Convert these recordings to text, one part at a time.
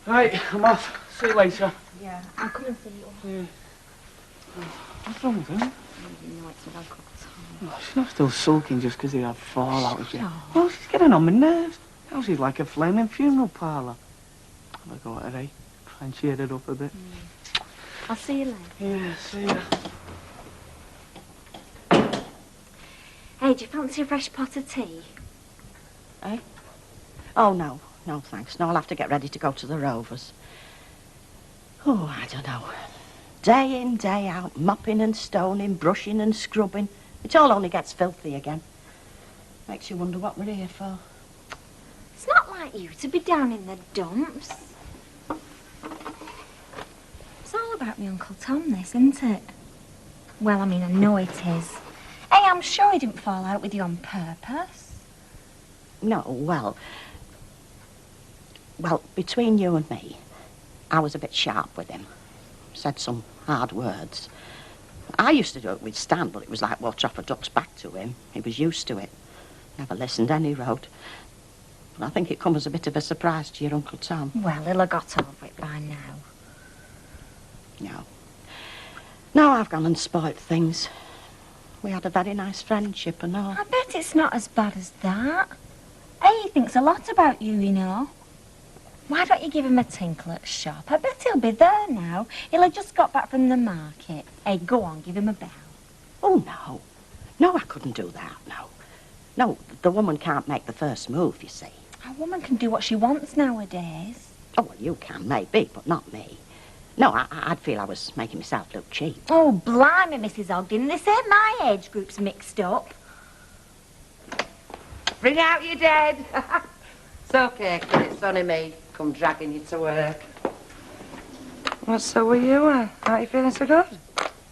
Right, I'm off. See you later. Yeah, I'll come and see you. Yeah. What's wrong with her? No, it's not Uncle Tom. Oh, she's not still sulking just because they have fallout with you. Well, she's getting on my nerves. Now she's like a flaming funeral parlour. I'll go at her, eh? Try and cheer it up a bit. I'll see you later. Yeah, see ya. Hey, do you fancy a fresh pot of tea? Eh? Oh, no. No, thanks. No, I'll have to get ready to go to the Rovers. Oh, I don't know. Day in, day out, mopping and stoning, brushing and scrubbing. It all only gets filthy again. Makes you wonder what we're here for. It's not like you to be down in the dumps. It's all about me Uncle Tom, this, isn't it? Well, I mean, I know it is. Hey, I'm sure he didn't fall out with you on purpose. No, well, between you and me, I was a bit sharp with him. Said some hard words. I used to do it with Stan, but it was like water off a duck's back to him. He was used to it. Never listened any road. But I think it come as a bit of a surprise to your Uncle Tom. Well, he'll have got over it by now. No. No, I've gone and spoilt things. We had a very nice friendship and all. I bet it's not as bad as that. Hey, he thinks a lot about you, you know. Why don't you give him a tinkle at shop? I bet he'll be there now. He'll have just got back from the market. Hey, go on, give him a bell. Oh, no. No, I couldn't do that, no. No, the woman can't make the first move, you see. A woman can do what she wants nowadays. Oh, well, you can, maybe, but not me. No, I'd feel I was making myself look cheap. Oh, blimey, Mrs. Ogden. This ain't my age group's mixed up. Bring out your dead. It's okay, kid. It's only me. Come dragging you to work. What's so with you? Aren't you feeling so good?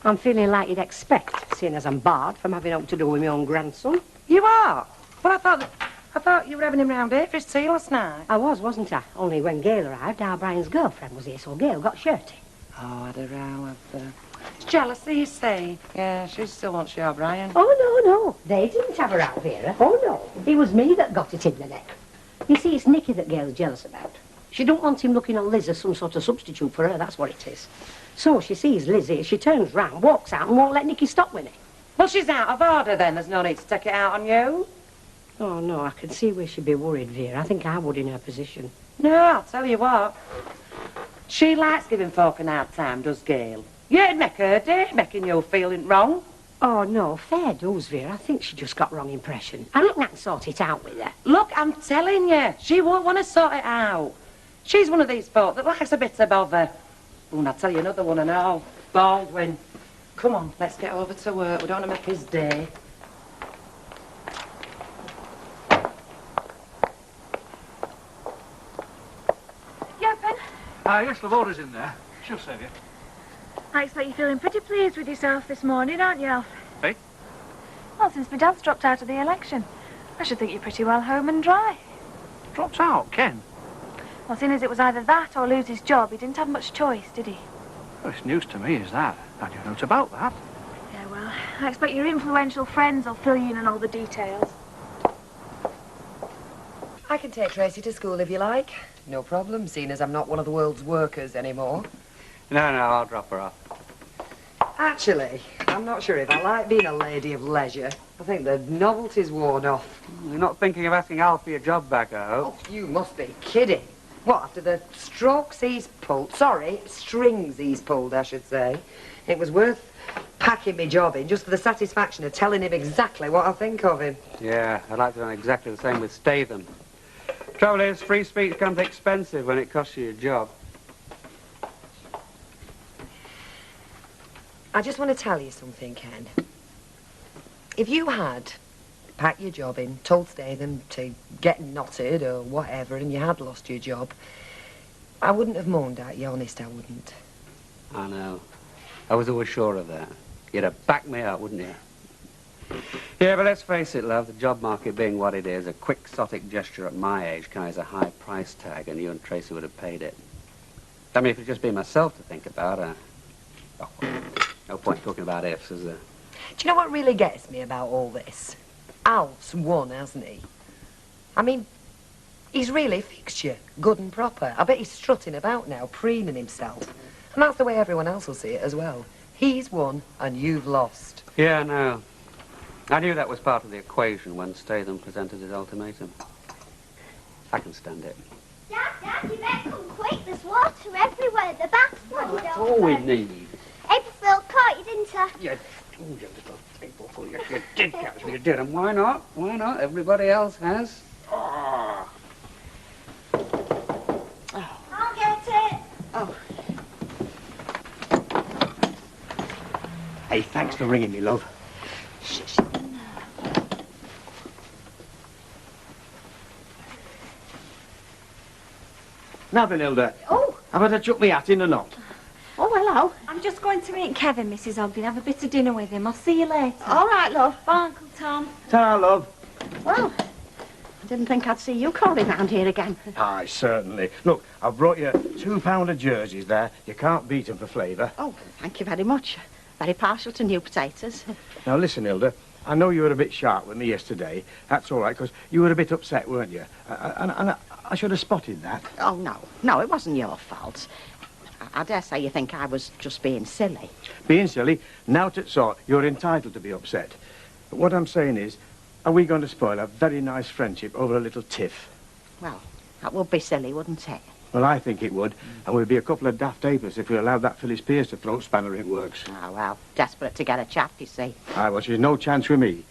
I'm feeling like you'd expect, seeing as I'm barred from having aught to do with my own grandson. You are? Well, I thought you were having him round here for his tea last night. I was, wasn't I? Only when Gail arrived, our Brian's girlfriend was here, so Gail got shirty. Oh, I had a row with It's jealousy, you see. Yeah, she still wants you, Brian. Oh, no. They didn't have her out, Vera. Oh, no. It was me that got it in the neck. You see, it's Nicky that Gail's jealous about. She don't want him looking on Liz as some sort of substitute for her, that's what it is. So she sees Lizzie, she turns round, walks out and won't let Nicky stop with it. Well, she's out of order then. There's no need to take it out on you. Oh, no, I can see where she'd be worried, Vera. I think I would in her position. No, I'll tell you what. She likes giving folk an hard time, does Gail? Yeah, it'd make her day, making you feeling wrong. Oh, no, fair dues, Vera. I think she just got wrong impression. I reckon I can sort it out with her. Look, I'm telling you, she won't want to sort it out. She's one of these folk that likes a bit of bother. Oh, and I'll tell you another one and all. Baldwin. Come on, let's get over to work. We don't want to make his day. Yeah, Ben? Yes, Lavorda's in there. She'll save you. I expect you're feeling pretty pleased with yourself this morning, aren't you, Alf? Hey? Well, since my dad's dropped out of the election, I should think you're pretty well home and dry. Dropped out, Ken? Well, seeing as it was either that or lose his job, he didn't have much choice, did he? Well, it's news to me, is that? I don't know about that. Yeah, well, I expect your influential friends will fill you in on all the details. I can take Tracy to school if you like. No problem, seeing as I'm not one of the world's workers anymore. No, I'll drop her off. Actually, I'm not sure if I like being a lady of leisure. I think the novelty's worn off. You're not thinking of asking Al for your job back, I hope? Oh, you must be kidding. What, after the strokes he's pulled? Sorry, strings he's pulled, I should say. It was worth packing me job in just for the satisfaction of telling him exactly what I think of him. Yeah, I'd like to do exactly the same with Statham. Trouble is, free speech comes expensive when it costs you your job. I just want to tell you something, Ken. If you had packed your job in, told Statham to get knotted or whatever, and you had lost your job, I wouldn't have moaned at you, honest, I wouldn't. I know. I was always sure of that. You'd have backed me up, wouldn't you? Yeah, but let's face it, love, the job market being what it is, a quixotic gesture at my age carries a high price tag, and you and Tracy would have paid it. I mean, if it'd just been myself to think about, oh, no point talking about ifs, is there? Do you know what really gets me about all this? Alf's won, hasn't he? I mean, He's really fixed you, good and proper. I bet he's strutting about now, preening himself. And that's the way everyone else will see it as well. He's won and you've lost. Yeah, no. I knew that was part of the equation when Statham presented his ultimatum. I can stand it. Dad, you better come quick. There's water everywhere. The bath's flooded That's over. all we need. April caught you, didn't I? You little people fool. You did catch me, you did. And why not? Why not? Everybody else has. Oh. I'll get it. Oh. Hey, thanks for ringing me, love. Now then, Hilda. Oh. Have I to chuck me hat in or not? Oh, hello. I'm just going to meet Kevin, Mrs. Ogden. Have a bit of dinner with him. I'll see you later. All right, love. Bye, Uncle Tom. Ta, love. Well, I didn't think I'd see you crawling round here again. Aye, certainly. Look, I've brought you £2 of jerseys there. You can't beat 'em for flavour. Oh, thank you very much. Very partial to new potatoes. Now, listen, Hilda. I know you were a bit sharp with me yesterday. That's all right, because you were a bit upset, weren't you? And I should have spotted that. Oh, no. No, it wasn't your fault. I dare say you think I was just being silly. Being silly, now to sort, you're entitled to be upset. But what I'm saying is, are we going to spoil a very nice friendship over a little tiff? Well, that would be silly, wouldn't it? Well, I think it would, and we'd be a couple of daft apers if we allowed that Phyllis Pierce to throw spanner in works. Oh, well, desperate to get a chap, you see. Aye, well, she's no chance with me,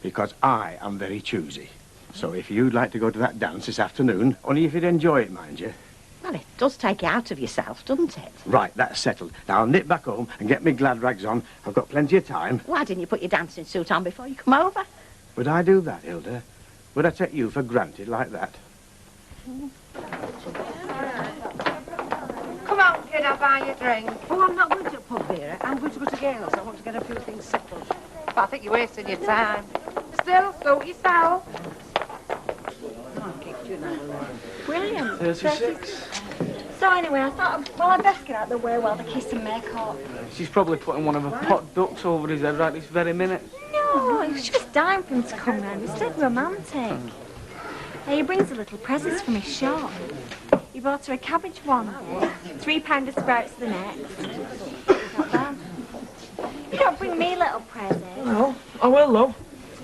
because I am very choosy. So if you'd like to go to that dance this afternoon, only if you'd enjoy it, mind you. Well, it does take you out of yourself, doesn't it? Right, that's settled. Now I'll nip back home and get me glad rags on. I've got plenty of time. Why didn't you put your dancing suit on before you come over? Would I do that, Hilda? Would I take you for granted like that? Come on, kid, I'll buy you a drink. Oh, I'm not going to a pub, Vera. I'm going to go to Gales. I want to get a few things settled. But I think you're wasting your time. Still, suit yourself. Brilliant. 36. So anyway, I thought, well, I'd best get out of the way while the kiss and make up. She's probably putting one of her pot ducks over his head right this very minute. No, it was just dying for him to come round. It's dead romantic. Hey, he brings a little presents from his shop. He bought her a cabbage one, £3 of sprouts the next. Not bad. You don't bring me little presents. No, I will, love.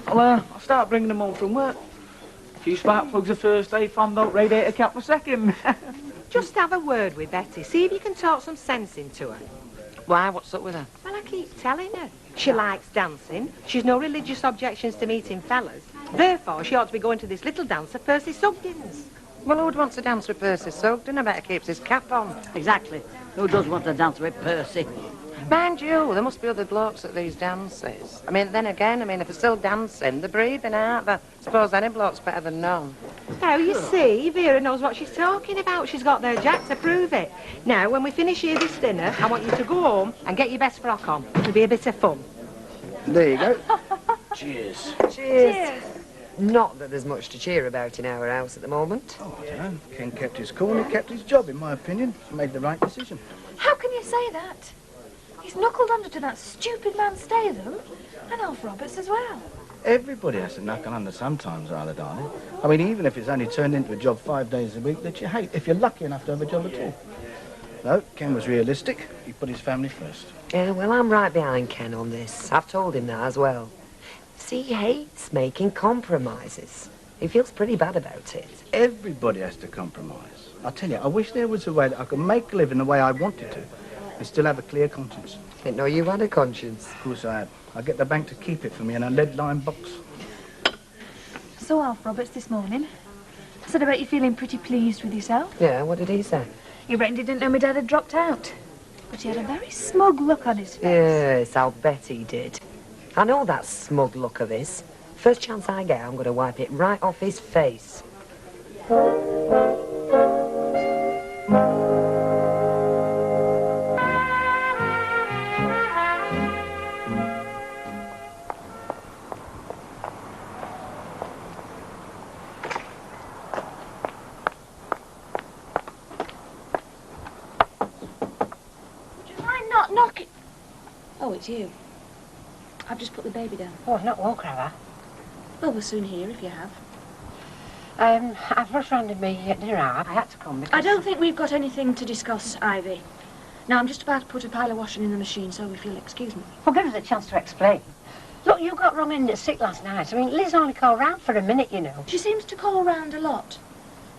I'll start bringing them home from work. A few spark plugs the first day, fan belt, radiator cap the second. Just have a word with Betty. See if you can talk some sense into her. Why? What's up with her? Well, I keep telling her. She likes dancing. She's no religious objections to meeting fellas. Therefore, she ought to be going to this little dance at Percy Sugden's. Well, who'd want to dance with Percy Sugden? I bet he keeps his cap on. Exactly. Who does want to dance with Percy? Mind you, there must be other blokes at these dances. I mean, then again, if they're still dancing, they're breathing, aren't they? I suppose any bloke's better than none. Now, you see, Vera knows what she's talking about. She's got their jack to prove it. Now, when we finish here this dinner, I want you to go home and get your best frock on. It'll be a bit of fun. There you go. Cheers. Cheers. Not that there's much to cheer about in our house at the moment. Oh, I don't know. King kept his cool and he kept his job, in my opinion. He made the right decision. How can you say that? He's knuckled under to that stupid man Statham, and Alf Roberts as well. Everybody has to knuckle under sometimes, rather, darling. I mean, even if it's only turned into a job 5 days a week that you hate, if you're lucky enough to have a job at all. No, Ken was realistic. He put his family first. Yeah, well, I'm right behind Ken on this. I've told him that as well. See, he hates making compromises. He feels pretty bad about it. Everybody has to compromise. I tell you, I wish there was a way that I could make a living the way I wanted to and still have a clear conscience. Didn't know you had a conscience. Of course I had. I get the bank to keep it for me in a lead-lined box. So Alf Roberts this morning said about you feeling pretty pleased with yourself. Yeah, what did he say? He reckoned he didn't know my dad had dropped out. But he had a very smug look on his face. Yes, I'll bet he did. I know that smug look of his. First chance I get, I'm going to wipe it right off his face. Not knocking. Oh, it's you. I've just put the baby down. Oh, not walk, have I? Well, we're soon here if you have. I've rushed round to me dinner hour. I had to come because... I don't think we've got anything to discuss, Ivy. Now, I'm just about to put a pile of washing in the machine, so if you'll excuse me. Well, give us a chance to explain. Look, you got rung in at sick last night. I mean, Liz only called round for a minute, you know. She seems to call round a lot.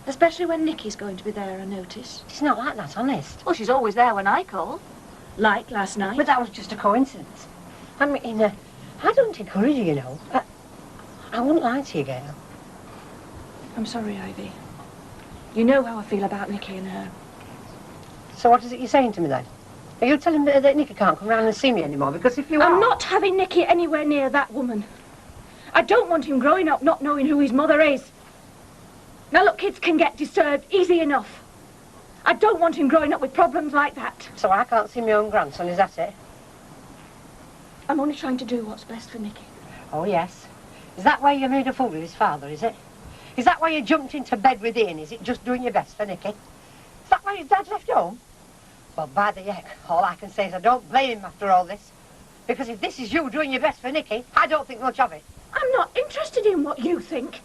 Especially when Nicky's going to be there, I notice. She's not like that, honest. Well, she's always there when I call. Like last night. But that was just a coincidence. I mean, I don't encourage you, you know. I wouldn't lie to you, girl. I'm sorry, Ivy. You know how I feel about Nicky and her. So what is it you're saying to me, then? Are you telling me that Nicky can't come round and see me anymore? Because if you are... I'm not having Nicky anywhere near that woman. I don't want him growing up not knowing who his mother is. Now, look, kids can get disturbed easy enough. I don't want him growing up with problems like that. So I can't see my own grandson, is that it? I'm only trying to do what's best for Nicky. Oh, yes. Is that why you made a fool of his father, is it? Is that why you jumped into bed with Ian? Is it just doing your best for Nicky? Is that why his dad left home? Well, by the heck, all I can say is I don't blame him after all this. Because if this is you doing your best for Nicky, I don't think much of it. I'm not interested in what you think.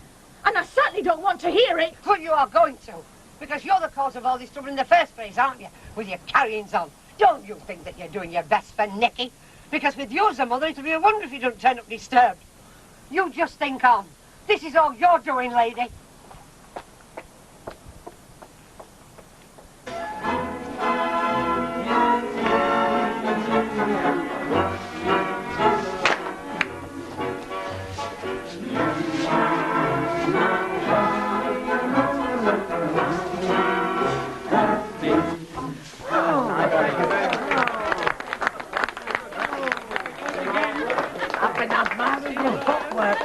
And I certainly don't want to hear it. But you are going to. Because you're the cause of all this trouble in the first place, aren't you? With your carryings on. Don't you think that you're doing your best for Nicky? Because with you as a mother, it'll be a wonder if he doesn't turn up disturbed. You just think on. This is all you're doing, lady.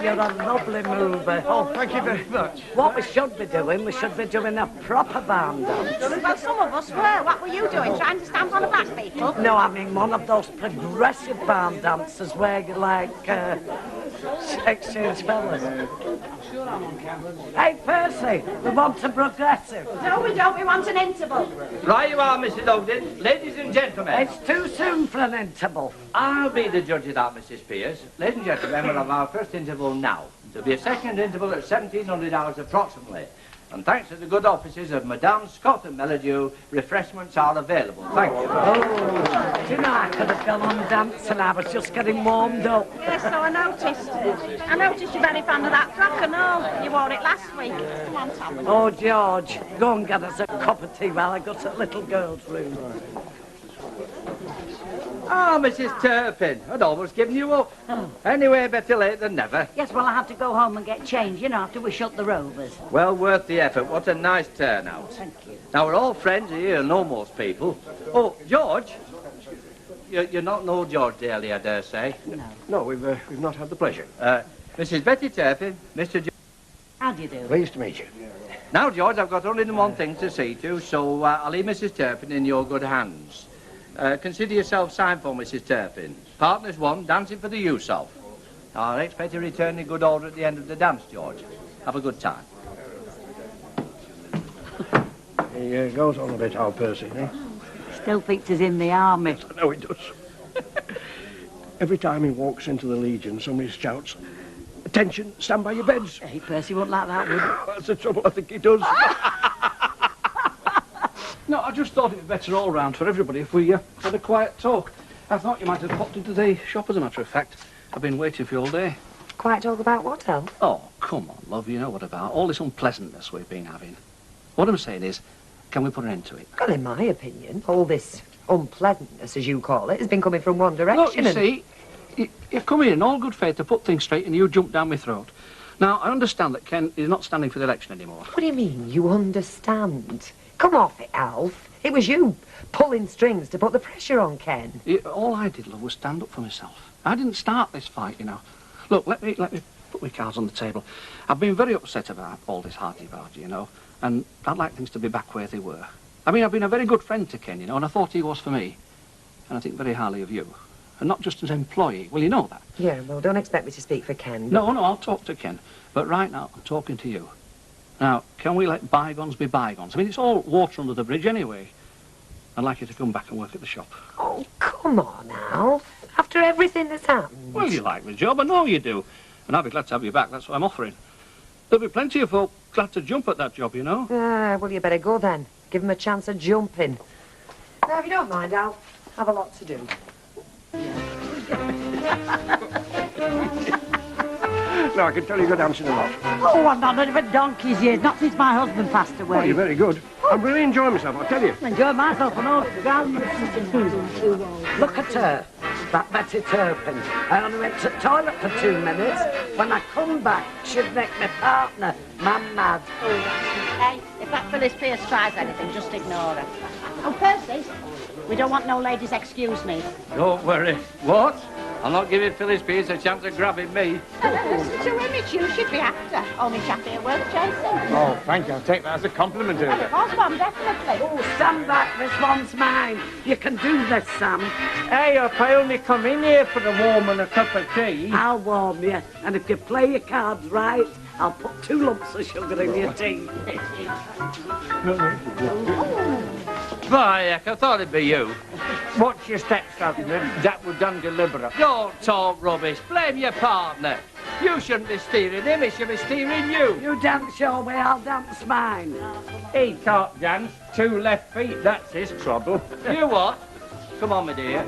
You're a lovely mover. Oh, thank you very much. What we should be doing a proper barn dance. Well, some of us were. What were you doing? Trying to stamp on the back, people? No, I mean one of those progressive barn dances where you like exchange fellas. Hey, Percy, we want a progressive. No, we don't. We want an interval. Right you are, Mrs. Ogden. Ladies and gentlemen. It's too soon for an interval. I'll be the judge of that, Mrs. Pierce. Ladies and gentlemen, we'll have our first interval now. There'll be a second interval at 1700 hours approximately. And thanks to the good offices of Madame Scott and Meladew, refreshments are available. Thank you. Oh, do you know, I could have gone on dancing. I was just getting warmed up. Yes, so I noticed. I noticed you're very fond of that frock and all. You wore it last week. Come on, Tom. Oh, George, go and get us a cup of tea while I go to little girl's room. Ah, Mrs. Turpin, I'd almost given you up. Anyway, better late than never. Yes, well, I have to go home and get changed, you know, after we shut the Rovers. Well worth the effort. What a nice turnout. Thank you. Now, we're all friends here, know most people. Oh, George? You're not know George Daly, I dare say. No, we've not had the pleasure. Mrs. Betty Turpin, Mr. George. How do you do? Pleased to meet you. Now, George, I've got only the one thing to see to, so I'll leave Mrs. Turpin in your good hands. Consider yourself signed for, Mrs. Turpin. Partners one, dancing for the use of. I expect to return in good order at the end of the dance, George. Have a good time. He goes on a bit, our Percy, eh? Still thinks he's in the army. I know he does. Every time he walks into the Legion, somebody shouts, "Attention, stand by your beds." Hey, Percy won't like that, would he? That's the trouble, I think he does. No, I just thought it'd be better all round for everybody if we had a quiet talk. I thought you might have popped into the shop, as a matter of fact. I've been waiting for you all day. Quiet talk about what, Al? Oh, come on, love, you know what about. All this unpleasantness we've been having. What I'm saying is, can we put an end to it? Well, in my opinion, all this unpleasantness, as you call it, has been coming from one direction. Look, you see, you've come here in all good faith to put things straight and you jump down my throat. Now, I understand that Ken is not standing for the election anymore. What do you mean, you understand? Come off it, Alf. It was you pulling strings to put the pressure on Ken. All I did, love, was stand up for myself. I didn't start this fight, you know. Look, let me put my cards on the table. I've been very upset about all this hardy-bardy, you know, and I'd like things to be back where they were. I mean, I've been a very good friend to Ken, you know, and I thought he was for me. And I think very highly of you. And not just as an employee. Well, you know that. Yeah, well, don't expect me to speak for Ken. No, I'll talk to Ken. But right now, I'm talking to you. Now, can we let bygones be bygones? I mean, it's all water under the bridge anyway. I'd like you to come back and work at the shop. Oh, come on, Alf. After everything that's happened. Well, you like the job. I know you do. And I'll be glad to have you back. That's what I'm offering. There'll be plenty of folk glad to jump at that job, you know. Well, you better go then. Give him a chance of jumping. Now, if you don't mind, I'll have a lot to do. No, I can tell you go dancing a lot. Oh, I'm not for donkey's years, not since my husband passed away. Oh, you're very good. I'm really enjoying myself, I'll tell you. Enjoy myself and all. Look at her, that Betty Turpin. I only went to the toilet for 2 minutes. When I come back, she'd make my partner mad. Hey, if that Phyllis Pierce tries anything, just ignore her. Oh, Percy, we don't want no ladies, excuse me. Don't worry. What? I'm not giving Phyllis Pierce a chance of grabbing me. Listen to him, it's you should be after. Only chappy at worth chasing. Oh, thank you. I'll take that as a compliment, Well, it was one, definitely. Oh, stand back, this one's mine. You can do this, Sam. Hey, I only come in here for a warm and a cup of tea. I'll warm you, and if you play your cards right, I'll put 2 lumps of sugar in your tea. By heck, I thought it'd be you. What's your steps, Husband? That was done deliberate. Don't talk rubbish. Blame your partner. You shouldn't be steering him, he should be steering you. You dance your way, I'll dance mine. He can't dance. 2 left feet, that's his trouble. You what? Come on, my dear.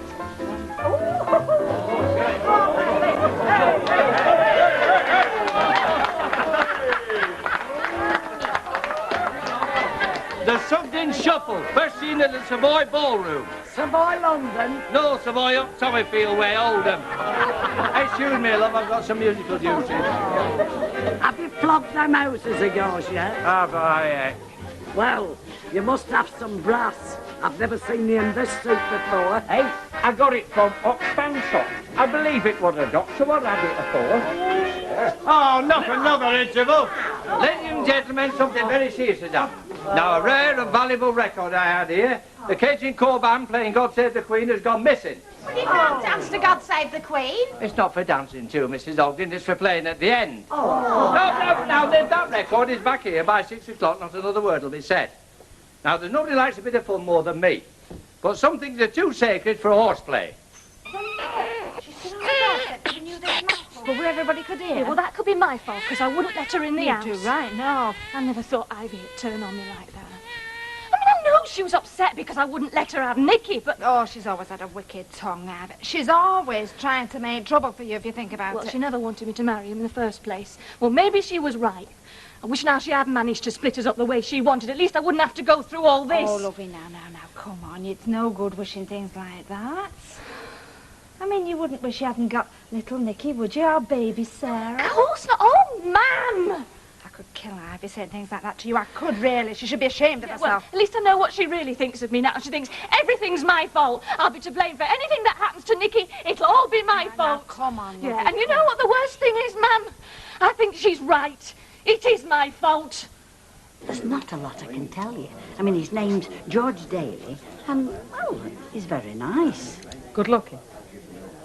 The Sugden Shuffle, first seen in the Savoy Ballroom. Savoy London? No, Savoy up Tommyfield way, Oldham. Excuse me, love, I've got some musical duties. Have you flogged them houses of yours yet? Ah, by heck. Well, you must have some brass. I've never seen you in this suit before. Hey, I got it from Oxford. I believe it was a doctor what had it before. Oh, not another interval. Ladies and gentlemen, something very serious is up. Now, a rare and valuable record I had here. The Catering Corps band playing God Save the Queen has gone missing. Well, you can't dance to God Save the Queen. It's not for dancing to, Mrs. Ogden, it's for playing at the end. Oh. No, that record is back here by 6 o'clock, not another word will be said. Now, there's nobody likes a bit of fun more than me. But some things are too sacred for horseplay. But where everybody could hear. Yeah, well, that could be my fault, because I wouldn't let her in the house. You're right, no. I never thought Ivy'd turn on me like that. I mean, I know she was upset because I wouldn't let her have Nicky, but... Oh, she's always had a wicked tongue, Ivy. She's always trying to make trouble for you, if you think about it. Well, she never wanted me to marry him in the first place. Well, maybe she was right. I wish now she had managed to split us up the way she wanted. At least I wouldn't have to go through all this. Oh, lovey, now, come on. It's no good wishing things like that. I mean, you wouldn't wish you hadn't got little Nicky, would you? Our baby Sarah. Of course not. Oh, Ma'am! I could kill her if you said things like that to you. I could, really. She should be ashamed of herself. Well, at least I know what she really thinks of me now. She thinks everything's my fault. I'll be to blame for anything that happens to Nicky. It'll all be my fault. Now, come on, yeah, and you know what the worst thing is, Ma'am? I think she's right. It is my fault. There's not a lot I can tell you. I mean, his name's George Daly, and, well, he's very nice. Good looking.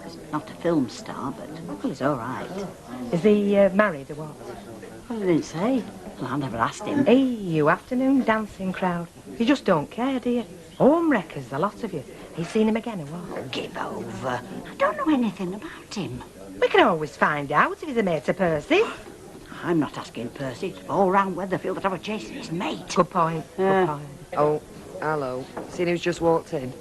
He's not a film star, but, well, he's all right. Is he married or what? Well, I didn't say. Well, I never asked him. Hey, you afternoon dancing crowd. You just don't care, do you? Home wreckers, the lot of you. He's seen him again or what? Oh, give over. I don't know anything about him. We can always find out if he's a mate of Percy. I'm not asking Percy. It's all round Weatherfield that I was chasing his mate. Good point. Good point. Oh, hello. Seen who's just walked in?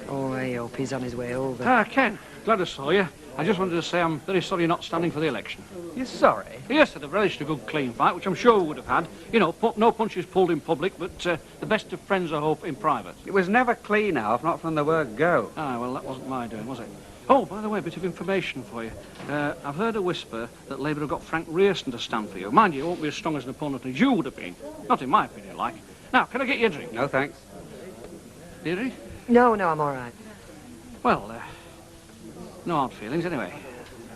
Oh, I hope he's on his way over. Ken, glad I saw you. I just wanted to say I'm very sorry you're not standing for the election. You're sorry? Yes, I'd have relished a good clean fight, which I'm sure we would have had. You know, no punches pulled in public, but the best of friends, I hope, in private. It was never clean, Alf, not from the word go. Ah, well, that wasn't my doing, was it? Oh, by the way, a bit of information for you. I've heard a whisper that Labour have got Frank Rearson to stand for you. Mind you, he won't be as strong as an opponent as you would have been. Not in my opinion, like. Now, can I get you a drink? No, thanks. Dearie? No, I'm all right. Well, no hard feelings, anyway.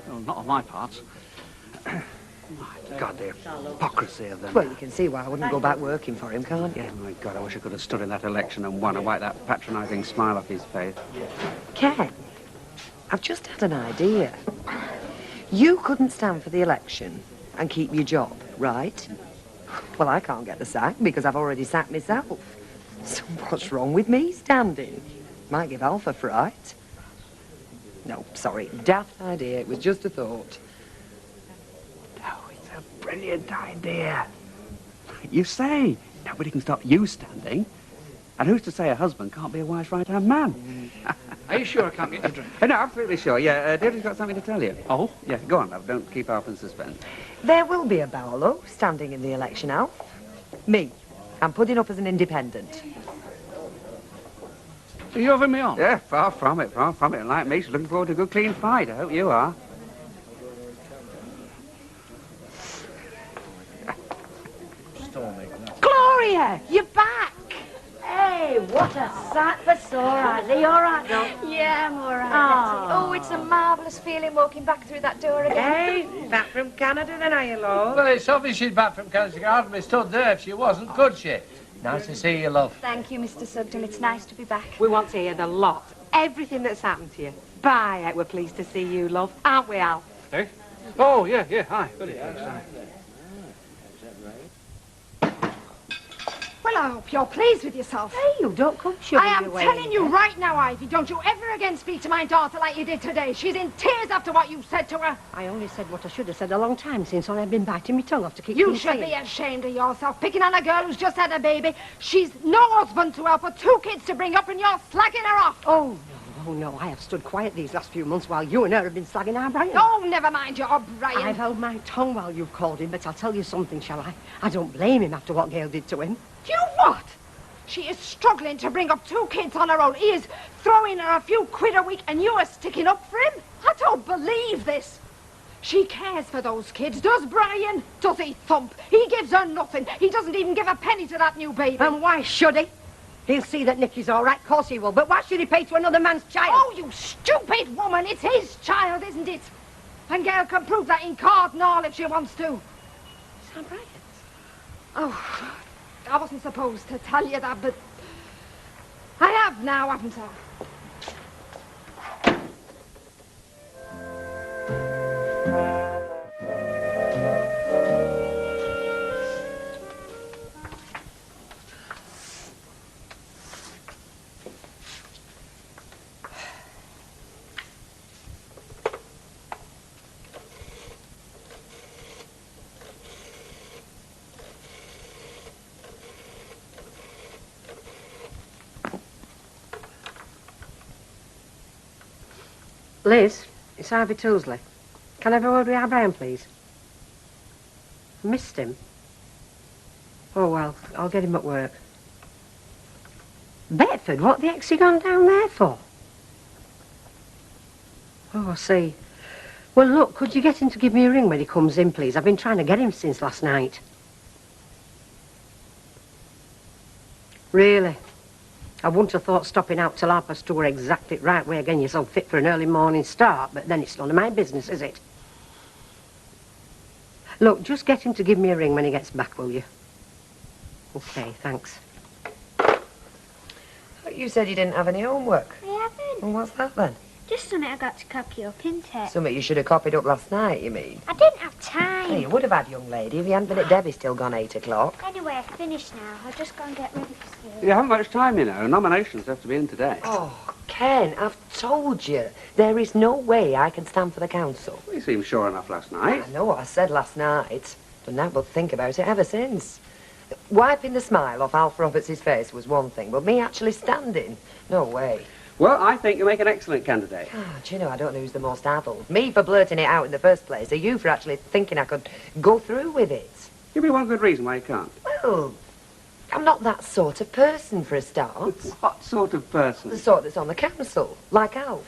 Well, not on my part. My God, the hypocrisy of them. Well, you can see why I wouldn't go back working for him, can't you? Oh, my God, I wish I could have stood in that election and won and wiped that patronising smile off his face. Ken, I've just had an idea. You couldn't stand for the election and keep your job, right? Well, I can't get the sack because I've already sacked myself. So what's wrong with me standing? Might give Alf a fright. No, sorry, daft idea. It was just a thought. No, it's a brilliant idea. You say, nobody can stop you standing. And who's to say a husband can't be a wife's right-hand man? Are you sure I can't get you a drink? No, absolutely sure. Yeah, Deirdre's got something to tell you. Oh? Yeah, go on, love. Don't keep half in suspense. There will be a Barlow standing in the election, Alf. Me. I'm putting up as an independent. Are you having me on? Yeah, far from it, far from it. And like me, she's looking forward to a good, clean fight. I hope you are. Gloria, you're back. Hey, what a sight for sore eyes. Are you all right, though? Yeah, I'm all right. Oh. Oh, it's a marvellous feeling walking back through that door again. Hey, back from Canada then, are you, love? Well, it's obvious she's back from Canada. She hardly be stood there if she wasn't, could she? Nice to see you, love. Thank you, Mr. Sugden. It's nice to be back. We want to hear the lot. Everything that's happened to you. Bye, we're pleased to see you, love. Aren't we, Al? Hey? Oh, yeah, hi. Very thanks, hi. Well, I hope you're pleased with yourself. Hey, you don't come shoving I am your way telling in you there. right now, Ivy, don't you ever again speak to my daughter like you did today. She's in tears after what you said to her. I only said what I should have said a long time since I've been biting my tongue off to keep You things should saying. be ashamed of yourself, picking on a girl who's just had a baby. She's no husband to help her, 2 kids to bring up, and you're slagging her off. Oh, no, I have stood quiet these last few months while you and her have been slagging our Brian. Oh, never mind your Brian. I've held my tongue while you've called him, but I'll tell you something, shall I? I don't blame him after what Gail did to him. You what? She is struggling to bring up 2 kids on her own. He is throwing her a few quid a week, and you are sticking up for him? I don't believe this. She cares for those kids, does Brian? Does he thump? He gives her nothing. He doesn't even give a penny to that new baby. And why should he? He'll see that Nicky's all right, of course he will, but why should he pay to another man's child? Oh, you stupid woman! It's his child, isn't it? And Gail can prove that in court and all if she wants to. Is that Brian? Oh, I wasn't supposed to tell you that, but I have now, haven't I? Liz, it's Ivy Toolsley. Can I have a word with our Brian, please? I missed him. Oh, well, I'll get him at work. Bedford? What the heck's he gone down there for? Oh, I see. Well, look, could you get him to give me a ring when he comes in, please? I've been trying to get him since last night. Really? I wouldn't have thought stopping out till 2:30 were exactly the right way of getting yourself fit for an early morning start, but then it's none of my business, is it? Look, just get him to give me a ring when he gets back, will you? Okay, thanks. You said you didn't have any homework. I haven't. Well, what's that then? Just something I got to copy up, isn't it? Something you should have copied up last night, you mean? I didn't have time. Well, you would have had, young lady, if you hadn't been at Debbie's till gone 8 o'clock. Anyway, I've finished now. I'll just go and get ready for school. You haven't much time, you know. Nominations have to be in today. Oh, Ken, I've told you, there is no way I can stand for the council. You seemed sure enough last night. I know what I said last night. Done that but think about it ever since. Wiping the smile off Alf Roberts' face was one thing, but me actually standing? No way. Well, I think you make an excellent candidate. Oh, do you know, I don't know who's the most addled. Me for blurting it out in the first place, or you for actually thinking I could go through with it? Give me one good reason why you can't. Well, I'm not that sort of person for a start. What sort of person? The sort that's on the council, like Alf.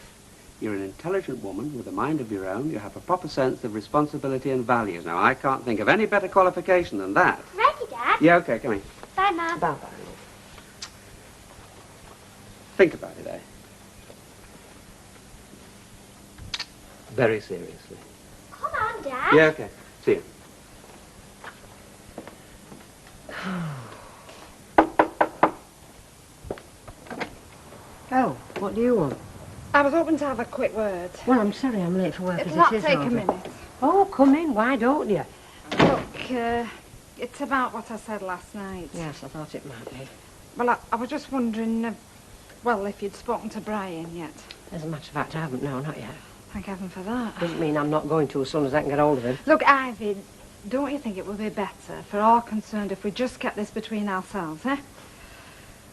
You're an intelligent woman with a mind of your own. You have a proper sense of responsibility and values. Now, I can't think of any better qualification than that. Ready, Dad? Yeah, OK, come in. Bye, Mum. Bye-bye. Think about it, eh? Very seriously. Come on, Dad. Yeah, OK. See you. Oh, what do you want? I was hoping to have a quick word. Well, I'm sorry I'm late for work It'll as not it is, take a Audrey. minute. Oh, come in. Why don't you? Look, it's about what I said last night. Yes, I thought it might be. Well, I was just wondering, well, if you'd spoken to Brian yet. As a matter of fact, I haven't. No, not yet. Thank heaven for that. Doesn't mean I'm not going to as soon as I can get hold of him. Look, Ivy, don't you think it would be better for all concerned if we just kept this between ourselves, eh?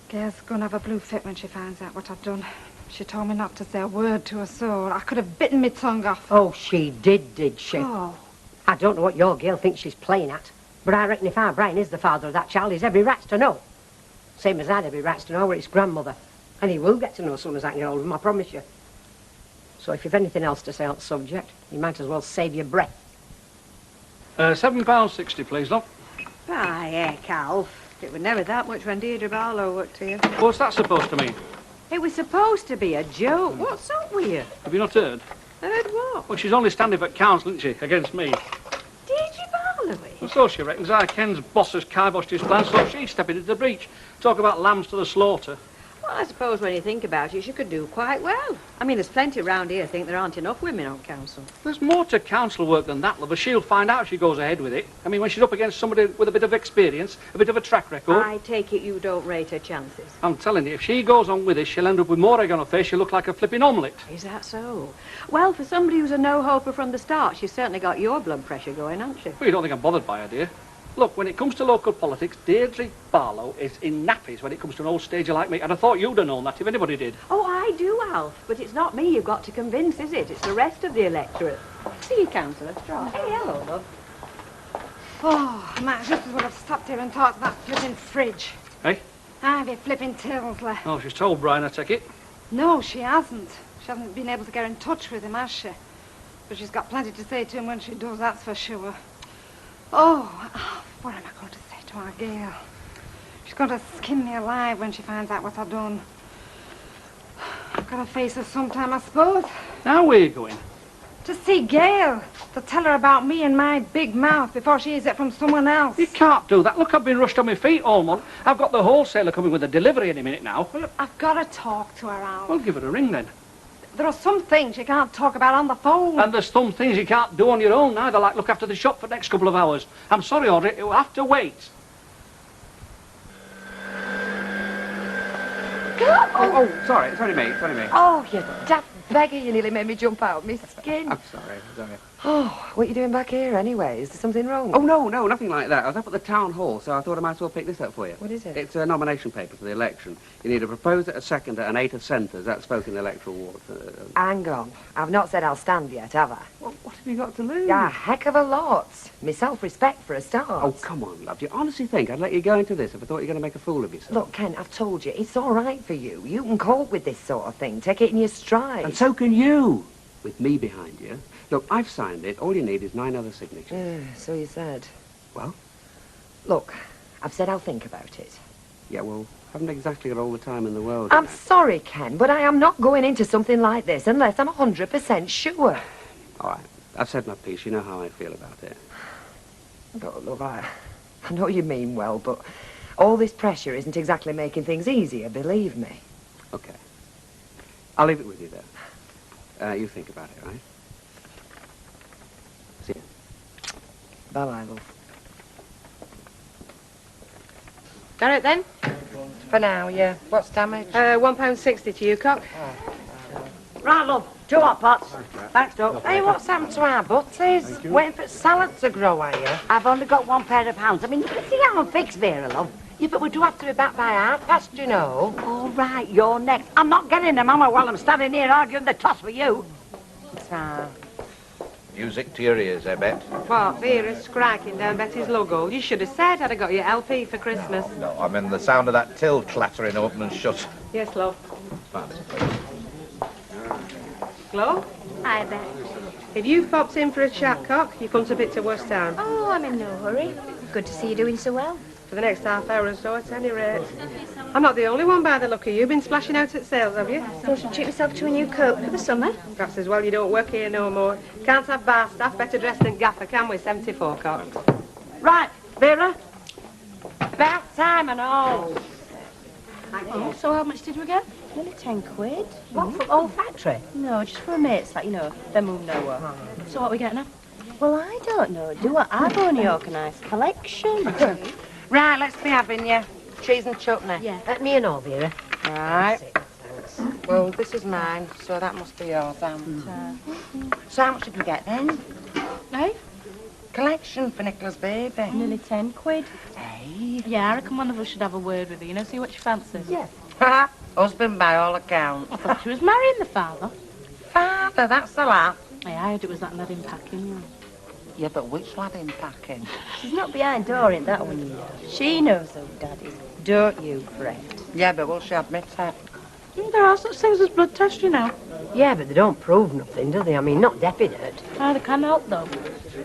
Gail's going to have a blue fit when she finds out what I've done. She told me not to say a word to her soul. I could have bitten my tongue off. Oh, she did she? Oh. I don't know what your girl thinks she's playing at, but I reckon if our Brian is the father of that child, he's every rat's to know. Same as I'd every rat's to know where his grandmother. And he will get to know as soon as I can get hold of him, I promise you. So if you've anything else to say on the subject, you might as well save your breath. £7.60, please, love. Ah, heck, Alf. It was never that much when Deirdre Barlow worked to you. What's that supposed to mean? It was supposed to be a joke. What's up with you? Have you not heard? Heard what? Well, she's only standing for council, isn't she, against me? Deirdre Barlow? And so she reckons I Ken's boss has kiboshed his plans, so she's stepping into the breach. Talk about lambs to the slaughter. Well, I suppose when you think about it, she could do quite well. I mean, there's plenty round here think there aren't enough women on council. There's more to council work than that, love. She'll find out if she goes ahead with it. I mean, when she's up against somebody with a bit of experience, a bit of a track record. I take it you don't rate her chances. I'm telling you, if she goes on with this, she'll end up with more egg on her face. She'll look like a flipping omelette. Is that so? Well, for somebody who's a no-hoper from the start, she's certainly got your blood pressure going, hasn't she? Well, you don't think I'm bothered by her, dear? Look, when it comes to local politics, Deirdre Barlow is in nappies when it comes to an old stager like me. And I thought you'd have known that if anybody did. Oh, I do, Alf. But it's not me you've got to convince, is it? It's the rest of the electorate. See you, Councillor. Right. Hey, hello, love. Oh, I might just as well have stopped here and talked to that flipping fridge. Hey? Ivy flipping Tilsley. Oh, she's told Brian, I take it. No, she hasn't. She hasn't been able to get in touch with him, has she? But she's got plenty to say to him when she does, that's for sure. Oh, what am I going to say to our Gail? She's going to skin me alive when she finds out what I've done. I've got to face her sometime, I suppose. Now where are you going? To see Gail. To tell her about me and my big mouth before she hears it from someone else. You can't do that. Look, I've been rushed on my feet all month. I've got the wholesaler coming with a delivery any minute now. Well, look, I've got to talk to her, Al. Well, give her a ring then. There are some things you can't talk about on the phone. And there's some things you can't do on your own neither, like look after the shop for the next couple of hours. I'm sorry, Audrey, it will have to wait. Oh, sorry, mate. Oh, you daft beggar, you nearly made me jump out of my skin. I'm sorry. Oh, what are you doing back here anyway? Is there something wrong? Oh, no, nothing like that. I was up at the town hall, so I thought I might as well pick this up for you. What is it? It's a nomination paper for the election. You need a proposer, a seconder, and 8 of centres. That's spoken electoral ward. Hang on. I've not said I'll stand yet, have I? Well, what have you got to lose? Yeah, a heck of a lot. Me self-respect for a start. Oh, come on, love. Do you honestly think I'd let you go into this if I thought you were going to make a fool of yourself? Look, Ken, I've told you, it's all right for you. You can cope with this sort of thing. Take it in your stride. And so can you, with me behind you. Look, I've signed it. All you need is 9 other signatures. So you said. Well? Look, I've said I'll think about it. Yeah, well, haven't exactly got all the time in the world. I'm sorry, Ken, but I am not going into something like this unless I'm 100% sure. All right. I've said my piece. You know how I feel about it. Oh, look, I know you mean well, but all this pressure isn't exactly making things easier, believe me. Okay. I'll leave it with you, then. You think about it, right? See you. Bye-bye, love. Got it then? For now, yeah. What's damage? £1.60 to you, cock. Right, love. 2 hot pots. Thanks, Doc. Hey, what's happened to our butties? Waiting for salad to grow, are you? I've only got 1 pair of hands. I mean, you can see how I'm fixed, Vera, love. Yeah, but we do have to be back by 1:30, you know. All right, you're next. I'm not getting them, am I, while I'm standing here arguing the toss with you? Music to your ears, I bet. What, Vera's striking down Betty's logo? You should have said I'd have got you LP for Christmas. No, I mean the sound of that till clattering open and shut. Yes, love. Flo? Hi, Bet. If you've popped in for a chat, cock, you come to bit to West Town. Oh, I'm in no hurry. Good to see you doing so well. For the next half hour or so, at any rate. I'm not the only one by the look of you. Been splashing out at sales, have you? Thought I'd treat myself to a new coat for the summer. Perhaps as well you don't work here no more. Can't have bar staff better dressed than Gaffer, can we? 74, cock. Right, Vera. About time and all. Oh, so how much did we get? Nearly 10 quid. What, for the whole factory? No, just for a mates, like, you know, them who know her. So what are we getting up? Well, I don't know, do I? I've only organised collection. Right, let's be having you. Cheese and chutney. Yeah. Me and all, Vera. Right. Well, this is mine, so that must be yours, So how much did we get then? Eh? collection for Nicola's baby. Nearly 10 quid. Hey. Yeah, I reckon one of us should have a word with her, you know, see what she fancies. Yeah. Husband by all accounts. I thought she was marrying the father. Father, that's the laugh. Hey, I heard it was that lad in packing, you know. Yeah, but which lad in packing? She's not behind door in that one, you know. She knows who Dad is. Don't you fret. Yeah, but will she admit it? There are such things as blood tests, you know. Yeah, but they don't prove nothing, do they? I mean, not definite. Oh, they can help, though.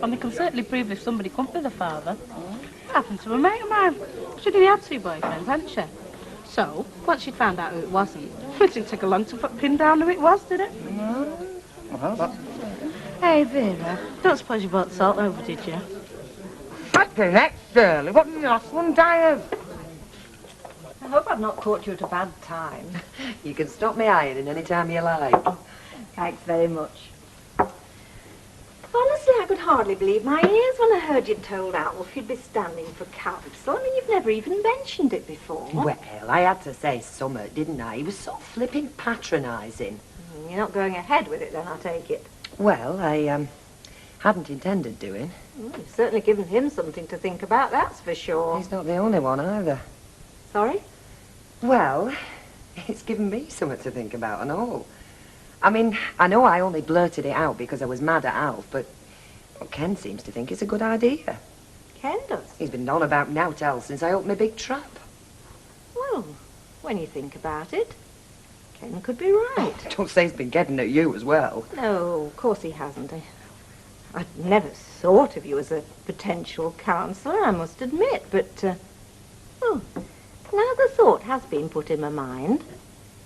And they can certainly prove if somebody couldn't be the father. It happened to a mate of mine. She'd only had 2 boyfriends, hadn't she? So, once she'd found out who it wasn't, it didn't take a long to pin down who it was, did it? Well, Hey, Vera, don't suppose you bought salt over, did you? fucking heck, Shirley, what did the last one die of? I hope I've not caught you at a bad time. You can stop me ironing any time you like. Thanks very much. Honestly, I could hardly believe my ears when I heard you'd told Alf you'd be standing for council. I mean, you've never even mentioned it before. Well, I had to say something, didn't I? He was so flipping patronising. You're not going ahead with it then, I take it. Well, I hadn't intended doing. You've certainly given him something to think about, that's for sure. He's not the only one either. Sorry? Well, it's given me something to think about and all. I mean, I know I only blurted it out because I was mad at Alf, but Ken seems to think it's a good idea. Ken does? He's been on about nowt else since I opened my big trap. Well, when you think about it, Ken could be right. Don't say he's been getting at you as well. No, of course he hasn't. I'd never thought of you as a potential counsellor, I must admit, but, well, now the thought has been put in my mind.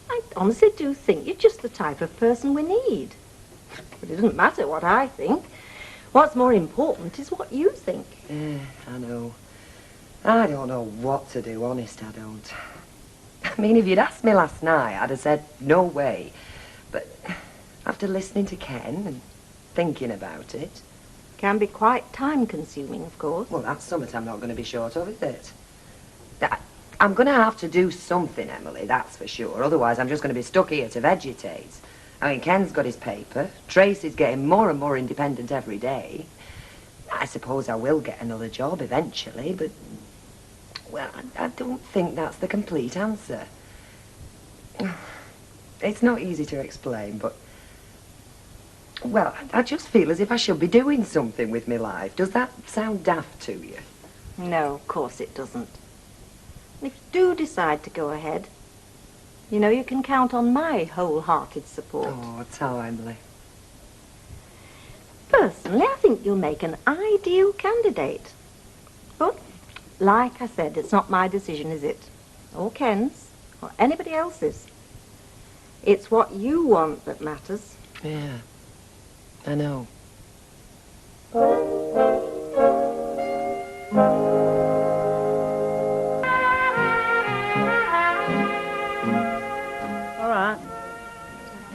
I honestly do think you're just the type of person we need. But it doesn't matter what I think. What's more important is what you think. Yeah, I know. I don't know what to do, honest, I don't. I mean, if you'd asked me last night, I'd have said, no way. But after listening to Ken and thinking about it... Can be quite time-consuming, of course. Well, that's something I'm not going to be short of, is it? I'm going to have to do something, Emily, that's for sure. Otherwise, I'm just going to be stuck here to vegetate. I mean, Ken's got his paper. Tracy's getting more and more independent every day. I suppose I will get another job eventually, but... Well, I don't think that's the complete answer. It's not easy to explain, but... Well, I just feel as if I should be doing something with my life. Does that sound daft to you? No, of course it doesn't. And if you do decide to go ahead, you know you can count on my wholehearted support. Oh, timely. Personally, I think you'll make an ideal candidate. But, like I said, it's not my decision, is it? Or Ken's, or anybody else's. It's what you want that matters. Yeah, I know.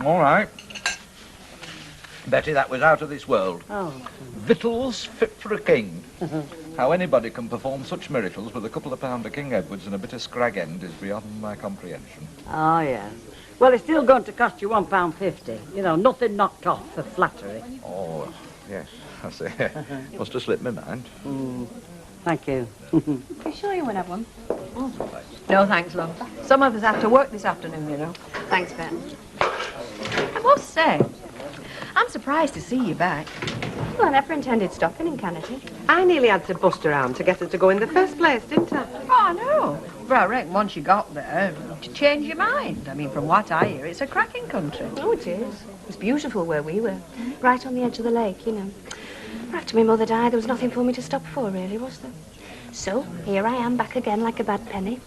All right. Betty, that was out of this world. Oh. Victuals fit for a king. How anybody can perform such miracles with a couple of pound of King Edwards and a bit of scrag end is beyond my comprehension. Oh, yes. Well, it's still going to cost you £1.50. You know, nothing knocked off for flattery. Oh, yes, I see. Must have slipped my mind. Thank you. Are you sure you won't have one? No, thanks, love. Some of us have to work this afternoon, you know. Thanks, Ben. I must say, I'm surprised to see you back. Well, I never intended stopping in Canada. I nearly had to bust around to get her to go in the first place, didn't I? Oh, no. But I reckon once you got there, you changed your mind. I mean, from what I hear, it's a cracking country. Oh, it is. It's beautiful where we were. Right on the edge of the lake, you know. After my mother died, there was nothing for me to stop for, really, was there? So, here I am back again like a bad penny.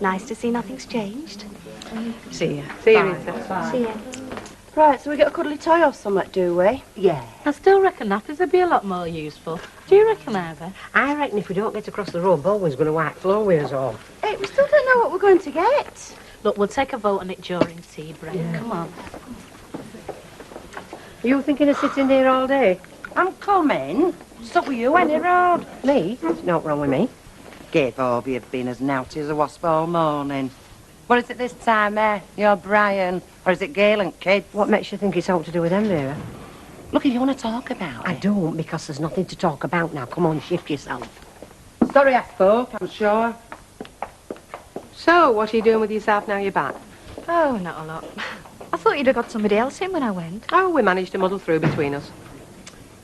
Nice to see nothing's changed. See ya. See you, Rita. Bye. See ya. Right, so we got a cuddly toy or something, do we? Yeah. I still reckon nappies would be a lot more useful. Do you reckon, Ivy? I reckon if we don't get across the road, Baldwin's going to whack floor with us all. Hey, we still don't know what we're going to get. Look, we'll take a vote on it during tea break. Yeah. Come on. Are you thinking of sitting there all day? I'm coming. Stuck with you any road. Me? There's not wrong with me. Give over, you've been as naughty as a wasp all morning. What is it this time, eh? You're Brian. Or is it Gail and kids? What makes you think it's all to do with them, Vera? Look, if you want to talk about I it. don't, because there's nothing to talk about now. Come on, shift yourself. Sorry I spoke, I'm sure. So, what are you doing with yourself now you're back? Oh, not a lot. I thought you'd have got somebody else in when I went. Oh, we managed to muddle through between us.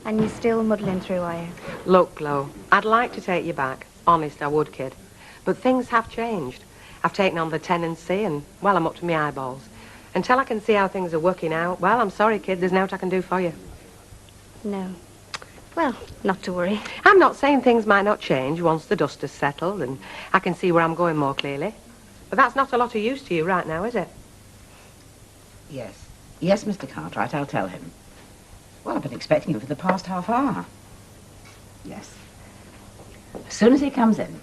And you're still muddling through, are you? Look, Flo, I'd like to take you back. Honest, I would, kid. But things have changed. I've taken on the tenancy and, well, I'm up to my eyeballs. Until I can see how things are working out, well, I'm sorry, kid, there's naught I can do for you. No. Well, not to worry. I'm not saying things might not change once the dust has settled and I can see where I'm going more clearly. But that's not a lot of use to you right now, is it? Yes. Yes, Mr. Cartwright, I'll tell him. Well, I've been expecting him for the past half hour. Yes. As soon as he comes in.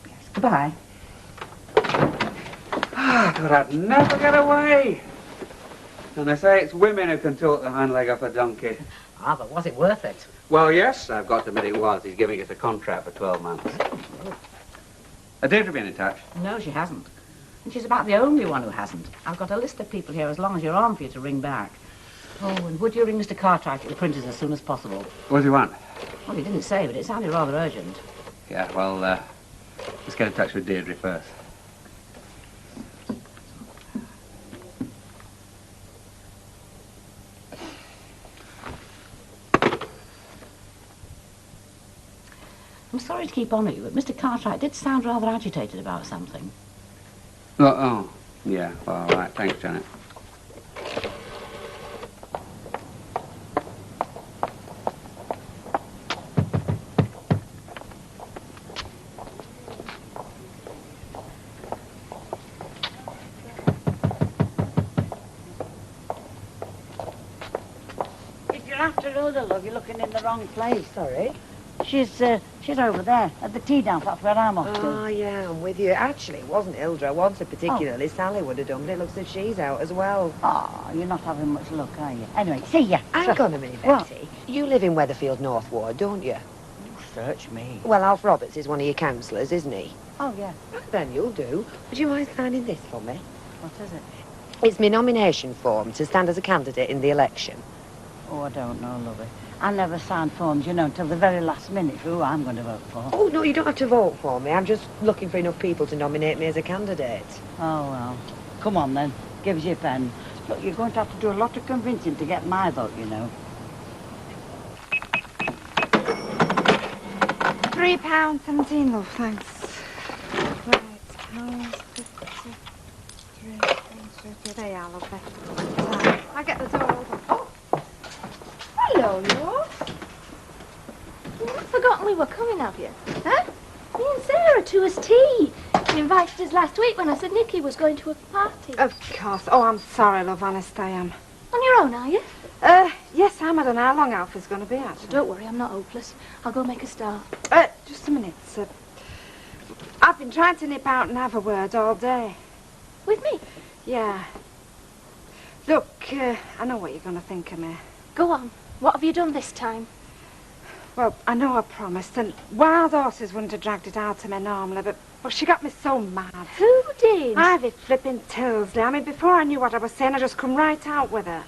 Yes. Goodbye. I thought I'd never get away. And they say it's women who can talk the hind leg off a donkey. Ah, but was it worth it? Well, yes, I've got to admit it was. He's giving us a contract for 12 months. Deirdre been in touch? No, she hasn't. And she's about the only one who hasn't. I've got a list of people here as long as you're on for you to ring back. Oh, and would you ring Mr. Cartwright at the printers as soon as possible? What do you want? Well, he didn't say, but it sounded rather urgent. Yeah, well, let's get in touch with Deirdre first. I'm sorry to keep on at you, but Mr. Cartwright did sound rather agitated about something. Oh, yeah, well, all right, thanks, Janet. If you're after Rhoda, love, you're looking in the wrong place. Sorry. She's over there, at the tea dance. That's where I'm off to. Oh, yeah, I'm with you. Actually, it wasn't Hildra I wanted particularly. Sally would have done, but it looks as if she's out as well. Oh, you're not having much luck, are you? Anyway, see ya. Hang on a minute, Betty. You live in Weatherfield North Ward, don't you? Search me. Well, Alf Roberts is one of your councillors, isn't he? Oh, yeah. Then you'll do. Would you mind signing this for me? What is it? It's my nomination form to stand as a candidate in the election. Oh, I don't know, lovey. I never sign forms, you know, until the very last minute for who I'm going to vote for. Oh, no, you don't have to vote for me. I'm just looking for enough people to nominate me as a candidate. Oh, well. Come on, then. Give us your pen. Look, you're going to have to do a lot of convincing to get my vote, you know. £3.17, love, thanks. Right, pounds 53. There you are, lovely. I get the door open. Oh! Hello, love. You've not forgotten we were coming, have you? Huh? Me and Sarah to us tea. You invited us last week when I said Nicky was going to a party. Of course. Oh, I'm sorry, love, honest I am. On your own, are you? Yes, Sam, I don't know how long Alfie's going to be, actually. Don't worry, I'm not hopeless. I'll go make a start. Just a minute. I've been trying to nip out and have a word all day. With me? Yeah. Look, I know what you're going to think of me. Go on. What have you done this time? Well, I know I promised, and Wild Horses wouldn't have dragged it out of me normally, but she got me so mad. Who did? Ivy flipping Tilsley. I mean, before I knew what I was saying, I just come right out with her.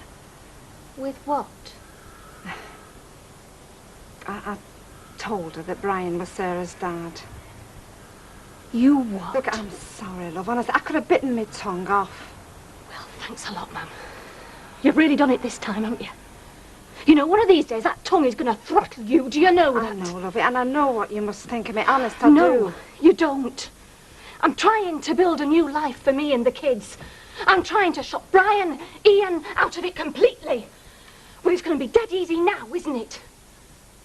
With what? I told her that Brian was Sarah's dad. You what? Look, I'm sorry, love. Honestly, I could have bitten my tongue off. Well, thanks a lot, Mum. You've really done it this time, haven't you? You know, one of these days, that tongue is going to throttle you. Do you know that? I know, lovey, and I know what you must think of me. Honest, I No, do. you don't. I'm trying to build a new life for me and the kids. I'm trying to shut Brian, Ian out of it completely. Well, it's going to be dead easy now, isn't it?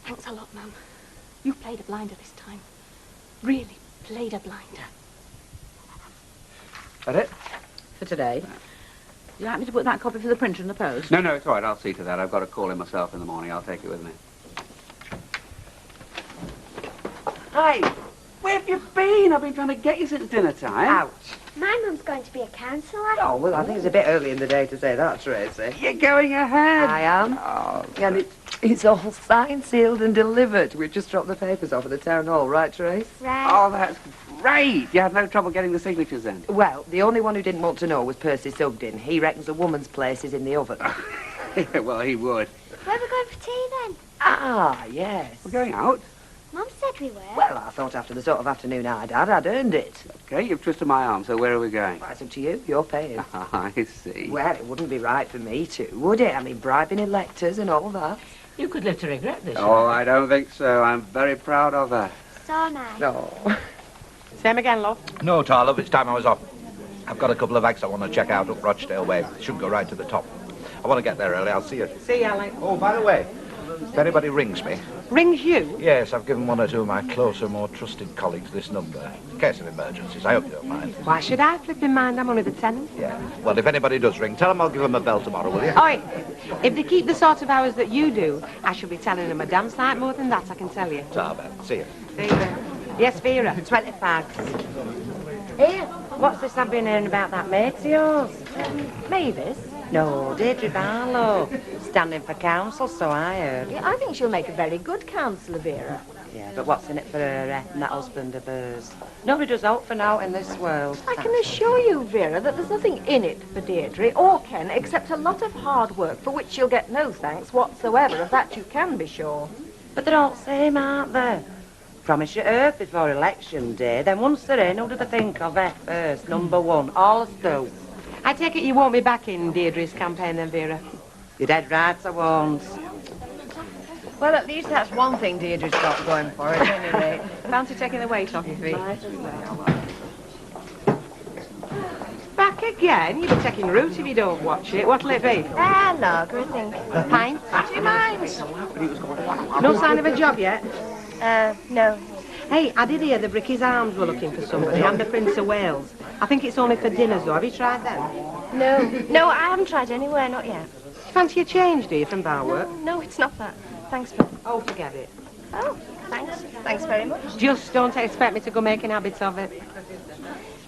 Thanks a lot, Mum. You played a blinder this time. Really played a blinder. That it? For today. You like me to put that copy for the printer in the post? No, it's all right. I'll see to that. I've got to call him myself in the morning. I'll take it with me. Hey, where have you been? I've been trying to get you since dinner time. Ouch. My mum's going to be a councillor. Oh, well, I think it's a bit early in the day to say that, Tracy. You're going ahead. I am. Oh, and it's all signed, sealed and delivered. We've just dropped the papers off at the town hall, right, Trace? Right. Oh, that's great. You had no trouble getting the signatures then? Well, the only one who didn't want to know was Percy Sugden. He reckons a woman's place is in the oven. Yeah, well, he would. Where are we going for tea then? Ah, yes. We're going out. Mum said we were. Well, I thought after the sort of afternoon I'd had, I'd earned it. Okay, you've twisted my arm, so where are we going? Well, it's up to you. You're paying. I see. Well, it wouldn't be right for me to, would it? I mean, bribing electors and all that. You could live to regret this. Oh, I don't think so. I'm very proud of her. So am I. No. Same again, love. No, Tar, love, it's time I was off. I've got a couple of acts I want to check out up Rochdale Way. Should go right to the top. I want to get there early. I'll see you. See you, Alex. Oh, by the way, if anybody rings me... Rings you? Yes, I've given one or two of my closer, more trusted colleagues this number. In case of emergencies. I hope you don't mind. Why should I flip in mind? I'm only the tenant. Yeah. Well, if anybody does ring, tell them I'll give them a bell tomorrow, will you? Oi, if they keep the sort of hours that you do, I should be telling them a damn sight more than that, I can tell you. Ta, Ben. See you. See you then. Yes, Vera, 20 fags. Here, what's this I've been hearing about that mate of yours? Mavis? No, Deirdre Barlow. Standing for council, so I heard. Yeah, I think she'll make a very good counsellor, Vera. Yeah, but what's in it for her and that husband of hers? Nobody does out for now in this world. I can assure you, Vera, that there's nothing in it for Deirdre or Ken except a lot of hard work for which she'll get no thanks whatsoever. Of that you can be sure. But they're all the same, aren't they? Promise you earth before election day, then once they're in, who do they think of first? Number one, all still. I take it you won't be back in Deirdre's campaign then, Vera? You're dead right, I won't. Well, at least that's one thing Deirdre's got going for her, at any rate. Fancy taking the weight off your feet? Back again? You'll be taking root if you don't watch it. What'll it be? Lager, I think. A pint? Do you mind? No sign of a job yet? No. Hey, I did hear the Bricky's Arms were looking for somebody, and the Prince of Wales. I think it's only for dinners, though. Have you tried them? No, I haven't tried anywhere, not yet. Fancy a change, do you, from bar work? No, it's not that. Thanks for... Oh, forget it. Oh, thanks. Thanks very much. Just don't expect me to go making habits of it.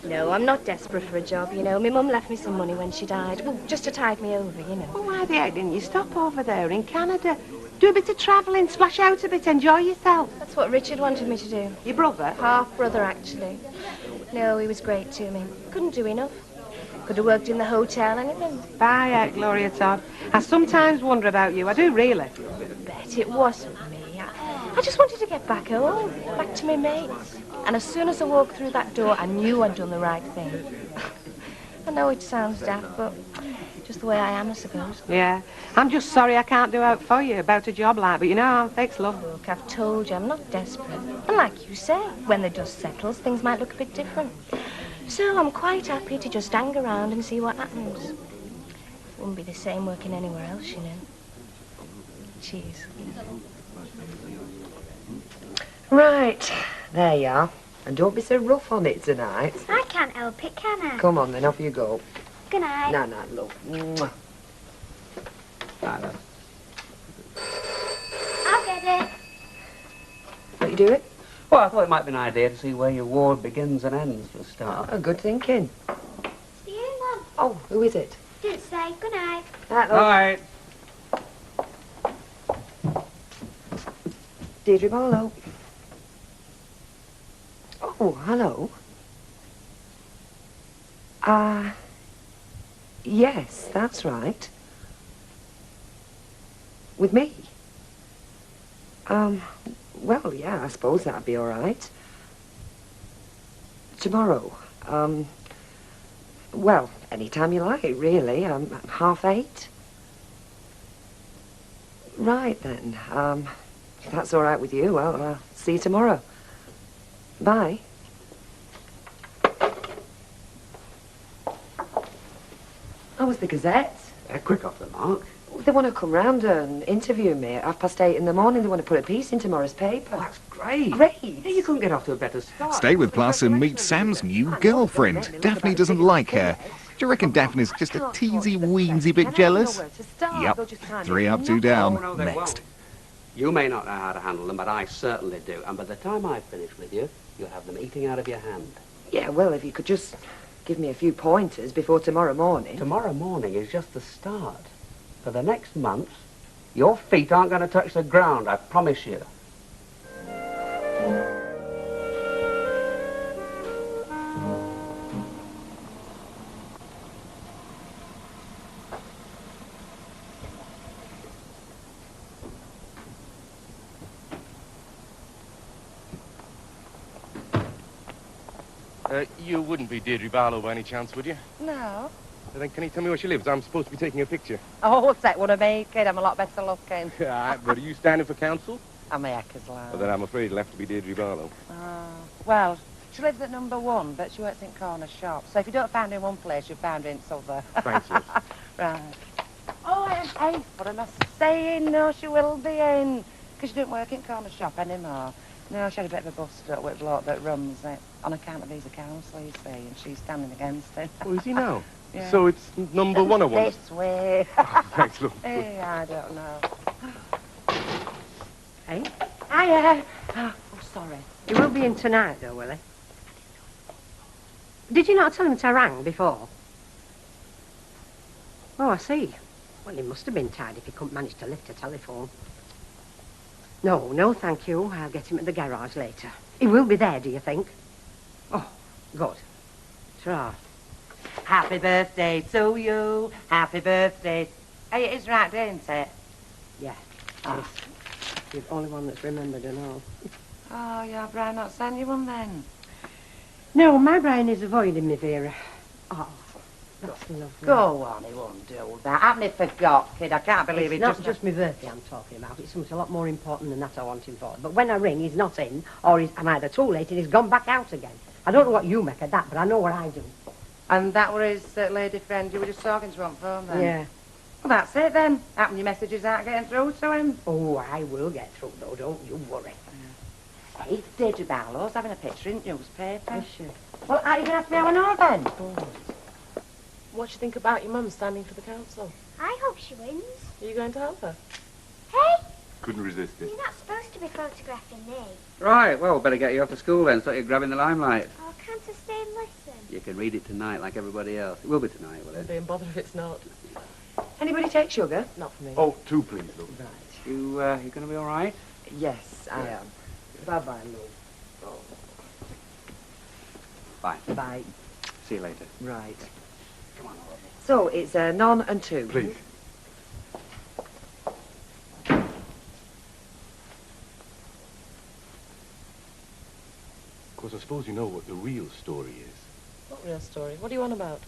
No, I'm not desperate for a job, you know. My mum left me some money when she died. Well, just to tide me over, you know. Well, why the heck didn't you stop over there in Canada? Do a bit of travelling, splash out a bit, enjoy yourself. That's what Richard wanted me to do. Your brother? Half-brother, actually. No, he was great to me. Couldn't do enough. Could have worked in the hotel, anything. Bye, Gloria Todd. I sometimes wonder about you. I do, really. Bet it wasn't me. I just wanted to get back home, back to my mates. And as soon as I walked through that door, I knew I'd done the right thing. I know it sounds daft, but just the way I am, I suppose. Yeah. I'm just sorry I can't do out for you about a job like, but you know how fix love. Look, I've told you, I'm not desperate. And like you say, when the dust settles, things might look a bit different. So I'm quite happy to just hang around and see what happens. Wouldn't be the same working anywhere else, you know. Cheers. Right, there you are. And don't be so rough on it tonight. I can't help it, can I? Come on then, off you go. Good night. No, love. Mwah. I'll get it. What you doing? Well, I thought it might be an idea to see where your ward begins and ends for a start. Oh, good thinking. See you, Mum. Oh, who is it? Didn't say. Good night. That All right. Deirdre Barlow. Oh, hello. Yes, that's right. With me? Well, yeah, I suppose that'd be all right. Tomorrow, well, any time you like, really. 8:30. Right, then. If that's all right with you, well, I'll see you tomorrow. Bye. How was the Gazette? Quick off the mark. They want to come round and interview me at 8:30 in the morning. They want to put a piece in tomorrow's paper. That's great. Great. Yeah, you couldn't get off to a better start. Stay with Plus and meet Sam's new girlfriend. Daphne doesn't like her. Do you reckon Daphne's just a teensy-weensy bit jealous? Yep. 3 up, 2 down. No, they Next. won't. You may not know how to handle them, but I certainly do. And by the time I finish with you, you'll have them eating out of your hand. Yeah, well, if you could just give me a few pointers before tomorrow morning. Tomorrow morning is just the start. For the next month, your feet aren't going to touch the ground, I promise you. You wouldn't be Deirdre Barlow by any chance, would you? No. Then can you tell me where she lives? I'm supposed to be taking a picture. Oh, take one of me, kid. I'm a lot better looking. Yeah, but are you standing for council? I'm a hecker's lad. Well, then I'm afraid it'll have to be Deirdre Barlow. Well, she lives at number 1, but she works in corner shop. So if you don't find her in one place, you'll find her in t'other. Thanks, love. Right. Oh, hey, what am I saying? No, she will be in. Because she don't work in corner shop anymore. No, she had a bit of a bust-up with a bloke that runs it. On account of he's a counsellor, you see, and she's standing against him. Oh, is he now? Yeah. So it's number 1 I want. This way. Thanks, love. Hey, I don't know. Hey? Hiya. Oh, sorry. He won't be in tonight, though, will he? Did you not tell him that I rang before? Oh, I see. Well, he must have been tired if he couldn't manage to lift a telephone. No, thank you. I'll get him at the garage later. He will be there, do you think? Oh, good. Sure. Happy birthday to you. Happy birthday. Hey, it is right day, isn't it? Yeah. Yes. You're the only one that's remembered and all. Oh, yeah, Brian not sent you one then? No, my Brian is avoiding me, Vera. Oh, that's lovely. Go on, he won't do that. Haven't he forgot, kid? I can't believe it's it not just my birthday I'm talking about. It's something a lot more important than that I want him for. But when I ring, he's not in, or I'm either too late and he's gone back out again. I don't know what you make of that, but I know what I do. And that were his lady friend you were just talking to on phone then? Yeah. Well, that's it then. Happen your messages aren't getting through to him? Oh, I will get through, though. Don't you worry. Hey, Deirdre Barlow's having a picture in the newspaper. Is she? Well, are you going to ask me how I know then? What do you think about your mum standing for the council? I hope she wins. Are you going to help her? Hey, Couldn't resist it. you're not supposed to be photographing me. Right, well, better get you off to school then, so you're grabbing the limelight. Oh, can't I stay and listen? You can read it tonight like everybody else. It will be tonight, will I'd it? be in bother if it's not. Anybody take sugar? Not for me. Oh, 2, please, love. Right. You going to be all right? Yes, I am. Bye-bye, Lou. Bye. Bye. See you later. Right. Come on, Oliver. So, it's none and 2. Please. Of course, I suppose you know what the real story is. What real story? What are you on about?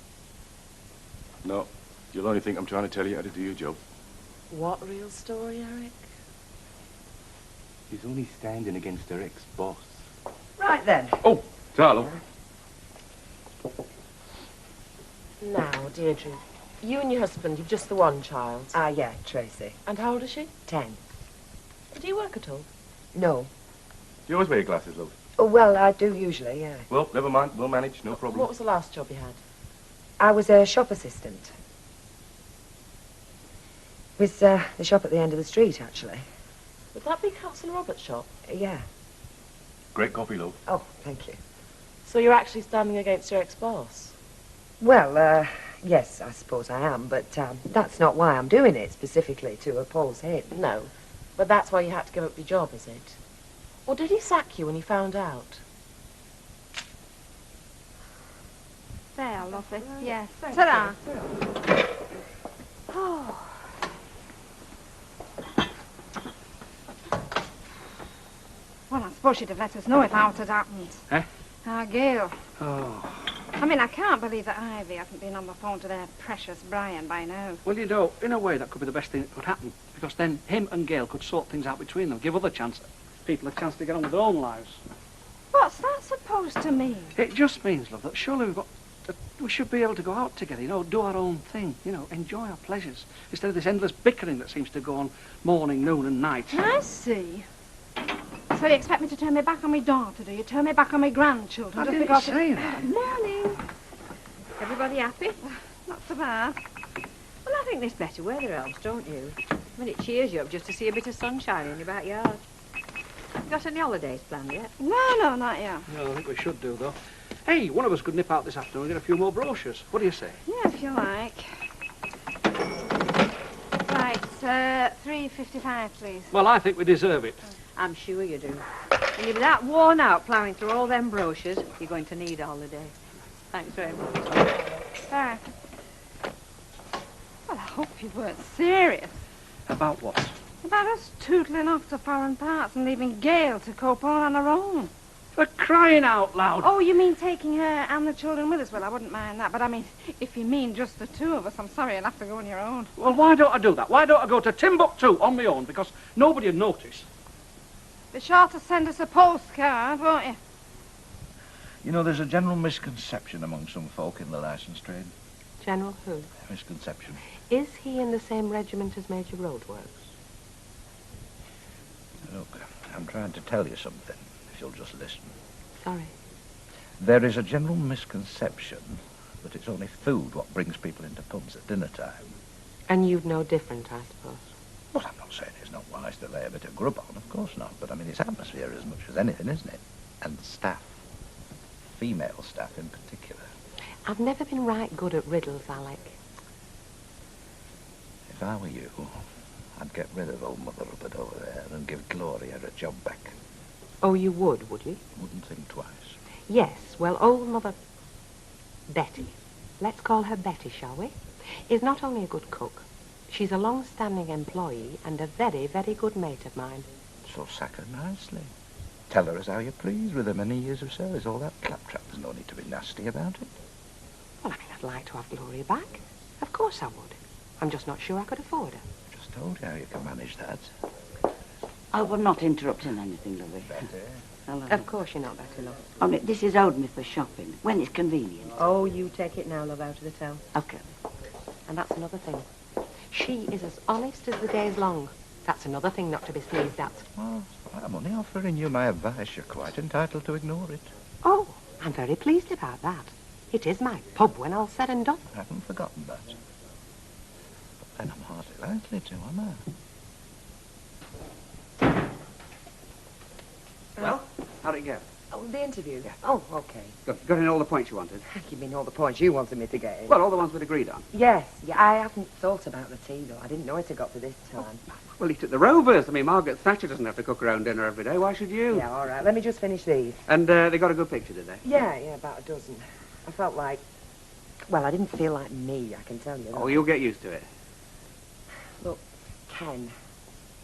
No, you'll only think I'm trying to tell you how to do your job. What real story, Eric? She's only standing against her ex-boss. Right then. Oh, Darlow. Now, Deirdre, you and your husband, you've just the one child. Yeah, Tracy. And how old is she? 10. Do you work at all? No. Do you always wear your glasses, love? Oh, well, I do usually, yeah. Well, never mind. We'll manage. No problem. What was the last job you had? I was a shop assistant. With the shop at the end of the street, actually. Would that be Councillor Roberts' shop? Yeah. Great copy, love. Oh, thank you. So you're actually standing against your ex-boss? Well, yes, I suppose I am, but that's not why I'm doing it, specifically to oppose him. No. But that's why you had to give up your job, is it? Or did he sack you when he found out? There, lovely. Yes. Ta-da. Oh. Well, I suppose she'd have let us know if aught had happened. Eh? Our Gail. Oh. I mean, I can't believe that Ivy hasn't been on the phone to their precious Brian by now. Well, you know, in a way, that could be the best thing that could happen. Because then him and Gail could sort things out between them, give other people a chance to get on with their own lives. What's that supposed to mean? It just means, love, that surely we should be able to go out together, you know, do our own thing, you know, enjoy our pleasures, instead of this endless bickering that seems to go on morning, noon and night. I see. So you expect me to turn my back on my daughter, do you? Turn my back on my grandchildren? I just didn't because say that. Morning. Everybody happy? Not so bad. Well, I think this better weather helps, don't you? I mean, it cheers you up just to see a bit of sunshine in your backyard. Got any holidays planned yet? No, not yet. No, I think we should do, though. Hey, one of us could nip out this afternoon and get a few more brochures. What do you say? Yeah, if you like. Right, $3.55, please. Well, I think we deserve it. I'm sure you do. When you're that worn out ploughing through all them brochures, you're going to need a holiday. Thanks very much. There. Well, I hope you weren't serious About what? about us tootling off to foreign parts and leaving Gail to cope all on her own. For crying out loud. Oh, you mean taking her and the children with us? Well, I wouldn't mind that. But I mean, if you mean just the two of us, I'm sorry, you'll have to go on your own. Well, why don't I do that? Why don't I go to Timbuktu on my own? Because nobody would notice. Be sure to send us a postcard, won't you? You know, there's a general misconception among some folk in the licence trade. General who? Misconception. Is he in the same regiment as Major Roadworks? Look, I'm trying to tell you something, if you'll just listen. Sorry. There is a general misconception that it's only food what brings people into pubs at dinner time. And you'd know different, I suppose. Well, I'm not saying it's not wise to lay a bit of grub on, of course not. But, I mean, it's atmosphere as much as anything, isn't it? And staff. Female staff in particular. I've never been right good at riddles, Alec. If I were you, I'd get rid of old Mother Ruppert over there and give Gloria her job back. Oh, you would you? Wouldn't think twice. Yes, well, old Mother Betty, let's call her Betty, shall we, is not only a good cook, she's a long-standing employee and a very, very good mate of mine. So sack her nicely. Tell her as how you please with her many years of service. All that claptrap, there's no need to be nasty about it. Well, I mean, I'd like to have Gloria back. Of course I would. I'm just not sure I could afford her. Just told you how you can manage that. I was not interrupting anything, lovey. Betty. Hello. Of course you're not, Betty, love. Only this is owed me for shopping, when it's convenient. Oh, you take it now, love, out of the till. Okay. And that's another thing. She is as honest as the day's long. That's another thing not to be sneezed at. Oh, I'm only offering you my advice. You're quite entitled to ignore it. Oh, I'm very pleased about that. It is my pub when all's said and done. I haven't forgotten that. But then I'm hardly likely to, am I? Well, how'd it go? Oh, the interview? Yeah. Oh, okay. Got in all the points you wanted? You mean all the points you wanted me to get in? Well, all the ones we'd agreed on. Yes. Yeah, I hadn't thought about the tea, though. I didn't know it had got to this time. Well, he took the Rovers. I mean, Margaret Thatcher doesn't have to cook her own dinner every day. Why should you? Yeah, all right. Let me just finish these. And they got a good picture, did they? Yeah, about a dozen. I felt like... Well, I didn't feel like me, I can tell you that. Oh, you'll get used to it. Look, Ken,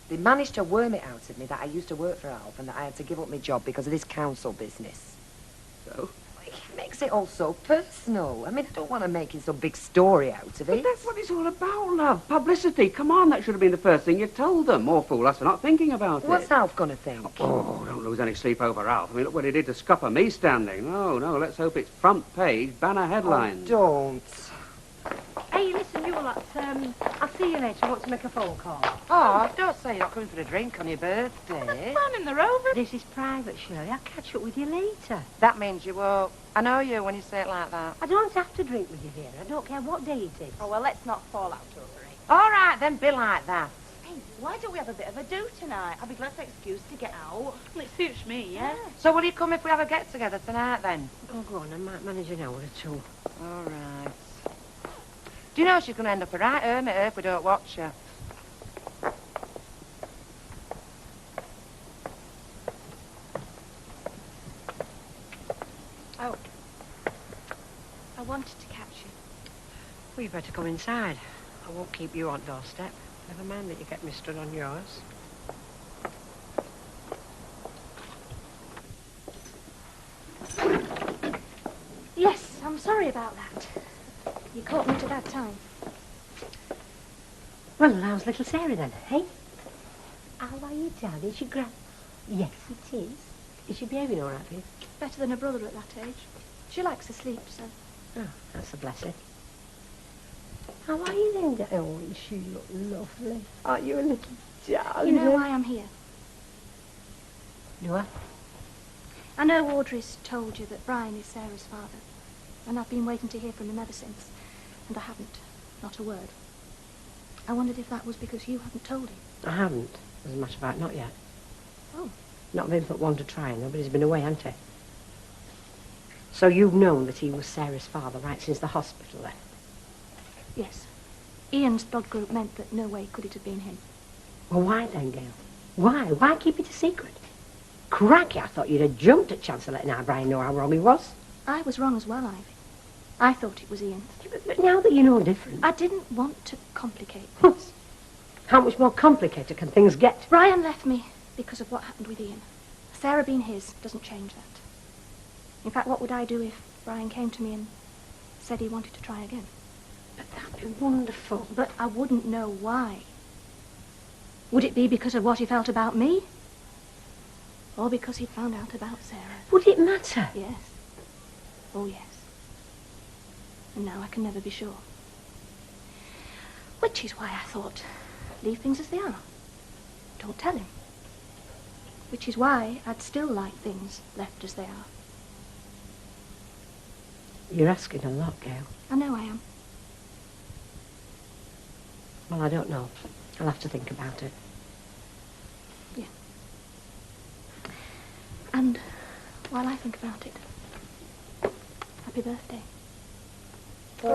they managed to worm it out of me that I used to work for Alf and that I had to give up my job because of this council business. So? It makes it all so personal. I mean, I don't want to make some big story out of it. But that's what it's all about, love. Publicity. Come on, that should have been the first thing you told them. More fool us for not thinking about it. What's Alf going to think? Oh, don't lose any sleep over Alf. I mean, look what he did to scupper me standing. No, let's hope it's front page, banner headlines. Oh, don't. Hey, listen, you lot, I'll see you later. I want to make a phone call. Oh, don't say you're not coming for a drink on your birthday. I'm in the Rover. This is private, Shirley. I'll catch up with you later. That means you won't. I know you when you say it like that. I don't have to drink with you here. I don't care what day it is. Oh, well, let's not fall out over it. All right, then be like that. Hey, why don't we have a bit of a do tonight? I'll be glad for an excuse to get out. Well, it suits me, yeah? So will you come if we have a get-together tonight, then? Oh, go on. I might manage an hour or two. All right. Do you know she's going to end up a right hermit if we don't watch her? Oh. I wanted to catch you. Well, you better come inside. I won't keep you on doorstep. Never mind that you get me stood on yours. Yes, I'm sorry about that. You caught me at a bad time. Well, how's little Sarah then, hey? How are you, darling? Is she grand? Yes, it is. Is she behaving all right, please? Better than her brother at that age. She likes to sleep, so... Oh, that's a blessing. How are you then, oh, she look lovely. Aren't you a little darling? You know why I'm here? Do I? I know Audrey's told you that Brian is Sarah's father, and I've been waiting to hear from him ever since, and I haven't. Not a word. I wondered if that was because you hadn't told him. I haven't. As a matter of fact, not yet. Oh. Not been but one to try. Nobody's been away, hasn't he? So you've known that he was Sarah's father right since the hospital, then? Yes. Ian's blood group meant that no way could it have been him. Well, why then, Gail? Why? Why keep it a secret? Cracky, I thought you'd have jumped at chance of letting our Brian know how wrong he was. I was wrong as well, Ivy. I thought it was Ian. But now that you know different... I didn't want to complicate things. How much more complicated can things get? Brian left me because of what happened with Ian. Sarah being his doesn't change that. In fact, what would I do if Brian came to me and said he wanted to try again? But that'd be wonderful. But I wouldn't know why. Would it be because of what he felt about me? Or because he'd found out about Sarah? Would it matter? Yes. Oh, yes. And now I can never be sure. Which is why I thought, leave things as they are. Don't tell him. Which is why I'd still like things left as they are. You're asking a lot, Gail. I know I am. Well, I don't know. I'll have to think about it. Yeah. And while I think about it, happy birthday. I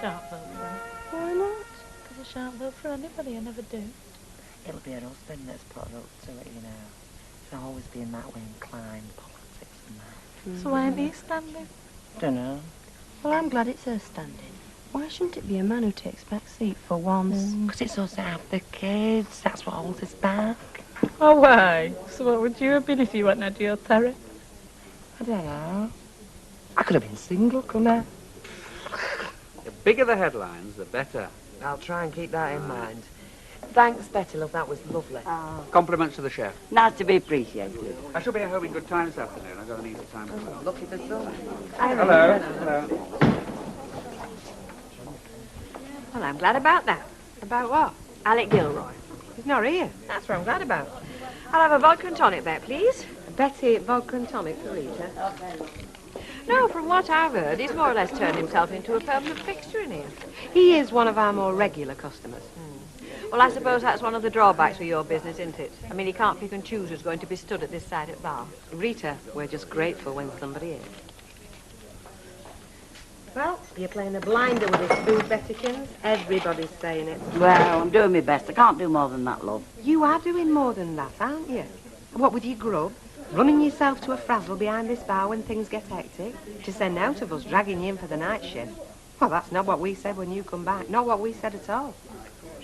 shan't vote for her. Why not? Because I shan't vote for anybody, I never do. It'll be her husband that's put her up to it, you know. She's always been that way inclined, politics and that. So why ain't he standing? Dunno. Well, I'm glad it's her standing. Why shouldn't it be a man who takes back seat for once? Because it's us that have the kids. That's what holds us back. Oh, why? So what would you have been if you hadn't had your Terry? I don't know. I could have been single, couldn't I? The bigger the headlines, the better. I'll try and keep that in mind. Thanks, Betty, love. That was lovely. Compliments to the chef. Nice to be appreciated. I shall be at home in good time this afternoon. I've got an easy time as well. Lucky for some. Hello. Hello. Well, I'm glad about that. About what? Alec Gilroy. He's not here. That's what I'm glad about. I'll have a vodka and tonic there, please. Betty, vodka and tonic for Rita. No, from what I've heard, he's more or less turned himself into a permanent fixture in here. He is one of our more regular customers. Well, I suppose that's one of the drawbacks with your business, isn't it? I mean, you can't pick and choose who's going to be stood at this side at bar. Rita, we're just grateful when somebody is. Well, you're playing a blinder with this food, Bettykins. Everybody's saying it. Well, I'm doing my best. I can't do more than that, love. You are doing more than that, aren't you? What with your grub? Running yourself to a frazzle behind this bar when things get hectic? To send out of us dragging you in for the night shift? Well, that's not what we said when you come back. Not what we said at all.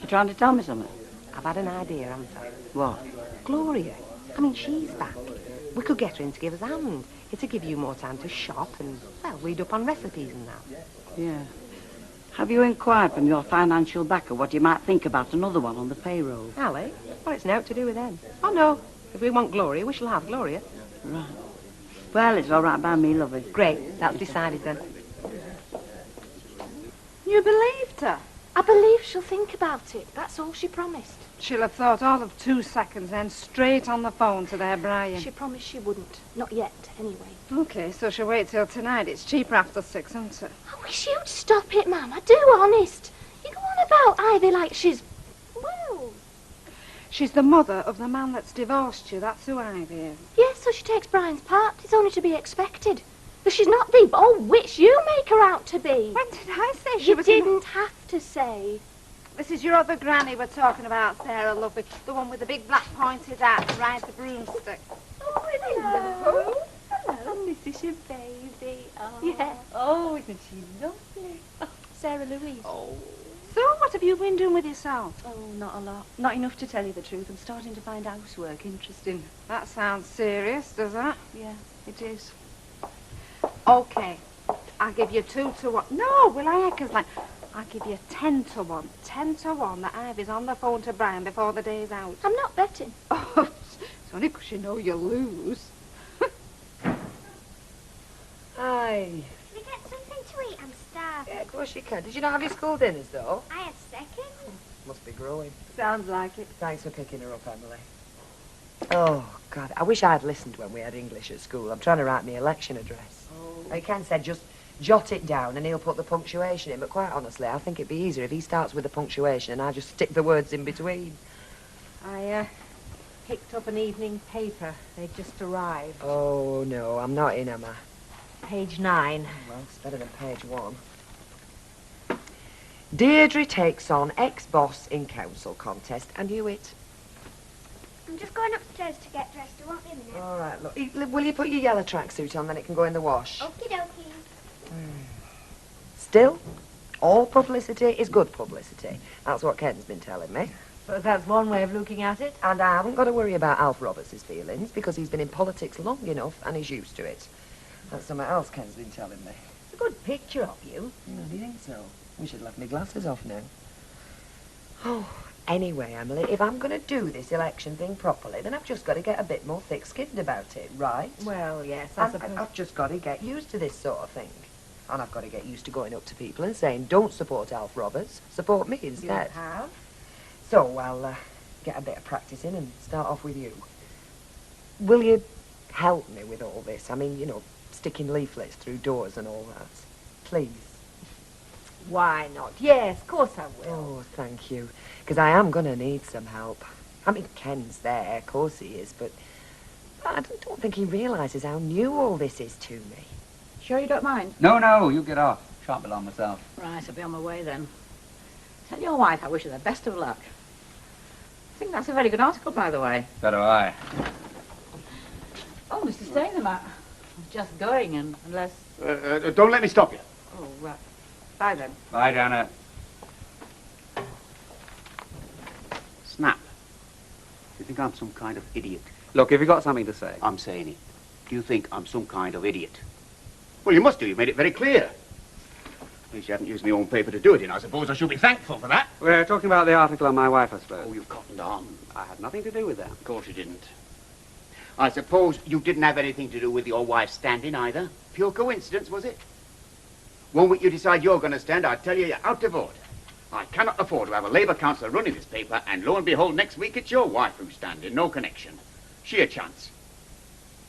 You trying to tell me something? I've had an idea, haven't I? What? Gloria. I mean, she's back. We could get her in to give us a hand. It'd give you more time to shop and, well, read up on recipes and that. Yeah. Have you inquired from your financial backer what you might think about another one on the payroll? Ali? Well, it's naught to do with them. Oh, no. If we want Gloria, we shall have Gloria. Right. Well, it's all right by me, lovey. Great. That's decided then. You believed her? I believe she'll think about it. That's all she promised. She'll have thought all of 2 seconds, then straight on the phone to their Brian. She promised she wouldn't. Not yet, anyway. Okay, so she'll wait till tonight. It's cheaper after 6, isn't it? I wish you'd stop it, Mum. I do, honest. You go on about Ivy like she's... well... She's the mother of the man that's divorced you. That's who Ivy is. Yes, so she takes Brian's part. It's only to be expected. But she's not the old witch you make her out to be. When did I say she you was... You didn't have to say. This is your other granny we're talking about, Sarah, lovely. The one with the big black pointed hat and rides the broomstick. Oh, hello. Hello. This is your baby. Oh. Yeah. Oh, isn't she lovely? Oh, Sarah Louise. Oh. So, what have you been doing with yourself? Oh, not a lot. Not enough to tell you the truth. I'm starting to find housework interesting. That sounds serious, does that? Yeah, it is. Okay. I'll give you 2 to 1. No, will I? Because, like, I'll give you 10 to 1. 10 to 1 that Ivy's on the phone to Brian before the day's out. I'm not betting. Oh, it's only because you know you'll lose. Hi. Can we get something to eat? I'm starved. Yeah, of course you can. Did you not have your school dinners, though? I had second. Must be growing. Sounds like it. Thanks for picking her up, Emily. Oh, God, I wish I'd listened when we had English at school. I'm trying to write my election address. Oh. Ken said just jot it down and he'll put the punctuation in, but quite honestly, I think it'd be easier if he starts with the punctuation and I just stick the words in between. I, picked up an evening paper. They'd just arrived. Oh, no, I'm not in, am I? Page 9. Well, it's better than page 1. Deirdre takes on ex-boss in council contest, and you it. I'm just going upstairs to get dressed. I won't be a minute. All right, look. Will you put your yellow tracksuit on, then it can go in the wash? Okie dokie. Still, All publicity is good publicity. That's what Ken's been telling me. So that's one way of looking at it. And I haven't got to worry about Alf Roberts' feelings because he's been in politics long enough and he's used to it. That's something else Ken's been telling me. It's a good picture of you. Oh, do you think so? We should have left my glasses off now. Oh, anyway, Emily, if I'm going to do this election thing properly, then I've just got to get a bit more thick-skinned about it, right? Well, yes, I And suppose. I've just got to get used to this sort of thing. And I've got to get used to going up to people and saying, don't support Alf Roberts, support me instead. You have? So I'll get a bit of practice in and start off with you. Will you help me with all this? I mean, you know, sticking leaflets through doors and all that. Please. Why not? Yes, of course I will. Oh, thank you. Because I am going to need some help. I mean, Ken's there, of course he is, but I don't think he realises how new all this is to me. Sure you don't mind? No, no, you get off. Shan't be long myself. Right, I'll be on my way then. Tell your wife I wish her the best of luck. I think that's a very good article, by the way. So do I. Oh, Mr. Stainham, I'm just going, and unless... Don't let me stop you. Oh, right. Bye, then. Bye, Dana. Snap. You think I'm some kind of idiot? Look, if you've got something to say. I'm saying it. Do you think I'm some kind of idiot? Well, you must do. You've made it very clear. At least you haven't used my own paper to do it in. I suppose I should be thankful for that. We're talking about the article on my wife, I suppose. Oh, you've cottoned on. I had nothing to do with that. Of course you didn't. I suppose you didn't have anything to do with your wife standing either. Pure coincidence, was it? One week you decide you're going to stand, I tell you, you're out to vote. I cannot afford to have a Labour councillor running this paper, and lo and behold, next week it's your wife who's standing. No connection. Sheer chance.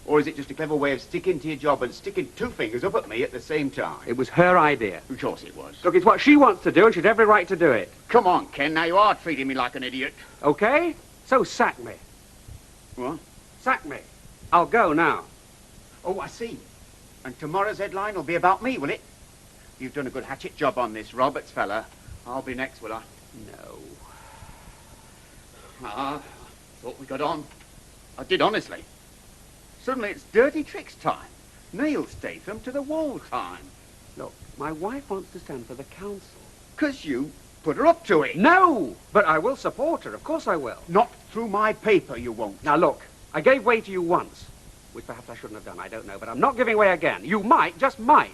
Or is it just a clever way of sticking to your job and sticking two fingers up at me at the same time? It was her idea. Of course it was. Look, it's what she wants to do, and she's every right to do it. Come on, Ken, now you are treating me like an idiot. Okay? So sack me. What? Sack me. I'll go now. Oh, I see. And tomorrow's headline will be about me, will it? You've done a good hatchet job on this, Roberts fella. I'll be next, will I? No. Ah, thought we got on. I did, honestly. Suddenly it's dirty tricks time. Nail Statham to the wall time. Look, my wife wants to stand for the council. 'Cause you put her up to it. No! But I will support her. Of course I will. Not through my paper, you won't. Now, look, I gave way to you once, which perhaps I shouldn't have done, I don't know, but I'm not giving way again. You might, just might,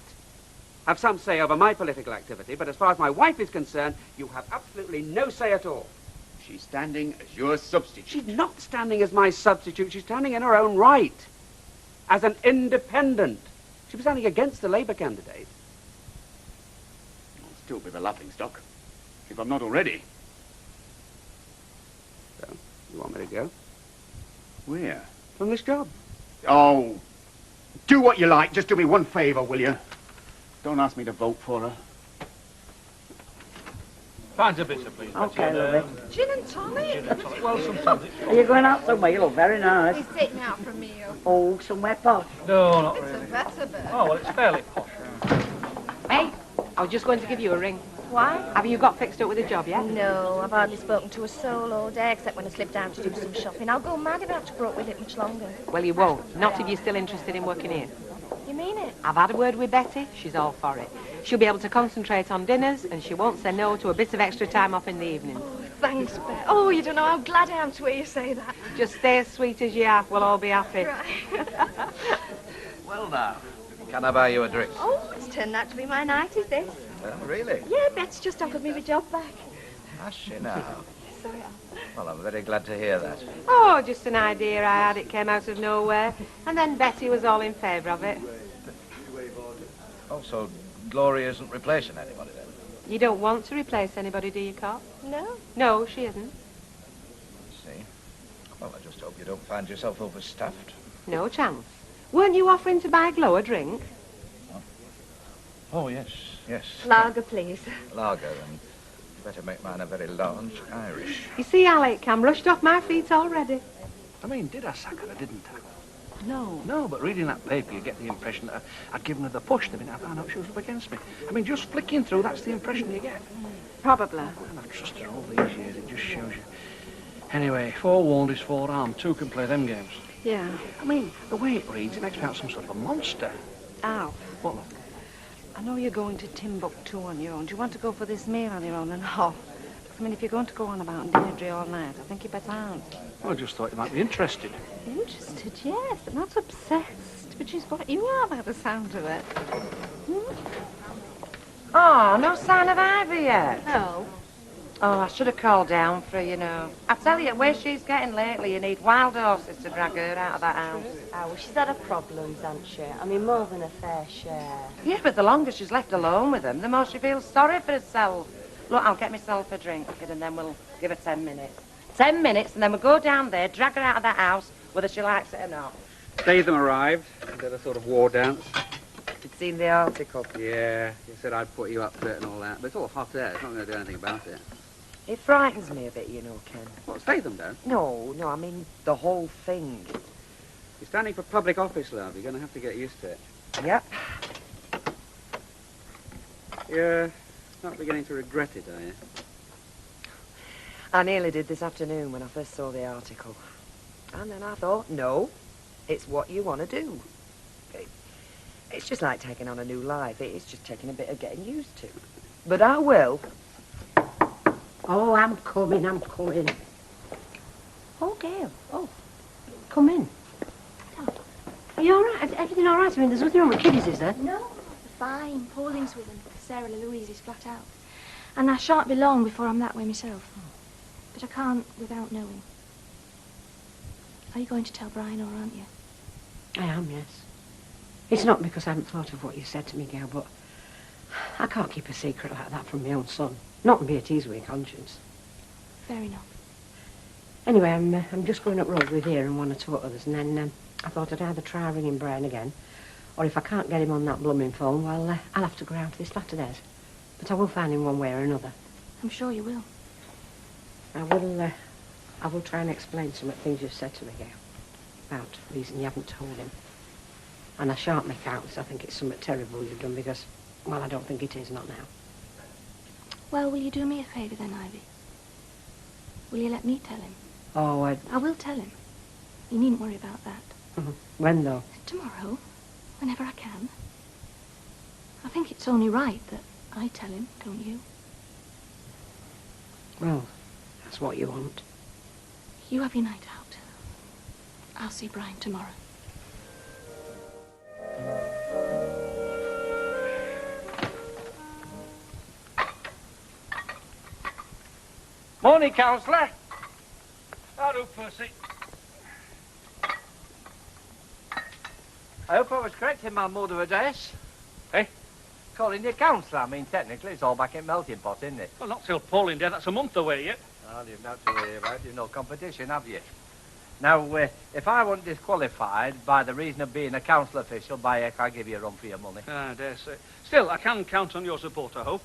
have some say over my political activity, but as far as my wife is concerned, you have absolutely no say at all. She's standing as your substitute. She's not standing as my substitute. She's standing in her own right. As an independent. She'll be standing against the Labour candidate. I'll still be the laughing stock, if I'm not already. So, you want me to go? Where? From this job. Oh, do what you like. Just do me one favour, will you? Don't ask me to vote for her. Find a bitter, please. Okay, lovely. Gin and tonic? Well, sometimes it's... Are you going out somewhere? You look very nice. He's taking out for a meal. Oh, somewhere posh. No, not It's really. a better bit. Oh, well, it's fairly posh. Hey, I was just going to give you a ring. Why? Have you got fixed up with a job yet? No, I've hardly spoken to a soul all day, except when I slip down to do some shopping. I'll go mad if I have to put up with it much longer. Well, you won't. Not if you're still interested in working here. You mean it? I've had a word with Betty. She's all for it. She'll be able to concentrate on dinners, and she won't say no to a bit of extra time off in the evening. Thanks, Bet. Oh, you don't know how glad I am to hear you say that. Just stay as sweet as you are. We'll all be happy. Right. Well, now, can I buy you a drink? Oh, it's turned out to be my night, is this? Really? Yeah, Bet's just offered me the job back. Has she now? So, yeah. Well, I'm very glad to hear that. Oh, just an idea I had. It came out of nowhere. And then Betty was all in favour of it. Oh, so Gloria isn't replacing anybody then? You don't want to replace anybody, do you, Cop? No. No, she isn't. See? Well, I just hope you don't find yourself overstuffed. No chance. Weren't you offering to buy Glow a drink? Oh, yes, yes. Lager, please. Lager, and better make mine a very large Irish. You see, Alec, I'm rushed off my feet already. I mean, did I sack her or didn't I? No. No, but reading that paper, you get the impression that I'd given her the push the minute I found out she was up against me. I mean, just flicking through, that's the impression you get. Probably. And I've trusted her all these years, it just shows you. Anyway, forewarned is forearmed. Two can play them games. Yeah. I mean, the way it reads, it makes me out some sort of a monster. Ow. What? I know you're going to Timbuktu on your own. Do you want to go for this meal on your own? And no. I mean, if you're going to go on about Deirdre all night, I think you better aren't. Well, I just thought you might be interested. Interested, yes, but not obsessed. But she's got you are by the sound of it. Oh, no sign of Ivy yet? No. Oh, I should have called down for her, you know. I tell you, where she's getting lately, you need wild horses to drag her out of that house. Oh, well, she's had her problems, hasn't she? I mean, more than a fair share. Yeah, but the longer she's left alone with them, the more she feels sorry for herself. Look, I'll get myself a drink, kid, and then we'll give her 10 minutes. 10 minutes, and then we'll go down there, drag her out of that house, whether she likes it or not. Statham arrived, did a sort of war dance. You'd seen the article. Yeah, he said I'd put you up for it and all that. But it's all hot air, it's not going to do anything about it. It frightens me a bit, you know, Ken. What, Statham down? No, I mean the whole thing. You're standing for public office, love. You're going to have to get used to it. Yep. You're not beginning to regret it, are you? I nearly did this afternoon when I first saw the article. And then I thought, no, it's what you want to do. It's just like taking on a new life. It's just taking a bit of getting used to. But I will. Oh, I'm coming. Oh, Gail. Oh, come in. Are you all right? Is everything all right? I mean, there's nothing wrong with kiddies, is there? No, fine. Pauline's with them. Sarah Louise is flat out. And I shan't be long before I'm that way myself. But I can't without knowing. Are you going to tell Brian, or aren't you? I am, yes. It's not because I haven't thought of what you said to me, Gail, but I can't keep a secret like that from my own son. Not and be at ease with your conscience. Fair enough. Anyway, I'm just going up road with here and one or two others, and then I thought I'd either try ringing Brian again, or if I can't get him on that blooming phone, well, I'll have to go round to this flat of theirs. But I will find him one way or another. I'm sure you will. I will try and explain some of the things you've said to me, Gail, about the reason you haven't told him. And I shan't make out that I think it's something terrible you've done because, well, I don't think it is, not now. Well, will you do me a favour then, Ivy? Will you let me tell him? Oh, I will tell him. You needn't worry about that. When, though? Tomorrow, whenever I can. I think it's only right that I tell him, don't you? Well, that's what you want. You have your night out. I'll see Brian tomorrow. Morning, Councillor. How do, Percy? I hope I was correct in my mode of address. Eh? Calling you councillor, I mean, technically, it's all back in melting pot, isn't it? Well, not till Pauline Day. That's a month away yet. Well, you've not to worry about it. You've no competition, have you? Now, if I wasn't disqualified by the reason of being a council official, by heck, I'd give you a run for your money. I dare say. Still, I can count on your support, I hope.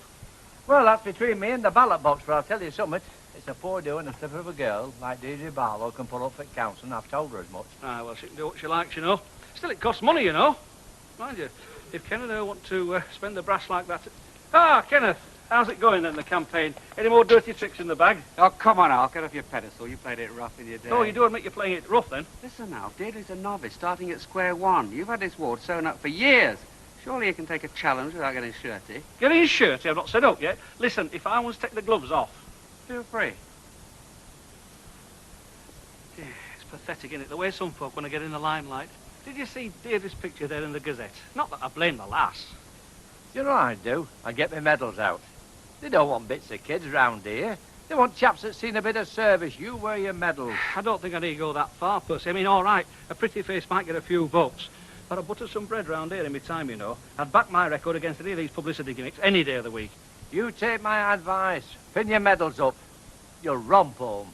Well, that's between me and the ballot box, but I'll tell you something. It's a poor doing, a slip of a girl like Deirdre Barlow can pull up for council, and I've told her as much. Ah, well, she can do what she likes, you know. Still, it costs money, you know. Mind you, if Kenneth and I want to spend the brass like that... Ah, Kenneth, how's it going then, the campaign? Any more dirty tricks in the bag? Oh, come on, Al, get off your pedestal. You played it rough in your day. Oh, you do admit you're playing it rough, then? Listen now, Deirdre's a novice, starting at square one. You've had this ward sewn up for years. Surely you can take a challenge without getting shirty. Getting shirty? I've not set up yet. Listen, if I was to take the gloves off... Feel free. Yeah, it's pathetic, isn't it? The way some folk want to get in the limelight. Did you see Deirdre's picture there in the Gazette? Not that I blame the lass. You know what I do? I get my medals out. They don't want bits of kids round here. They want chaps that's seen a bit of service. You wear your medals. I don't think I need to go that far, Percy. I mean, all right, a pretty face might get a few votes. But I buttered some bread round here in my time, you know. I'd back my record against any of these publicity gimmicks any day of the week. You take my advice. Pin your medals up. You'll romp home.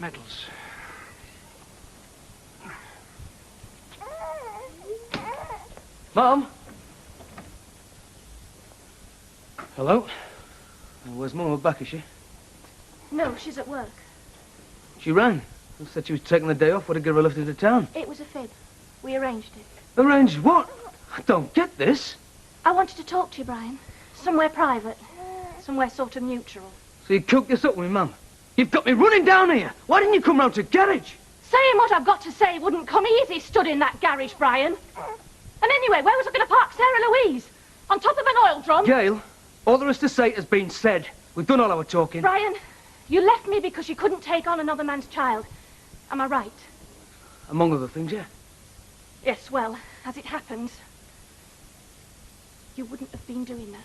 Medals. Mum? Hello? Where's Mum? Back, is she? No, she's at work. She rang. She said she was taking the day off. Would I give her a lift into town? It was a fib. We arranged it. Arranged what? I don't get this. I wanted to talk to you, Brian. Somewhere private. Somewhere sort of neutral. So you cooked this up with me, Mum? You've got me running down here. Why didn't you come round to the garage? Saying what I've got to say wouldn't come easy stood in that garage, Brian. And anyway, where was I going to park Sarah Louise? On top of an oil drum? Gail, all there is to say has been said. We've done all our talking. Brian, you left me because you couldn't take on another man's child. Am I right? Among other things, yeah. Yes, well, as it happens, you wouldn't have been doing that.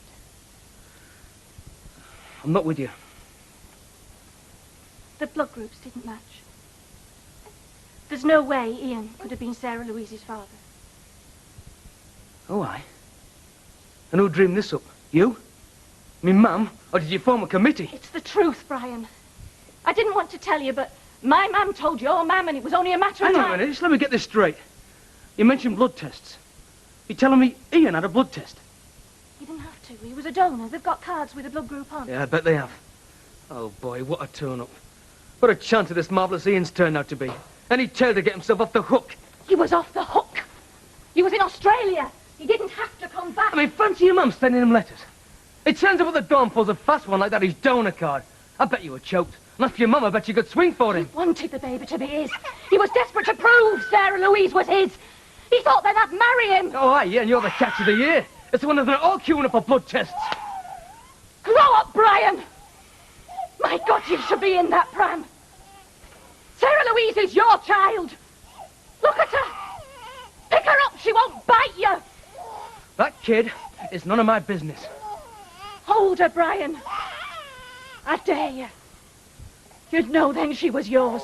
I'm not with you. The blood groups didn't match. There's no way Ian could have been Sarah Louise's father. Oh, aye. And who dreamed this up? You? Me mum? Or did you form a committee? It's the truth, Brian. I didn't want to tell you, but my mum told your mum, and it was only a matter of Hang time. on a minute, just let me get this straight. You mentioned blood tests. You're telling me Ian had a blood test? He didn't have to. He was a donor. They've got cards with a blood group on. Yeah, I bet they have. Oh, boy, what a turn-up. What a chance of this marvellous Ian's turned out to be. Any tale to get himself off the hook. He was off the hook. He was in Australia. He didn't have to come back. I mean, fancy your mum sending him letters. It turns out the dawn pulls a fast one like that, his donor card. I bet you were choked. And as for your mum, I bet you could swing for him. He wanted the baby to be his. He was desperate to prove Sarah Louise was his. He thought then I'd marry him. Oh, aye, yeah, and you're the catch of the year. It's the one that's all queuing up for blood tests. Grow up, Brian. My God, you should be in that pram. Sarah Louise is your child. Look at her. Pick her up. She won't bite you. That kid is none of my business. Hold her, Brian. I dare you. You'd know then she was yours.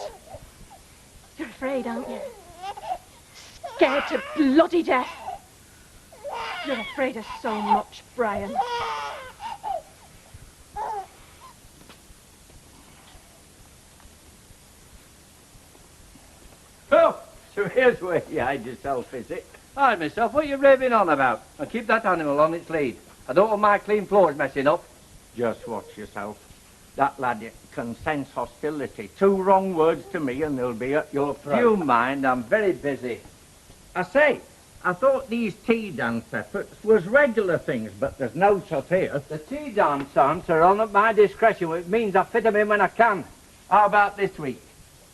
You're afraid, aren't you? Scared to bloody death. You're afraid of so much, Brian. Oh, so here's where you hide yourself, is it? Hide myself? What are you raving on about? I'll keep that animal on its lead. I don't want my clean floors messing up. Just watch yourself. That lad can sense hostility. 2 wrong words to me and they'll be at your throat. You mind, I'm very busy. I say, I thought these tea dance efforts was regular things, but there's no such here. The tea dance aunts are on at my discretion, which means I fit them in when I can. How about this week?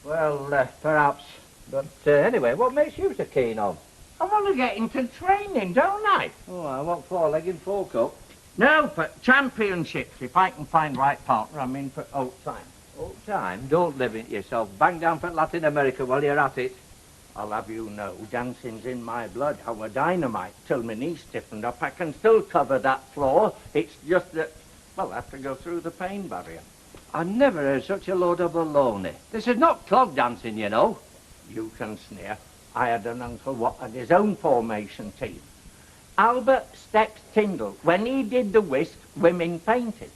Well, perhaps. But anyway, what makes you so keen on? I want to get into training, don't I? Oh, I want 4-legged 4-cup. No, for championships. If I can find right partner, I'm in for old time. Old time? Don't limit yourself. Bang down for Latin America while you're at it. I'll have you know, dancing's in my blood. How a dynamite. Till my knee's stiffened up, I can still cover that floor. It's just that, well, I have to go through the pain barrier. I never heard such a load of baloney. This is not clog dancing, you know. You can sneer. I had an uncle what had his own formation team. Albert Steps Tyndall. When he did the whisk, women fainted.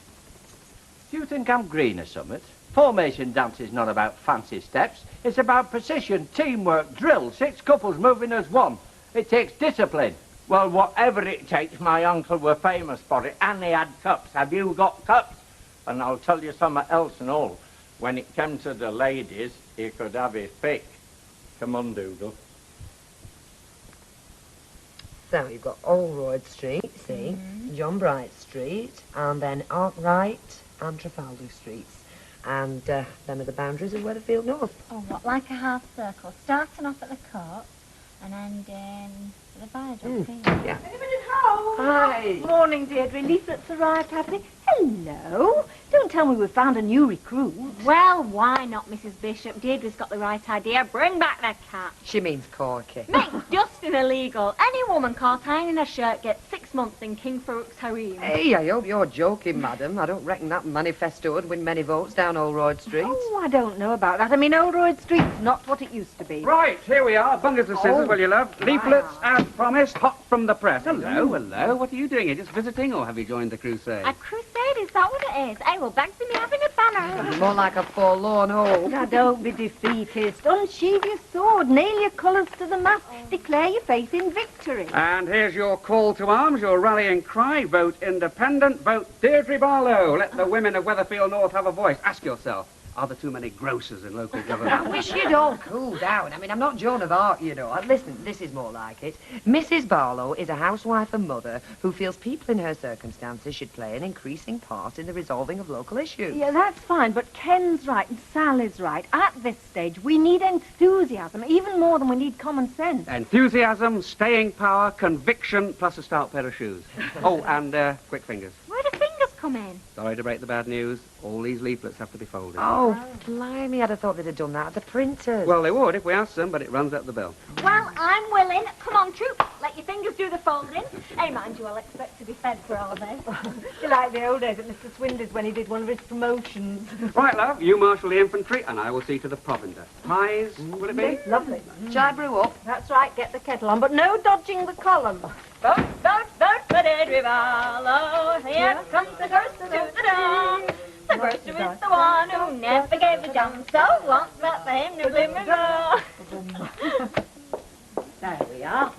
Do you think I'm green or something? Formation dance is not about fancy steps. It's about precision, teamwork, drill, 6 couples moving as one. It takes discipline. Well, whatever it takes, my uncle were famous for it, and he had cups. Have you got cups? And I'll tell you something else and all. When it came to the ladies, he could have his pick. Come on, Doodle. So you've got Allroyd Street, see, John Bright Street, and then Arkwright and Trafalgar Streets. And them are the boundaries of Weatherfield North. Oh, what, like a half circle, starting off at the court and ending at the viaduct. Yeah. Anybody home? Hi. Morning, Deirdre. Leaflets arrived, have they? Hello. Don't tell me we found a new recruit. Well, why not, Mrs. Bishop? Deirdre's got the right idea. Bring back the cat. She means Corky. Make dusting illegal. Any woman caught ironing her shirt gets 6 months in King Farouk's harem. Hey, I hope you're joking, madam. I don't reckon that manifesto would win many votes down Allroyd Street. Oh, I don't know about that. I mean, Allroyd Street's not what it used to be. Right, here we are. Bungers of scissors, will you, love? Leaflets, as promised, hot from the press. Hello, hello. What are you doing here? Just visiting, or have you joined the crusade? A crusade, is that what it is? I will back to me having a banner. More like a forlorn hope. Now, don't be defeatist. Unsheathe your sword. Nail your colours to the mast. Declare your faith in victory. And here's your call to arms, your rallying cry. Vote independent, vote Deirdre Barlow. Let the women of Weatherfield North have a voice. Ask yourself, Are there too many grocers in local I government? wish you'd all cool down. I mean, I'm not Joan of Arc, you know. Listen, this is more like it. Mrs. Barlow is a housewife and mother who feels people in her circumstances should play an increasing part in the resolving of local issues. Yeah, that's fine, but Ken's right and Sally's right. At this stage, we need enthusiasm, even more than we need common sense. Enthusiasm, staying power, conviction, plus a stout pair of shoes. Oh, and quick fingers. Where do fingers come in? Sorry to break the bad news. All these leaflets have to be folded. Oh, blimey, I'd have thought they'd have done that at the printers. Well, they would if we asked them, but it runs up the bill. Well, I'm willing. Come on, troop. Let your fingers do the folding. Hey, mind you, I'll expect to be fed for all day. You like the old days at Mr. Swinder's when he did one of his promotions. Right, love, you marshal the infantry, and I will see to the provender. Pies, will it be? Lovely. Shall I brew up? That's right, get the kettle on, but no dodging the column. Vote for Deirdre Barlow. Here comes the grocer to the door. The grocer is the one who never gave a jump, so what's that for him to blim and go? There we are.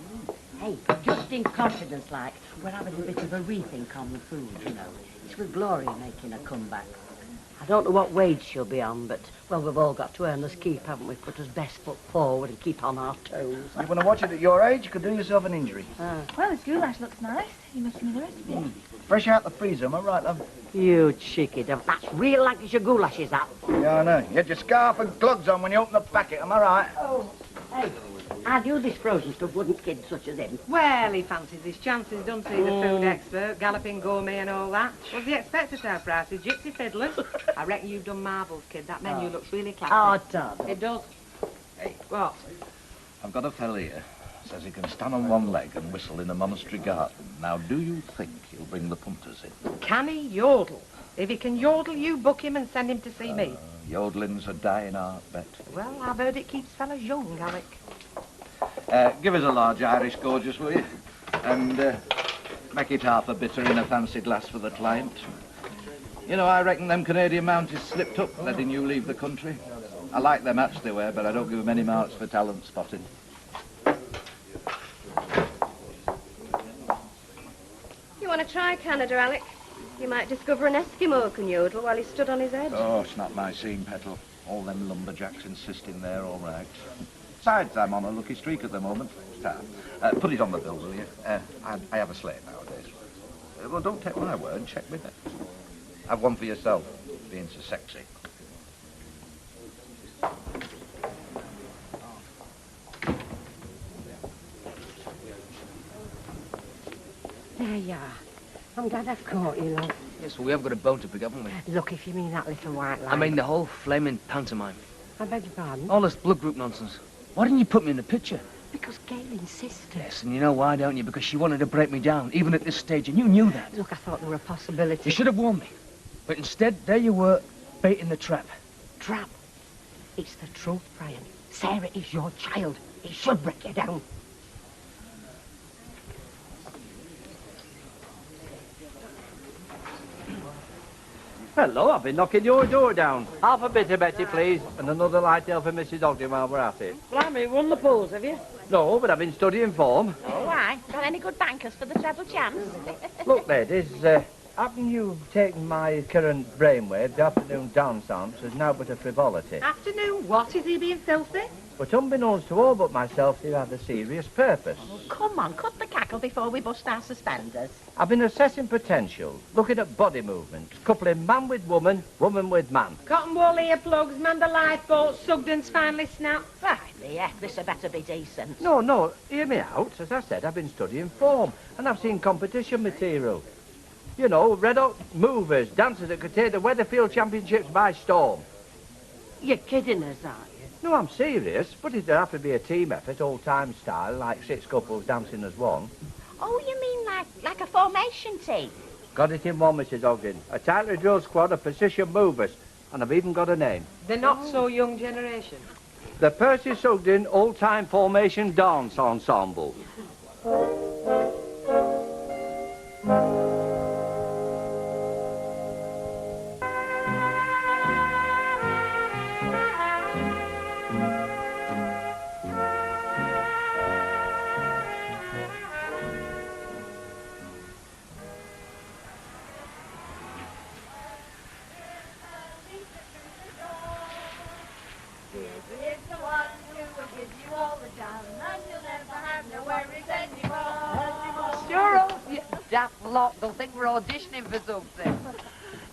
Hey, just in confidence like, we're having a bit of a rethink on the food, you know. It's with Gloria making a comeback. I don't know what wage she'll be on, but, well, we've all got to earn us keep, haven't we? Put us best foot forward and keep on our toes. You want to watch it at your age, you could do yourself an injury. Well, this goulash looks nice. You must give me the recipe. Fresh out the freezer, am I right, love? You cheeky devil. That's real Lancashire goulash, is that? Yeah, I know. You had your scarf and gloves on when you opened the packet, am I right? Oh, hey, I knew this frozen stuff wouldn't kid such as him. Well, he fancies his chances, doesn't he, the food expert, galloping gourmet and all that. What does he expect at our prices? Gypsy fiddlers? I reckon you've done marvels, kid. That menu looks really classy. Oh, Tom. It does. Hey. What? I've got a fellow here. Says he can stand on one leg and whistle in a monastery garden. Now, do you think he'll bring the punters in? Can he yodel? If he can yodel, you book him and send him to see me. Yodeling's a dying art, bet. Well, I've heard it keeps fellas young, Alec. Give us a large Irish gorgeous, will you? And make it half a bitter in a fancy glass for the client. You know, I reckon them Canadian Mounties slipped up letting you leave the country. I like them hats they wear, but I don't give them any marks for talent spotting. You want to try Canada, Alec? You might discover an Eskimo can yodel while he stood on his head. Oh, it's not my scene, Petal. All them lumberjacks insisting they're all right. Besides, I'm on a lucky streak at the moment. Put it on the bill, will you? I have a slate nowadays. Well, don't take my word, check with it. Have one for yourself, being so sexy. There you are. I'm glad I've caught you, love. Yes, well, we have got a bone to pick, haven't we? Look, if you mean that little white line. I mean the whole flaming pantomime. I beg your pardon? All this blood group nonsense. Why didn't you put me in the picture? Because Gail insisted. Yes, and you know why, don't you? Because she wanted to break me down, even at this stage, and you knew that. Look, I thought there were a possibility. You should have warned me. But instead, there you were, baiting the trap. Trap? It's the truth, Brian. Sarah is your child. It should break you down. Hello, I've been knocking your door down. Half a bitter, Betty, please, and another light ale for Mrs. Ogden while we're at it. Blimey, won the polls, have you? No, but I've been studying form. Oh, why? Got any good bankers for the treble chance? Look, ladies, haven't you taken my current brainwave, the afternoon dance has now but a frivolity. Afternoon, what? Is he being filthy? But unbeknownst to all but myself, you have a serious purpose. Come on, cut the cackle before we bust our suspenders. I've been assessing potential, looking at body movements, coupling man with woman, woman with man. Cotton wool earplugs, man the lifeboat, Sugden's finally snapped. Right, the F, this had better be decent. No, hear me out. As I said, I've been studying form, and I've seen competition material. You know, red-hot movers, dancers that could take the Weatherfield Championships by storm. You're kidding us, aren't you? No, I'm serious, but it'd have to be a team effort, old-time style, like 6 couples dancing as one. Oh, you mean like a formation team? Got it in one, Mrs. Ogden. A tightly drilled squad of precision movers, and I've even got a name. The not-so-young generation. The Percy Sugden Old-Time Formation Dance Ensemble. locked. They'll think we're auditioning for something.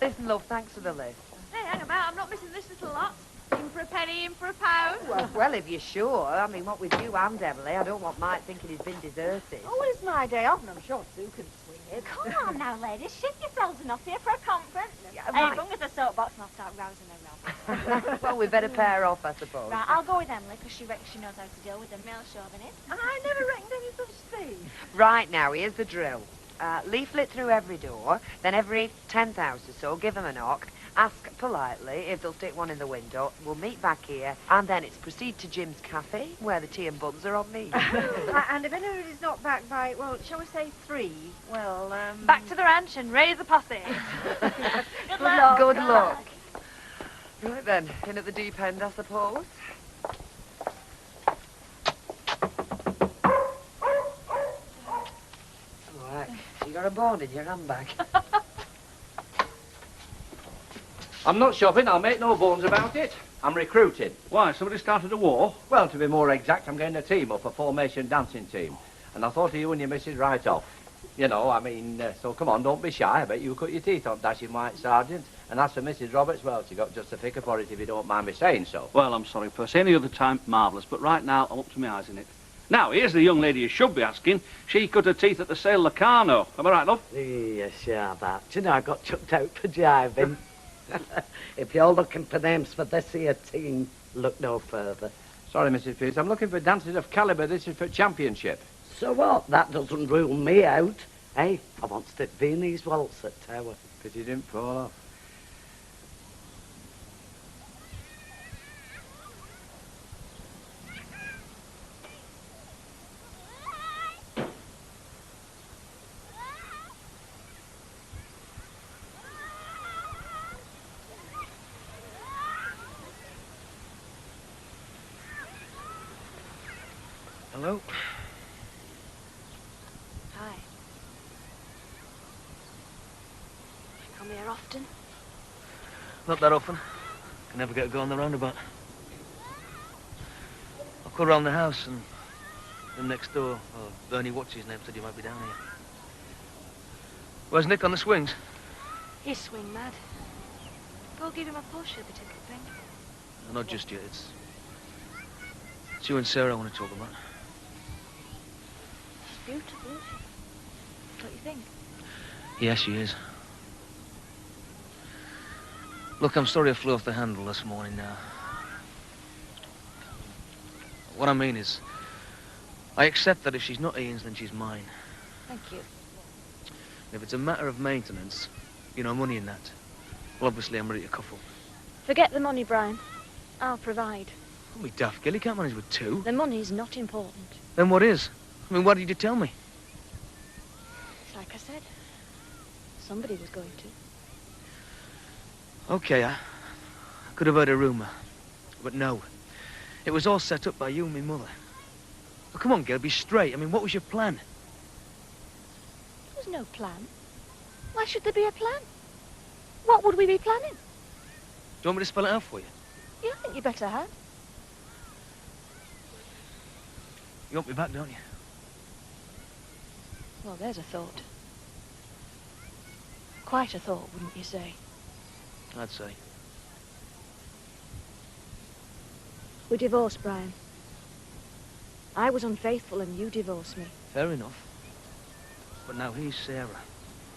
Listen, love, thanks for the lift. Hey, hang about. I'm not missing this little lot. In for a penny, in for a pound. Well, if you're sure. I mean, what with you and Emily, I don't want Mike thinking he's been deserted. Oh, it's my day off, and I'm sure Sue can swing it. Come on now, ladies. Shift yourselves enough here for a conference. Hey, right. as long as the soapbox and I'll start rousing around. Well, we better pair off, I suppose. Right, I'll go with Emily because she reckons she knows how to deal with the male chauvinist. I never reckoned any such thing. Right now, here's the drill. Leaflet through every door, then every 10th house or so, give them a knock, ask politely if they'll stick one in the window, we'll meet back here, and then it's proceed to Jim's Cafe, where the tea and buns are on me. And if anybody's not back by, well, shall we say 3? Well, Back to the ranch and raise the posse. Good luck. Good luck. Right then, in at the deep end, I suppose. All right, you got a bone in your handbag. I'm not shopping, I'll make no bones about it. I'm recruiting. Why, somebody started a war? Well, to be more exact, I'm getting a team up, a formation dancing team. And I thought of you and your missus right off. You know, I mean, so come on, don't be shy. I bet you cut your teeth on dashing white sergeant. And as for Mrs. Roberts, well, she got just a figure for it if you don't mind me saying so. Well, I'm sorry, Percy. Any other time, marvellous. But right now, I'm up to my eyes in it. Now, here's the young lady you should be asking. She cut her teeth at the sale Locarno. Am I right, love? Yes, yeah, that. Do you know, I got chucked out for jiving. If you're looking for names for this here team, look no further. Sorry, Mrs. Pierce, I'm looking for dancers of calibre. This is for championship. So what? That doesn't rule me out. Hey, I want to stick Viennese waltz at Tower. Because you didn't fall off. Hello? Hi. You come here often? Not that often. Can never get a go on the roundabout. I've come round the house and them next door, Bernie, what's his name, said you might be down here. Where's Nick on the swings? He's swing mad. Go give him a push, he'll be tickled pink. No, not just yet. It's you and Sarah I want to talk about. She's beautiful, isn't she? Don't you think? Yes, she is. Look, I'm sorry I flew off the handle this morning now. What I mean is, I accept that if she's not Ian's, then she's mine. Thank you. And if it's a matter of maintenance, you know, money and that, well, obviously I'm ready to couple. Forget the money, Brian. I'll provide. Don't be daft, girl. You can't manage with two. The money's not important. Then what is? I mean, why did you tell me? It's like I said. Somebody was going to. Okay, I could have heard a rumour. But no. It was all set up by you and me mother. Oh, come on, girl, be straight. I mean, what was your plan? There was no plan. Why should there be a plan? What would we be planning? Do you want me to spell it out for you? Yeah, I think you better have. You want me back, don't you? Well, there's a thought. Quite a thought, wouldn't you say? I'd say. We divorced, Brian. I was unfaithful and you divorced me. Fair enough. But now he's Sarah.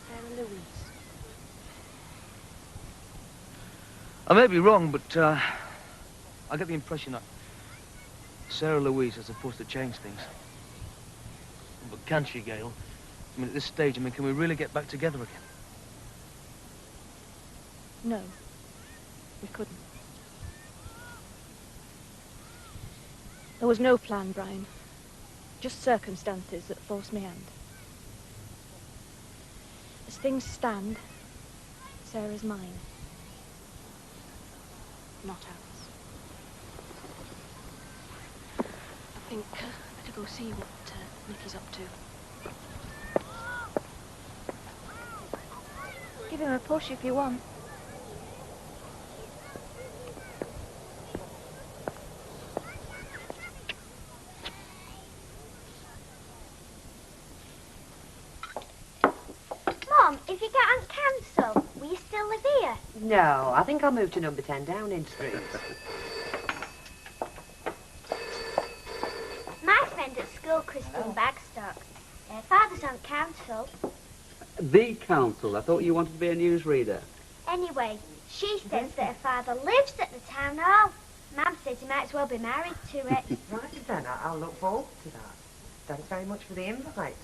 Sarah Louise. I may be wrong, but I get the impression that Sarah Louise is supposed to change things. But can she, Gail? I mean, at this stage, can we really get back together again? No, we couldn't. There was no plan, Brian. Just circumstances that forced me hand. As things stand, Sarah's mine. Not ours. I think I better go see what Nicky's up to. Give him a push if you want. Mum, if you get on council, will you still live here? No, I think I'll move to number 10 Downing Street. My friend at school, Kristen Bagstock, her father's on council. The council. I thought you wanted to be a newsreader. Anyway, she says that her father lives at the town hall. Mum says he might as well be married to it. Right then, I'll look forward to that. Thanks very much for the invite.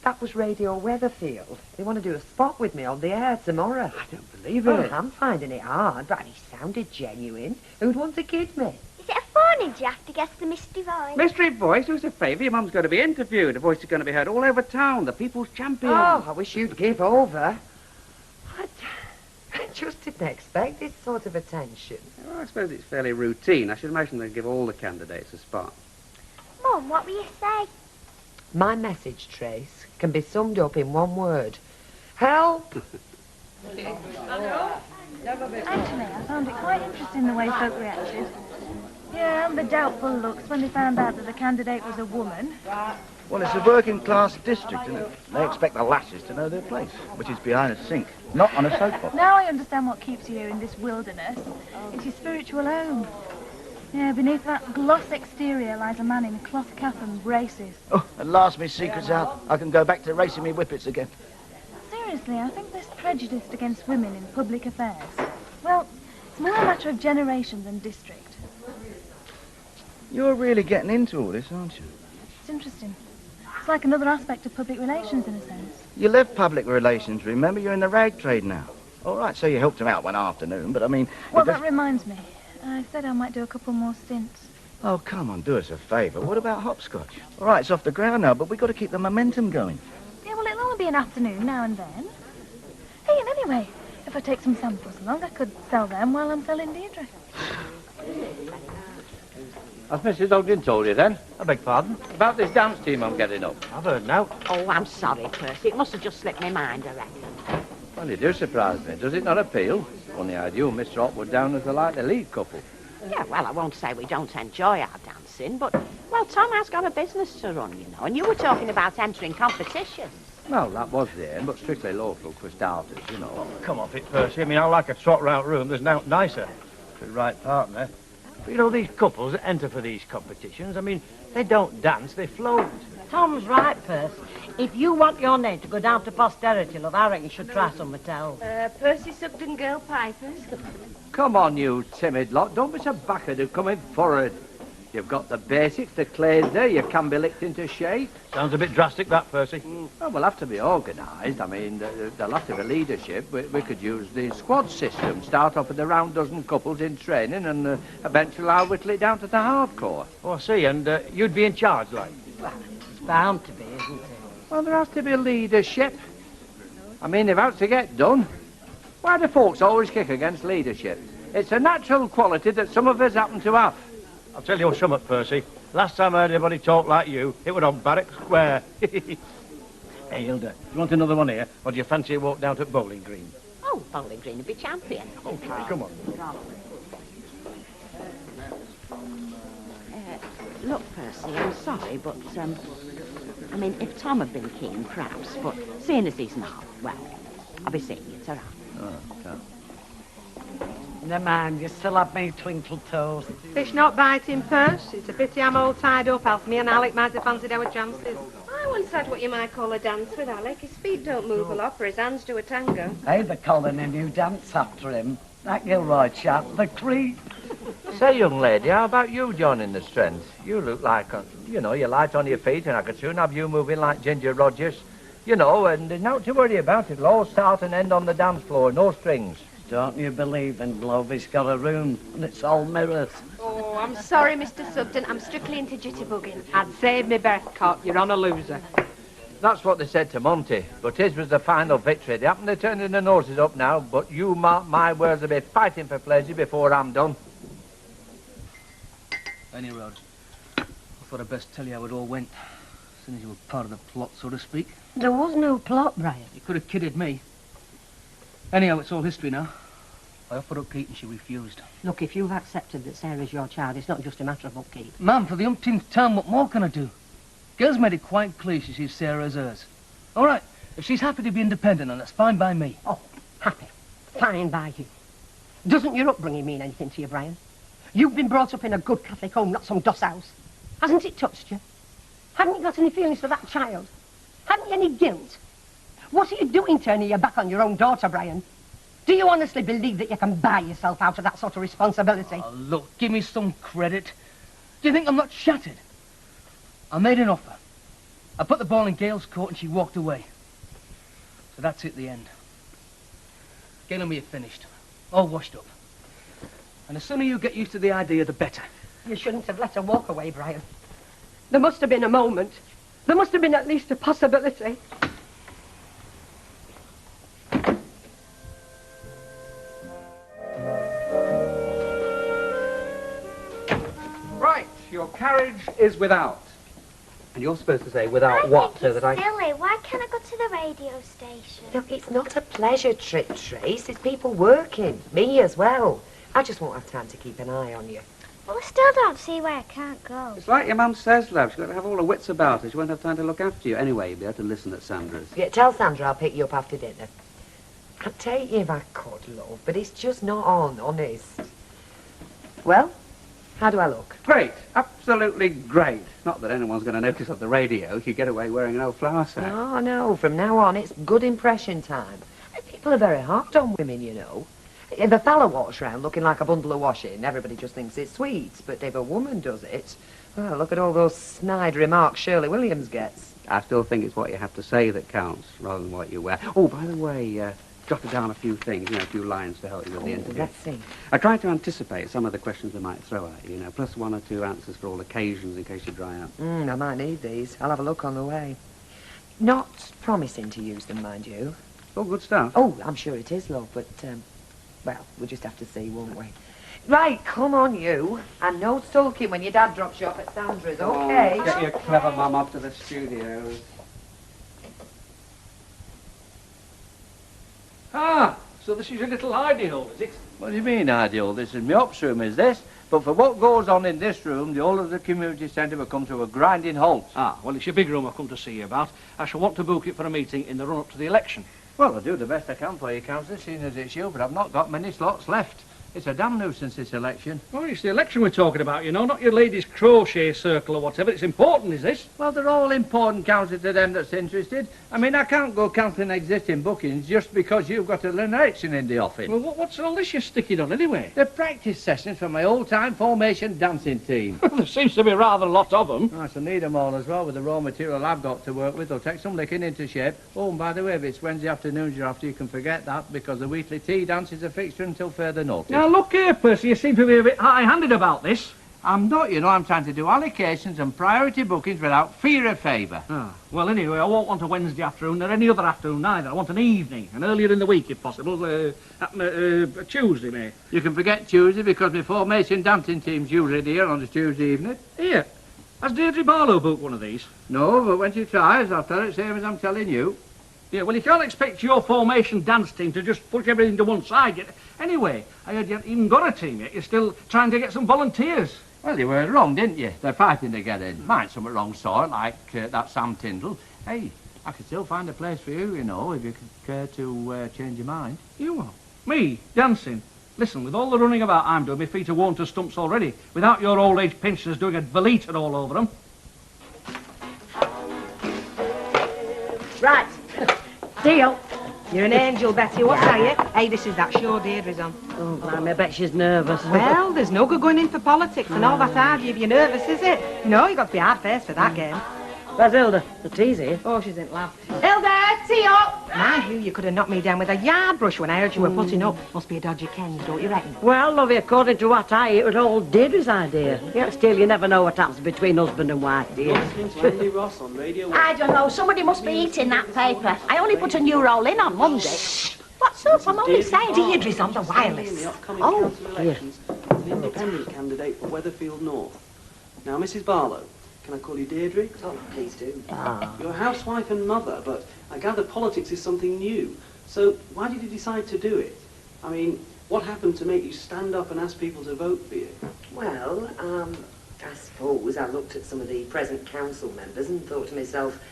That was Radio Weatherfield. They want to do a spot with me on the air tomorrow. I don't believe Well, it. I'm finding it hard, but he sounded genuine. Who'd want to kid me? Is it a phone in? Do you have to guess the misty voice? Mystery voice, do us a favour. Your mum's going to be interviewed. The voice is going to be heard all over town. The people's champion. Oh, I wish you'd give over. I just didn't expect this sort of attention. Well, I suppose it's fairly routine. I should imagine they give all the candidates a spot. Mum, what will you say? My message, Trace, can be summed up in one word. Help! Actually, I found it quite interesting the way folk reacted. Yeah, and the doubtful looks when they found out that the candidate was a woman. Well, it's a working-class district, isn't it? They expect the lasses to know their place, which is behind a sink, not on a soapbox. Now I understand what keeps you here in this wilderness. It's your spiritual home. Yeah, beneath that gloss exterior lies a man in a cloth cap and braces. Oh, at last my secret's out. I can go back to racing me whippets again. Seriously, I think there's prejudice against women in public affairs. Well, it's more a matter of generation than district. You're really getting into all this, aren't you? It's interesting. It's like another aspect of public relations, in a sense. You left public relations, remember? You're in the rag trade now. All right, so you helped him out one afternoon, but I mean... Well, that reminds me. I said I might do a couple more stints. Oh, come on, do us a favour. What about hopscotch? All right, it's off the ground now, but we've got to keep the momentum going. Yeah, well, it'll only be an afternoon now and then. Hey, and anyway, if I take some samples along, I could sell them while I'm selling Deirdre. Has Mrs. Ogden told you then? I beg pardon? About this dance team I'm getting up. I've heard now. Oh, I'm sorry, Percy. It must have just slipped my mind, I reckon. Well, you do surprise me. Does it not appeal? Only I had you and Mr. Hopwood down as the lead couple. Yeah, well, I won't say we don't enjoy our dancing, but, well, Tom has got a business to run, you know, and you were talking about entering competitions. Well, that was the aim, but strictly local for starters, you know. Oh, come off it, Percy. I mean, I like a trot-round room. There's nothing nicer. For the right partner. But, you know, these couples that enter for these competitions, I mean, they don't dance, they float. Tom's right, Percy. If you want your name to go down to posterity, love, I reckon you should try something else. Percy Sugden Girl Pipers. Come on, you timid lot. Don't be so backward. Come in forward. You've got the basics, the clay's there. You can be licked into shape. Sounds a bit drastic, that, Percy. Well, we'll have to be organised. I mean, there'll have to be leadership. We could use the squad system. Start off with around a dozen couples in training and eventually I'll whittle it down to the hardcore. Oh, I see. And you'd be in charge, like? Well, it's bound to be, isn't it? Well, there has to be leadership. I mean, if that's to get done, why do folks always kick against leadership? It's a natural quality that some of us happen to have. I'll tell you something, Percy. Last time I heard anybody talk like you, it was on Barrack Square. Hey, Hilda, do you want another one here, or do you fancy a walk down to Bowling Green? Oh, Bowling Green would be champion. Okay, come on. Look, Percy, I'm sorry, but, I mean, if Tom had been keen, perhaps, but seeing as he's not, well, I'll be seeing you, it's all right. Oh, okay. Never mind, you still have me twinkle toes. Fish not biting, Percy. It's a pity I'm all tied up, else me and Alec might have fancied our chances. I once had what you might call a dance with Alec. His feet don't move a lot, but his hands do a tango. Hey, they're calling a new dance after him. That Gilroy chap, the creep. Say, young lady, how about you joining the strength? You look like, you know, you're light on your feet, and I could soon have you moving like Ginger Rogers. You know, and there's nothing to worry about. It'll all start and end on the dance floor, no strings. Don't you believe in love? He's got a room, and it's all mirrors. Oh, I'm sorry, Mr. Sugden. I'm strictly into jitterbugging. I'd save me breath, Cock. You're on a loser. That's what they said to Monty, but his was the final victory. They happen to turn their noses up now, but you mark my words, they'll be fighting for pleasure before I'm done. Any road. I thought I'd best tell you how it all went, as soon as you were part of the plot, so to speak. There was no plot, Brian. You could have kidded me. Anyhow, it's all history now. I offered up Kate and she refused. Look, if you've accepted that Sarah's your child, it's not just a matter of upkeep. Ma'am, for the umpteenth time, what more can I do? Gail's made it quite clear she sees Sarah as hers. All right, if she's happy to be independent, then that's fine by me. Oh, happy. Fine by you. Doesn't your upbringing mean anything to you, Brian? You've been brought up in a good Catholic home, not some doss house. Hasn't it touched you? Haven't you got any feelings for that child? Haven't you any guilt? What are you doing turning your back on your own daughter, Brian? Do you honestly believe that you can buy yourself out of that sort of responsibility? Oh, look, give me some credit. Do you think I'm not shattered? I made an offer. I put the ball in Gail's court and she walked away. So that's it, the end. Gail and me are finished. All washed up. And the sooner you get used to the idea, the better. You shouldn't have let her walk away, Brian. There must have been a moment. There must have been at least a possibility. Right, your carriage is without. And you're supposed to say without what, so that I... Silly, why can't I go to the radio station? Look, it's not a pleasure trip, Trace. It's people working. Me as well. I just won't have time to keep an eye on you. Well, I still don't see where I can't go. It's like your mum says, love. She's got to have all her wits about her. She won't have time to look after you. Anyway, you'll be able to listen at Sandra's. Yeah, tell Sandra I'll pick you up after dinner. I'd take you if I could, love, but it's just not on, honest. Well, how do I look? Great. Absolutely great. Not that anyone's going to notice on the radio if you get away wearing an old flower sack. Oh, no. From now on, it's good impression time. People are very hard on women, you know. If a fella walks round looking like a bundle of washing, everybody just thinks it's sweet. But if a woman does it, well, look at all those snide remarks Shirley Williams gets. I still think it's what you have to say that counts, rather than what you wear. Oh, by the way, jotted down a few things, a few lines to help you with the interview. Let's see. I tried to anticipate some of the questions they might throw at you, plus 1 or 2 answers for all occasions in case you dry up. I might need these. I'll have a look on the way. Not promising to use them, mind you. Oh, good stuff. Oh, I'm sure it is, love, but, well, we'll just have to see, won't we? Right, come on, you. And no sulking when your dad drops you off at Sandra's, okay? Oh, get your clever mum off to the studios. Ah, so this is your little ideal, is it? What do you mean, ideal? This is my ops room, is this? But for what goes on in this room, the whole of the community centre will come to a grinding halt. Ah, well, it's your big room I've come to see you about. I shall want to book it for a meeting in the run-up to the election. Well, I'll do the best I can for you, Councillor, seeing as it's you, but I've not got many slots left. It's a damn nuisance, this election. Well, it's the election we're talking about, not your ladies' crochet circle or whatever. It's important, is this? Well, they're all important, Councillor, to them that's interested. I mean, I can't go cancelling existing bookings just because you've got an election in the offing. Well, what's all this you're sticking on, anyway? The practice sessions for my old-time formation dancing team. There seems to be rather a lot of them. I shall need them all as well with the raw material I've got to work with. They'll take some licking into shape. Oh, and by the way, if it's Wednesday afternoons you're after, you can forget that because the weekly tea dance is a fixture until further notice. Now, look here, Percy, you seem to be a bit high-handed about this. I'm not, I'm trying to do allocations and priority bookings without fear of favour. Ah, well, anyway, I won't want a Wednesday afternoon or any other afternoon either. I want an evening, and earlier in the week, if possible. Tuesday, May. You can forget Tuesday because my formation dancing team's usually here on a Tuesday evening. Here, has Deirdre Barlow booked one of these? No, but when she tries, I'll tell her the same as I'm telling you. Yeah, well, you can't expect your formation dance team to just push everything to one side yet. Anyway, I heard you haven't even got a team yet. You're still trying to get some volunteers. Well, you were wrong, didn't you? They're fighting to get in. Mind some wrong sort, like that Sam Tyndall. Hey, I could still find a place for you, if you could care to change your mind. You will? Me? Dancing? Listen, with all the running about I'm doing, my feet are worn to stumps already, without your old-age pensioners doing a Velita all over them. Right. Deal. You're an angel, Betty. What say you? Hey, this is that show Deirdre's on. Oh, blimey, I bet she's nervous. Well, there's no good going in for politics and all that argue if you're nervous, is it? No, you've got to be hard-faced for that game. Where's Hilda? The tea's here. Oh, she's in lab. Hilda, tea up! Mind you, you could have knocked me down with a yard brush when I heard you were putting up. Must be a dodgy Ken's, don't you reckon? Well, lovey, according to what I hear, it was all Deirdre's idea. Yeah, still, you never know what happens between husband and wife, dear. Ross on Radio I don't know. Somebody must be eating that paper. I only put a new roll in on Monday. What's up? I'm only saying. Deirdre's on the wireless. Oh, elections as an independent candidate for Weatherfield North. Now, Mrs. Barlow, can I call you Deirdre? Oh, please do. You're a housewife and mother, but I gather politics is something new. So why did you decide to do it? I mean, what happened to make you stand up and ask people to vote for you? Well, I suppose I looked at some of the present council members and thought to myself,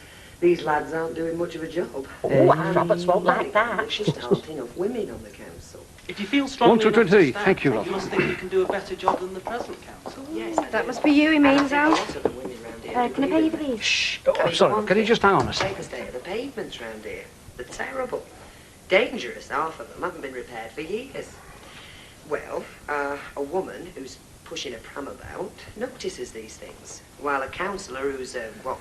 these lads aren't doing much of a job. Oh, Roberts won't like that. There just aren't enough women on the council. If you feel strongly 1, 2, enough to 3. stand, Thank you, you Rob. must think you can do a better job than the present council. Yes, That must be you, he means, Al. Can I pay you for these? Shh. Oh, I'm sorry. Can you just hang on a Take second? a state of the pavements round here. They're terrible. Dangerous, half of them. Haven't been repaired for years. Well, a woman who's pushing a pram about notices these things, while a councillor who's,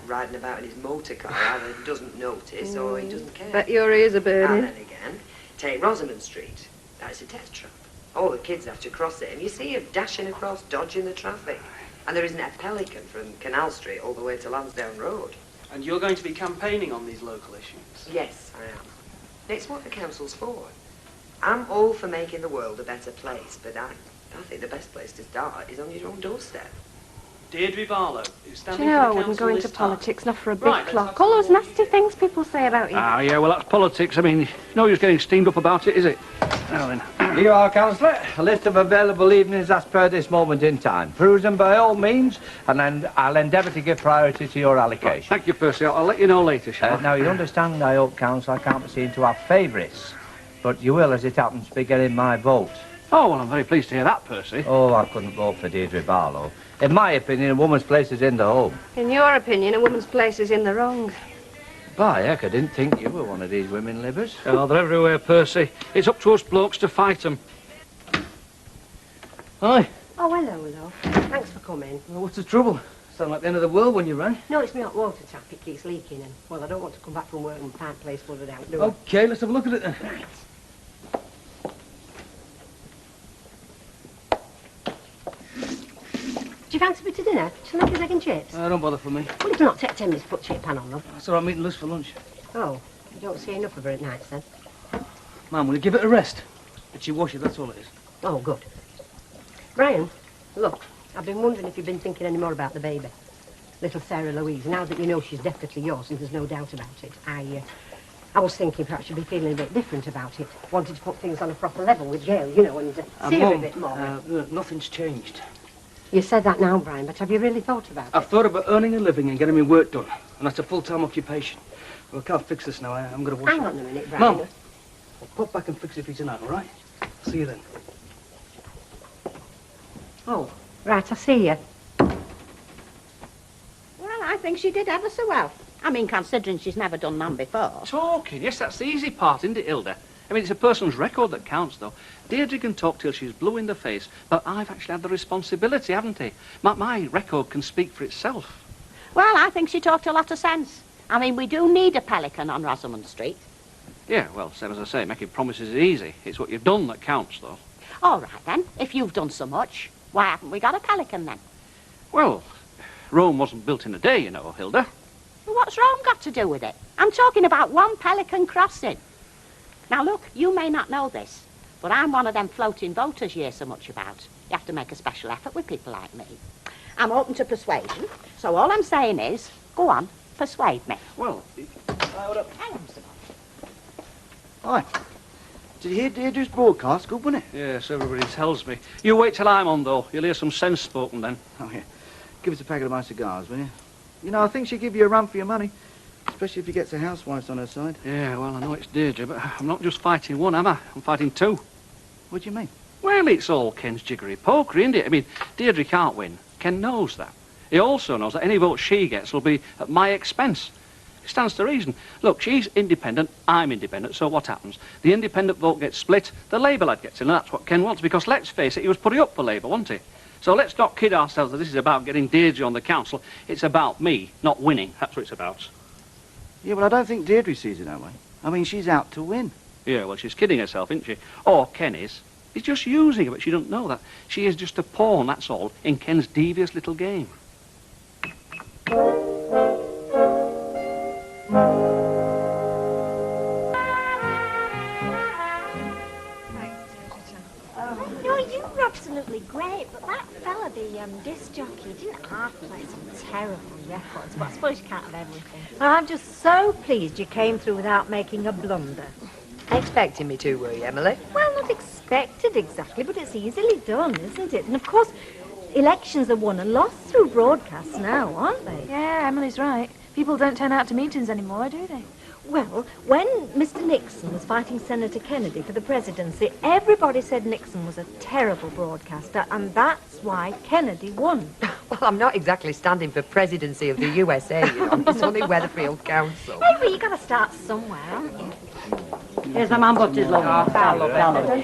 riding about in his motor car either doesn't notice or he doesn't care. Bet your ears are And burning. then again, take Rosamond Street. That's a death trap. All the kids have to cross it, and you see them dashing across, dodging the traffic. And there isn't a pelican from Canal Street all the way to Lansdowne Road. And you're going to be campaigning on these local issues? Yes, I am. It's what the council's for. I'm all for making the world a better place, but I think the best place to start is on your own doorstep. Deirdre Barlow, who's Do standing you know, for I the wouldn't council go into this time. politics, not for a big Right, let's clock. have All some those nasty things people say about you. Ah, yeah, well, that's politics. I mean, no use getting steamed up about it, is it? Now then. Here you are, Councillor. A list of available evenings as per this moment in time. Peruse them by all means, and then I'll endeavour to give priority to your allocation. Thank you, Percy. I'll let you know later, shall I? Now, you understand, I hope, Councillor, I can't be seen to have favourites. But you will, as it happens, be getting my vote. Oh, well, I'm very pleased to hear that, Percy. Oh, I couldn't vote for Deirdre Barlow. In my opinion, a woman's place is in the home. In your opinion, a woman's place is in the wrong. By heck, I didn't think you were one of these women livers. Oh, they're everywhere, Percy. It's up to us blokes to fight them. Hi. Oh, hello. Thanks for coming. Well, what's the trouble? Sound like the end of the world when you rang. No, it's my hot water tap. It keeps leaking, and, well, I don't want to come back from work and find a place flooded out, do I? Okay, let's have a look at it then. Right. Do you fancy me to dinner? Shall I make us egg and chips? Don't bother for me. Well, it'll not take 10 minutes to put chip pan on them. That's all right, I'm meeting Liz for lunch. Oh, you don't see enough of her at nights, then? Mum, will you give it a rest? Did she wash it? That's all it is. Oh, good. Brian, look, I've been wondering if you've been thinking any more about the baby. Little Sarah Louise. Now that you know she's definitely yours and there's no doubt about it, I was thinking perhaps you'd be feeling a bit different about it. Wanted to put things on a proper level with Gail, you know, and see her a Mum, bit more. nothing's changed. You said that now, Brian, but have you really thought about it? I've thought about earning a living and getting my work done, and that's a full-time occupation. Well, I can't fix this now. I'm going to wash it. Hang on a minute, Brian. Mum, I'll pop back and fix it for you tonight, all right? See you then. Oh, right, I see you. Well, I think she did ever so well. I mean, considering she's never done none before. Talking, yes, that's the easy part, isn't it, Hilda? I mean, it's a person's record that counts, though. Deirdre can talk till she's blue in the face, but I've actually had the responsibility, haven't I? My record can speak for itself. Well, I think she talked a lot of sense. I mean, we do need a pelican on Rosamond Street. Yeah, well, same as I say, making promises is easy. It's what you've done that counts, though. All right, then. If you've done so much, why haven't we got a pelican, then? Well, Rome wasn't built in a day, you know, Hilda. Well, what's Rome got to do with it? I'm talking about one pelican crossing. Now, look, you may not know this, but I'm one of them floating voters you hear so much about. You have to make a special effort with people like me. I'm open to persuasion, so all I'm saying is, go on, persuade me. Well, hang on, Mr. Hi. Did you hear Deirdre's broadcast? Good, wasn't it? Yes, everybody tells me. You wait till I'm on, though. You'll hear some sense spoken then. Oh, yeah. Give us a packet of my cigars, will you? You know, I think she'll give you a run for your money. Especially if she gets a housewife on her side. Yeah, well, I know it's Deirdre, but I'm not just fighting one, am I? I'm fighting two. What do you mean? Well, it's all Ken's jiggery pokery, isn't it? I mean, Deirdre can't win. Ken knows that. He also knows that any vote she gets will be at my expense. It stands to reason. Look, she's independent, I'm independent, so what happens? The independent vote gets split, the Labour lad gets in, and that's what Ken wants, because let's face it, he was putting up for Labour, wasn't he? So let's not kid ourselves that this is about getting Deirdre on the council. It's about me, not winning. That's what it's about. Yeah, well, I don't think Deirdre sees it that way. I mean, she's out to win. Yeah, well, she's kidding herself, isn't she? Or Ken is. He's just using her, but she doesn't know that. She is just a pawn, that's all, in Ken's devious little game. No, you were absolutely great, but that fella, the disc jockey, didn't half play some terrible records, but I suppose you can't have everything. Well, I'm just so pleased you came through without making a blunder. Expecting me to, were you, Emily? Well, not expected exactly, but it's easily done, isn't it? And of course, elections are won and lost through broadcasts now, aren't they? Yeah, Emily's right. People don't turn out to meetings anymore, do they? Well, when Mr. Nixon was fighting Senator Kennedy for the presidency, everybody said Nixon was a terrible broadcaster, and that's why Kennedy won. Well, I'm not exactly standing for presidency of the USA, you know. It's only Weatherfield Council. Hey, well, you got to start somewhere, haven't you? Here's the man but his love.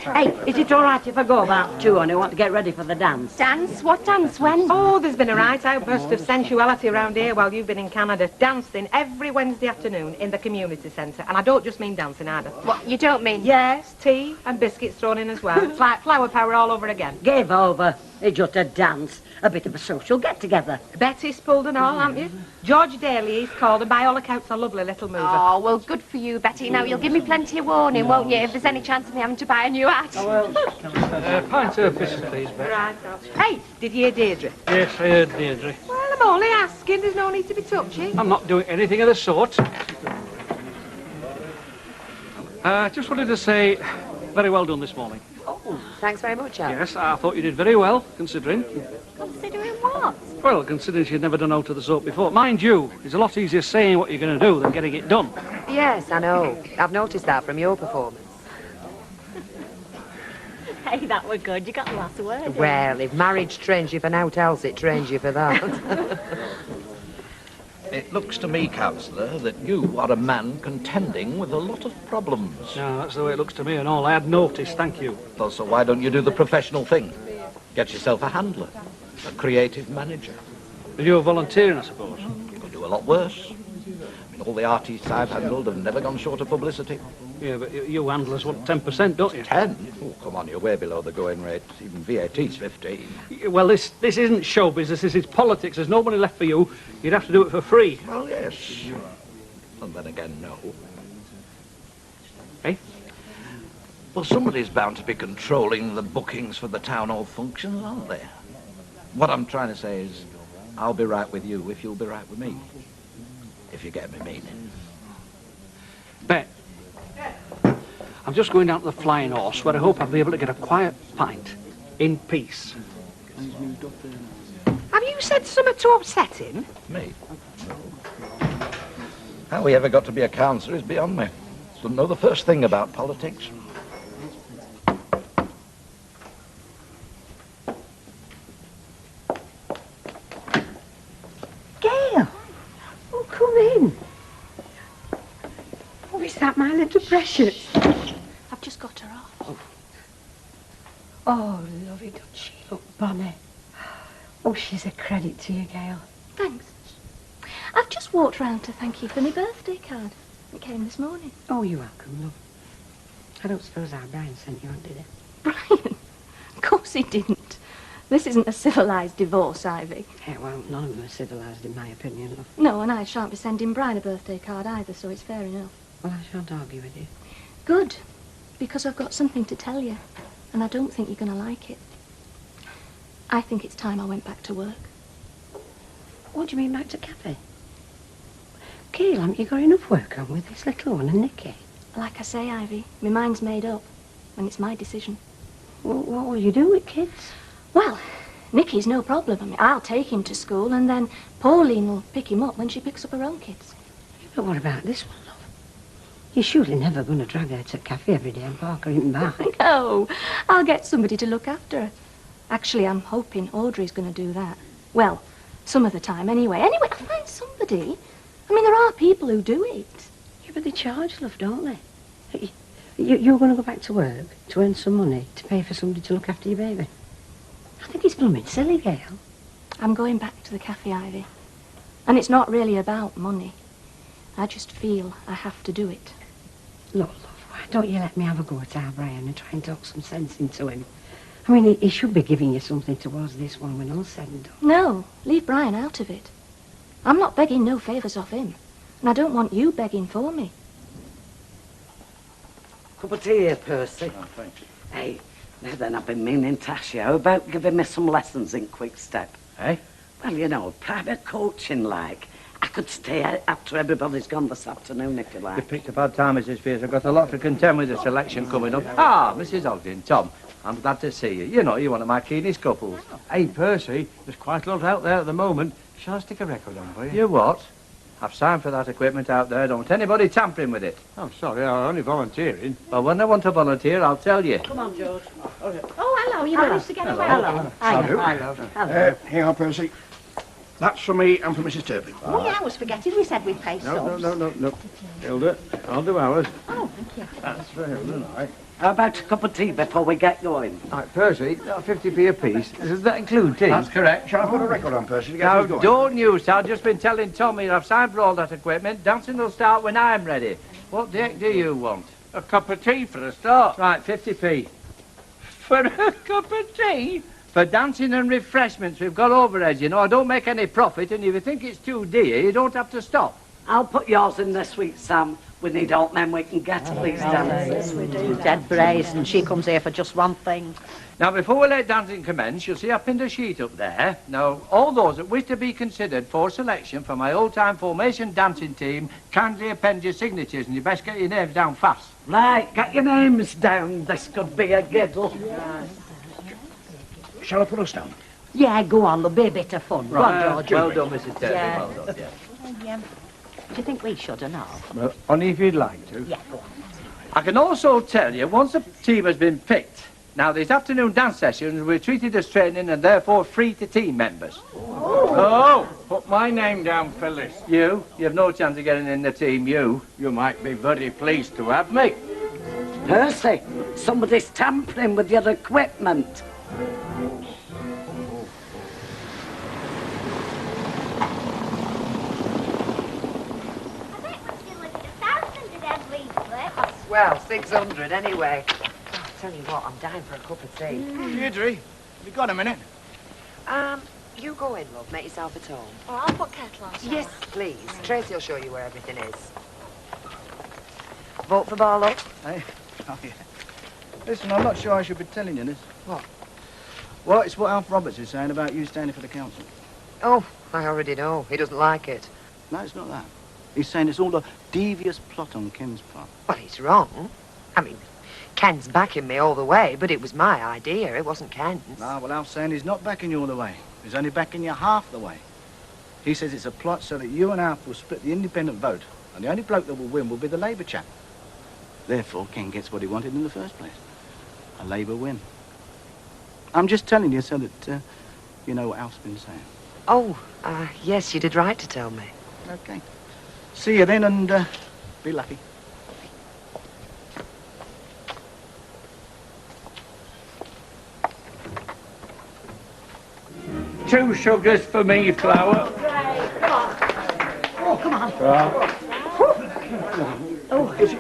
Hey, is it all right if I go about 2 and I want to get ready for the dance? Dance? What dance? When? Oh, there's been a right outburst of sensuality around here while you've been in Canada. Dancing every Wednesday afternoon in the community centre. And I don't just mean dancing either. What, you don't mean? Yes, tea and biscuits thrown in as well. It's like flower power all over again. Give over. It's just a dance. A bit of a social get-together. Betty's pulled and all, haven't you? George Daly, he's called, and by all accounts a lovely little mover. Oh, well, good for you, Betty. Now, you'll give me plenty of warning, won't you, if there's any chance of me having to buy a new hat? Pint of biscuit, please, Beth. Right, hey, did you hear Deirdre? Yes, I heard Deirdre. Well, I'm only asking. There's no need to be touchy. I'm not doing anything of the sort. Just wanted to say, very well done this morning. Oh, thanks very much, Al. Yes, I thought you did very well, considering. Considering what? Well, considering she'd never done out of the soap before. Mind you, it's a lot easier saying what you're going to do than getting it done. Yes, I know. I've noticed that from your performance. Hey, that were good. You got the last word. Well, if marriage trains you for naught else, it trains you for that. It looks to me, Councillor, that you are a man contending with a lot of problems. No, that's the way it looks to me and all. I had noticed, thank you. Well, so why don't you do the professional thing? Get yourself a handler, a creative manager. And you're volunteering, I suppose? You could do a lot worse. I mean, all the artists I've handled have never gone short of publicity. Yeah, but you handlers want 10%, don't you? 10? Oh, come on, you're way below the going rate. Even VAT's 15. Well, this isn't show business, this is politics. There's no money left for you. You'd have to do it for free. Well, yes. And then again, no. Eh? Well, somebody's bound to be controlling the bookings for the town hall functions, aren't they? What I'm trying to say is, I'll be right with you if you'll be right with me. If you get me meaning. Bet. I'm just going down to the Flying Horse, where I hope I'll be able to get a quiet pint, in peace. Have you said something to upset him? Me? How he ever got to be a councillor is beyond me. Doesn't know the first thing about politics. Gail! Oh, come in. Oh, is that my little precious? I've just got her off. Oh, lovely, doesn't she look bonny? Oh, she's a credit to you, Gail. Thanks. I've just walked round to thank you for my birthday card. It came this morning. Oh, you're welcome, love. I don't suppose our Brian sent you on, did he? Brian? Of course he didn't. This isn't a civilised divorce, Ivy. Yeah, well, none of them are civilised, in my opinion, love. No, and I shan't be sending Brian a birthday card either, so it's fair enough. Well, I shan't argue with you. Good, because I've got something to tell you, and I don't think you're going to like it. I think it's time I went back to work. What do you mean back to cafe? Gail, haven't you got enough work on with this little one and Nicky? Like I say, Ivy, my mind's made up, and it's my decision. Well, what will you do with kids? Well, Nicky's no problem. I mean, I'll take him to school, and then Pauline will pick him up when she picks up her own kids. But what about this one, love? You're surely never going to drag her to a cafe every day and park her in back. No, I'll get somebody to look after her. Actually, I'm hoping Audrey's going to do that. Well, some of the time anyway. Anyway, I'll find somebody. I mean, there are people who do it. Yeah, but they charge, love, don't they? You're going to go back to work to earn some money to pay for somebody to look after your baby? I think it's blooming silly, Gail. I'm going back to the cafe, Ivy. And it's not really about money. I just feel I have to do it. Look, love, why don't you let me have a go at our Brian and try and talk some sense into him? I mean, he should be giving you something towards this one when all's said and done. No, leave Brian out of it. I'm not begging no favours off him. And I don't want you begging for me. Cup of tea here, Percy. Oh, thanks. Hey, now then, I've been meaning to ask you, how about giving me some lessons in quick step? Eh? Well, you know, private coaching, like. I could stay out after everybody's gone this afternoon, if you You like. picked a bad time, Mrs. Pierce. I've got a lot to contend with the selection coming up. Ah, Mrs. Ogden, Tom. I'm glad to see you. You know, you're one of my keenest couples. Hey, Percy, there's quite a lot out there at the moment. Shall I stick a record on for you? You what? I've signed for that equipment out there. Don't want anybody tampering with it. I'm sorry, I'm only volunteering. Well, when I want to volunteer, I'll tell you. Come on, George. Oh, hello, you managed to get away. Hello. Hello. Here you are, Percy. That's for me and for Mrs. Turpin. Oh, yeah, I was forgetting we said we'd pay subs. No. Hilda, I'll do ours. Oh, thank you. That's for Hilda and I. How about a cup of tea before we get going? Right, Percy, 50p a piece. Does that include tea? That's correct. Shall I put a record on, Percy, to get Now, things going? don't you, sir. I've just been telling Tommy I've signed for all that equipment. Dancing will start when I'm ready. What the heck do you want? A cup of tea for a start. Right, 50p. For a cup of tea? For dancing and refreshments, we've got overheads, you know. I don't make any profit, and if you think it's too dear, you don't have to stop. I'll put yours in this week, Sam. We need all men we can get at these dances. We do. Dead brazen. She comes here for just one thing. Now, before we let dancing commence, you'll see I pinned a sheet up there. Now, all those that wish to be considered for selection for my old-time formation dancing team, kindly append your signatures, and you best get your names down fast. Right, get your names down. This could be a giddle. Shall I put us down? Yeah, go on. There'll be a bit of fun. Go on, George. Well done, Mrs. Turner. Yeah. Well done, yeah. Do you think we should or not? Well, only if you'd like to. Yeah, go on. I can also tell you, once a team has been picked, now these afternoon dance sessions were treated as training and therefore free to team members. Oh, put my name down for this. You have no chance of getting in the team, you. You might be very pleased to have me. Percy, somebody's tampering with your equipment. Well, 600 anyway. Oh, I'll tell you what, I'm dying for a cup of tea. Deirdre, have you got a minute? You go in, love. Make yourself at home. Oh, I'll put kettle on. Yes, please. Tracy will show you where everything is. Vote for Barlow? Hey? Oh, yeah. Listen, I'm not sure I should be telling you this. What? Well, it's what Alf Roberts is saying about you standing for the council. Oh, I already know. He doesn't like it. No, it's not that. He's saying it's all a devious plot on Ken's part. Well, he's wrong. I mean, Ken's backing me all the way, but it was my idea. It wasn't Ken's. No, well, Alf's saying he's not backing you all the way. He's only backing you half the way. He says it's a plot so that you and Alf will split the independent vote, and the only bloke that will win will be the Labour chap. Therefore, Ken gets what he wanted in the first place. A Labour win. I'm just telling you so that you know what Alf's been saying. Oh, yes, you did right to tell me. Okay. See you then, and be lucky. Two sugars for me, Flower. Oh, come on. Oh, is it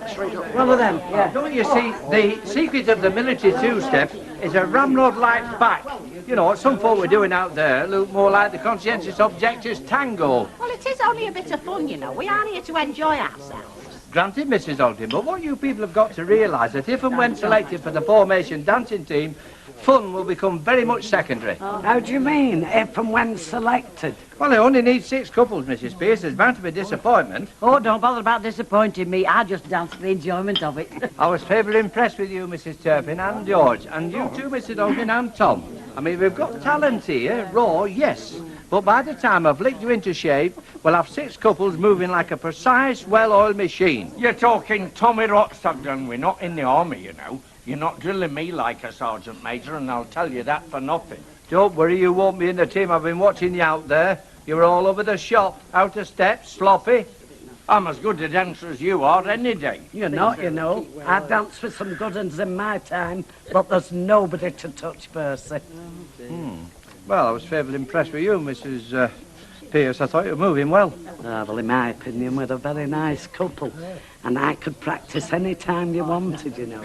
straight up? One of them, yeah. Don't you see, the secret of the military two-step is a ramrod-like back. You know, what some folk were doing out there look more like the conscientious objectors tango. Well, it is only a bit of fun, you know. We are here to enjoy ourselves. Granted, Mrs. Ogden, but what you people have got to realise that if and when selected for the formation dancing team, fun will become very much secondary. How do you mean, if and when selected? Well, I only need 6 couples, Mrs. Pierce. There's bound to be disappointment. Oh, don't bother about disappointing me. I just dance for the enjoyment of it. I was favourably impressed with you, Mrs. Turpin, and George, and you too, Mrs. Ogden, and Tom. I mean, we've got talent here, raw, yes. But by the time I've licked you into shape, we'll have 6 couples moving like a precise, well-oiled machine. You're talking Tommy Rotsogden. We're not in the army, you know. You're not drilling me like a sergeant major, and I'll tell you that for nothing. Don't worry, you won't be in the team. I've been watching you out there. You were all over the shop, out of step, sloppy. I'm as good a dancer as you are any day. You're not, you know. I danced with some good uns in my time, but there's nobody to touch Percy. Well, I was favourably impressed with you, Mrs. Pierce. I thought you were moving well. Well, in my opinion, we're a very nice couple, and I could practice any time you wanted, you know.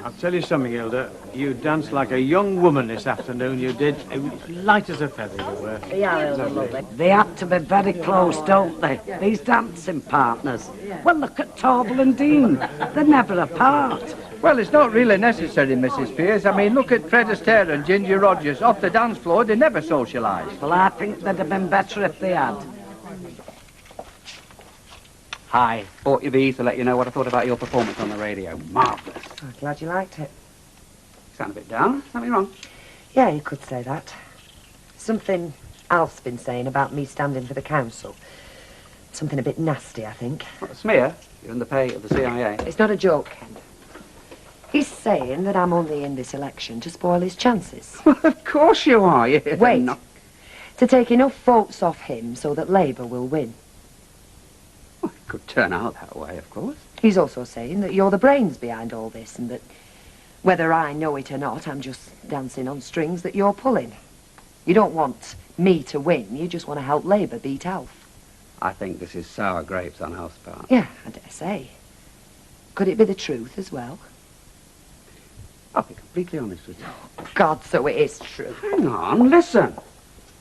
I'll tell you something, Hilda. You danced like a young woman this afternoon, you did. It was light as a feather, you were. Yeah, lovely. They have to be very close, don't they? These dancing partners. Well, look at Torble and Dean. They're never apart. Well, it's not really necessary, Mrs. Pierce. I mean, look at Fred Astaire and Ginger Rogers. Off the dance floor, they never socialise. Well, I think they'd have been better if they had. Hi. Thought you'd be to let you know what I thought about your performance on the radio. Marvellous. I'm glad you liked it. sound a bit down. Something wrong? Yeah, you could say that. Something Alf's been saying about me standing for the council. Something a bit nasty, I think. What, a smear? You're in the pay of the CIA. It's not a joke, Ken. He's saying that I'm only in this election to spoil his chances. Well, of course you are. Wait. To take enough votes off him so that Labour will win. Well, it could turn out that way, of course. He's also saying that you're the brains behind all this and that whether I know it or not, I'm just dancing on strings that you're pulling. You don't want me to win, you just want to help Labour beat Alf. I think this is sour grapes on Alf's part. Yeah, I dare say. Could it be the truth as well? I'll be completely honest with you. God, so it is true. Hang on, listen.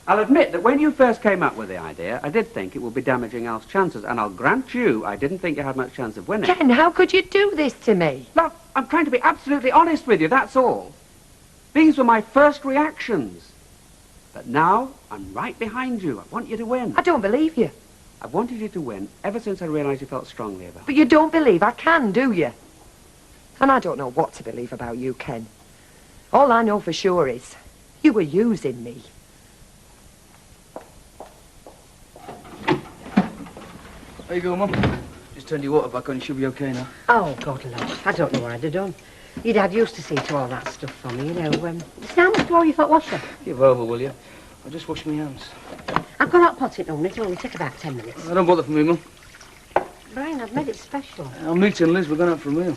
I'll admit that when you first came up with the idea, I did think it would be damaging Alf's chances, and I'll grant you I didn't think you had much chance of winning. Ken, how could you do this to me? Look, I'm trying to be absolutely honest with you, that's all. These were my first reactions. But now, I'm right behind you. I want you to win. I don't believe you. I've wanted you to win ever since I realised you felt strongly about it. But you don't believe I can, do you? And I don't know what to believe about you, Ken. All I know for sure is you were using me. There you go, Mum. Just turned your water back on. You should be okay now. Oh, God, love. I don't know what I'd have done. Your dad used to see to all that stuff for me, you know. How much more you thought washer? Give over, will you? I'll just wash my hands. I've got that pot it on. It'll only take about 10 minutes. Don't bother for me, Mum. Brian, I've made it special. I'm meeting Liz. We're going out for a meal.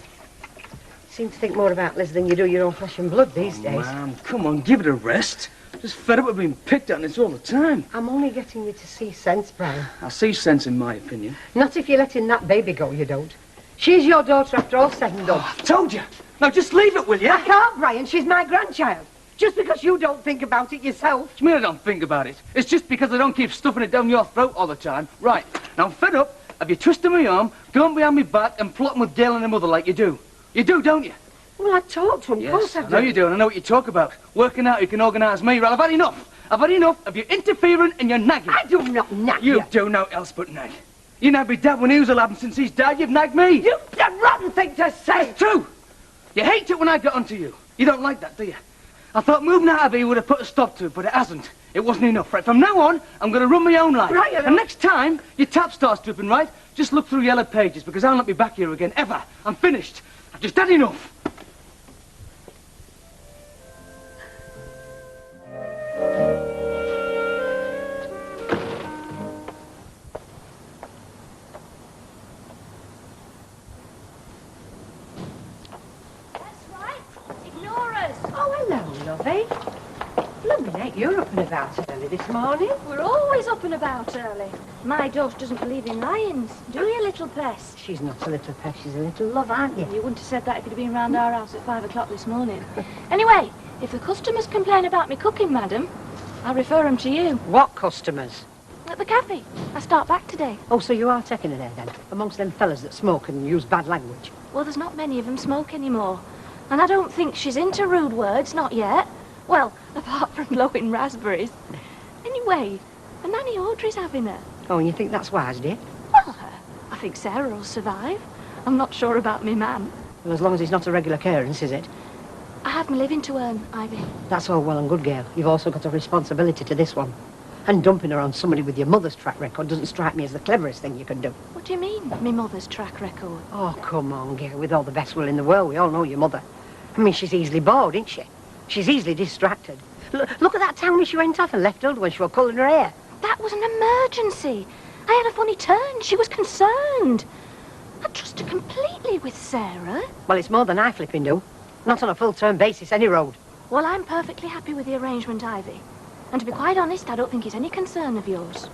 Seem to think more about Liz than you do your own flesh and blood these days. Ma'am, come on, give it a rest. Just fed up with being picked on this all the time. I'm only getting you to see sense, Brian. I see sense in my opinion. Not if you're letting that baby go, you don't. She's your daughter after all said and done. I told you. Now just leave it, will you? I can't, Brian. She's my grandchild. Just because you don't think about it yourself. What do you mean I don't think about it? It's just because I don't keep stuffing it down your throat all the time. Right, now I'm fed up of you twisting my arm, going behind my back and plotting with Gail and her mother like you do. You do, don't you? Well, I talked to him. Of course I I do. know you do, and I know what you talk about. Working out who can organise me. Well, I've had enough. I've had enough of you interfering and your nagging. I do not nag you. You do no else but nag. You nagged me dad when he was alive, and since he's died, you've nagged me. You've a rotten thing to say. It's true. You hate it when I get onto you. You don't like that, do you? I thought moving out of here would have put a stop to it, but it hasn't. It wasn't enough. Right, from now on, I'm going to run my own life. Right, and next time your tap starts dripping, right, just look through yellow pages, because I'll not be back here again, ever. I'm finished. I've just had enough. Oh, hello, lovey. Lovely night. You're up and about early this morning. We're always up and about early. My daughter doesn't believe in lions, do you, little pest? She's not a little pest, she's a little love, aren't you? You wouldn't have said that if you'd been round our house at 5 o'clock this morning. Anyway, if the customers complain about me cooking, madam, I'll refer them to you. What customers? At the cafe. I start back today. Oh, so you are taking her there, then? Amongst them fellas that smoke and use bad language? Well, there's not many of them smoke anymore. And I don't think she's into rude words, not yet. Well, apart from blowing raspberries. Anyway, a Nanny Audrey's having her. Oh, and you think that's wise, dear? Well, I think Sarah will survive. I'm not sure about me man. Well, as long as it's not a regular occurrence, is it? I have my living to earn, Ivy. That's all well and good, Gail. You've also got a responsibility to this one. And dumping her on somebody with your mother's track record doesn't strike me as the cleverest thing you can do. What do you mean, me mother's track record? Oh, come on, Gail. With all the best will in the world, we all know your mother. I mean, she's easily bored, isn't she? She's easily distracted. Look at that time when she went off and left Hilda when she was colouring her hair. That was an emergency. I had a funny turn. She was concerned. I trust her completely with Sarah. Well, it's more than I flipping do. Not on a full-term basis, any road. Well, I'm perfectly happy with the arrangement, Ivy. And to be quite honest, I don't think it's any concern of yours.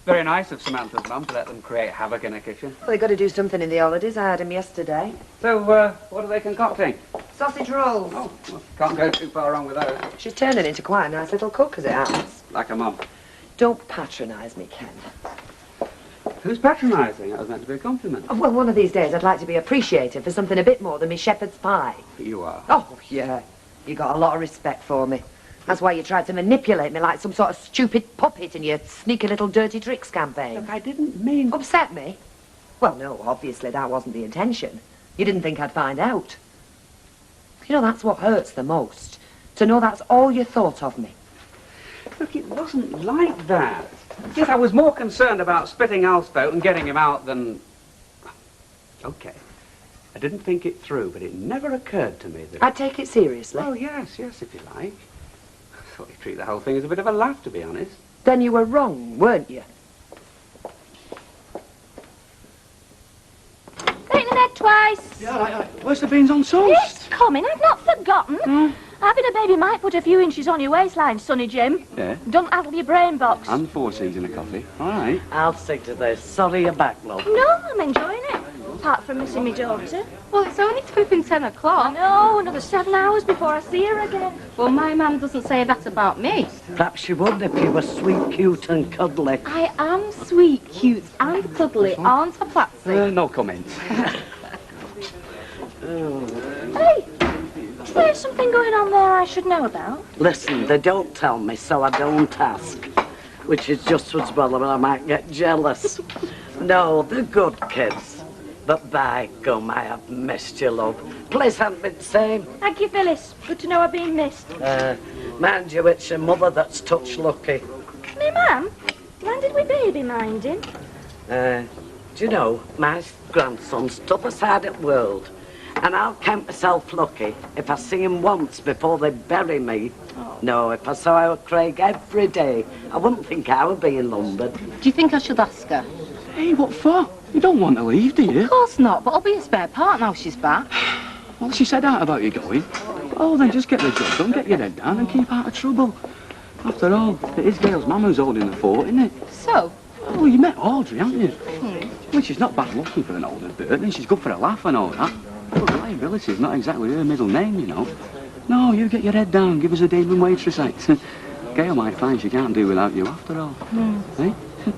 Very nice of Samantha's mum to let them create havoc in her kitchen. Well, they got to do something in the holidays. I had them yesterday. So, what are they concocting? Sausage rolls. Oh, well, can't go too far wrong with those. She's turning into quite a nice little cook, as it happens. Like a mum. Don't patronise me, Ken. Who's patronising? That was meant to be a compliment. Oh, well, one of these days I'd like to be appreciated for something a bit more than me shepherd's pie. You are. Oh, yeah. You got a lot of respect for me. That's why you tried to manipulate me like some sort of stupid puppet in your sneaky little dirty tricks campaign. Look, I didn't mean... Upset me? Well, no, obviously that wasn't the intention. You didn't think I'd find out. You know, that's what hurts the most. To know that's all you thought of me. Look, it wasn't like that. Yes, I was more concerned about spitting Alf out and getting him out than... OK. I didn't think it through, but it never occurred to me that... I'd take it seriously. Oh, yes, if you like. I thought you'd treat the whole thing as a bit of a laugh, to be honest. Then you were wrong, weren't you? Been in bed twice. Yeah, right. Where's the beans on toast? It's coming, I've not forgotten. Having a baby might put a few inches on your waistline, Sonny Jim. Yeah. Don't addle your brain box. And 4 seeds in a coffee. All right. I'll stick to this. Sorry you're back, love. No, I'm enjoying it. Apart from missing my daughter. Well, it's only flipping 10 o'clock. No, another 7 hours before I see her again. Well, my man doesn't say that about me. Perhaps you would if you were sweet, cute and cuddly. I am sweet, cute and cuddly, aren't I, Patsy? No comments. Hey, is there something going on there I should know about? Listen, they don't tell me, so I don't ask. Which is just as well, or I might get jealous. No, they're good kids. But by gum, I have missed you, love. Place hasn't been the same. Thank you, Phyllis. Good to know I've been missed. Mind you, it's your mother that's touch lucky. Me, Mum? When did we baby minding? Do you know, my grandson's t'other side of the world. And I'll count myself lucky if I see him once before they bury me. Oh. No, if I saw our Craig every day, I wouldn't think I would be in London. Do you think I should ask her? Hey, what for? You don't want to leave, do you? Of course not, but I'll be a spare part now she's back. Well, she said out about you going. Oh, then just get the job done, get your head down and keep out of trouble. After all, it is Gail's mum who's holding the fort, isn't it? So? Oh, you met Audrey, haven't you? Well, she's not bad looking for an older bird, and she's good for a laugh and all that. But reliability's not exactly her middle name, you know. No, you get your head down, give us a David waitress act. Gail might find she can't do without you after all. Eh?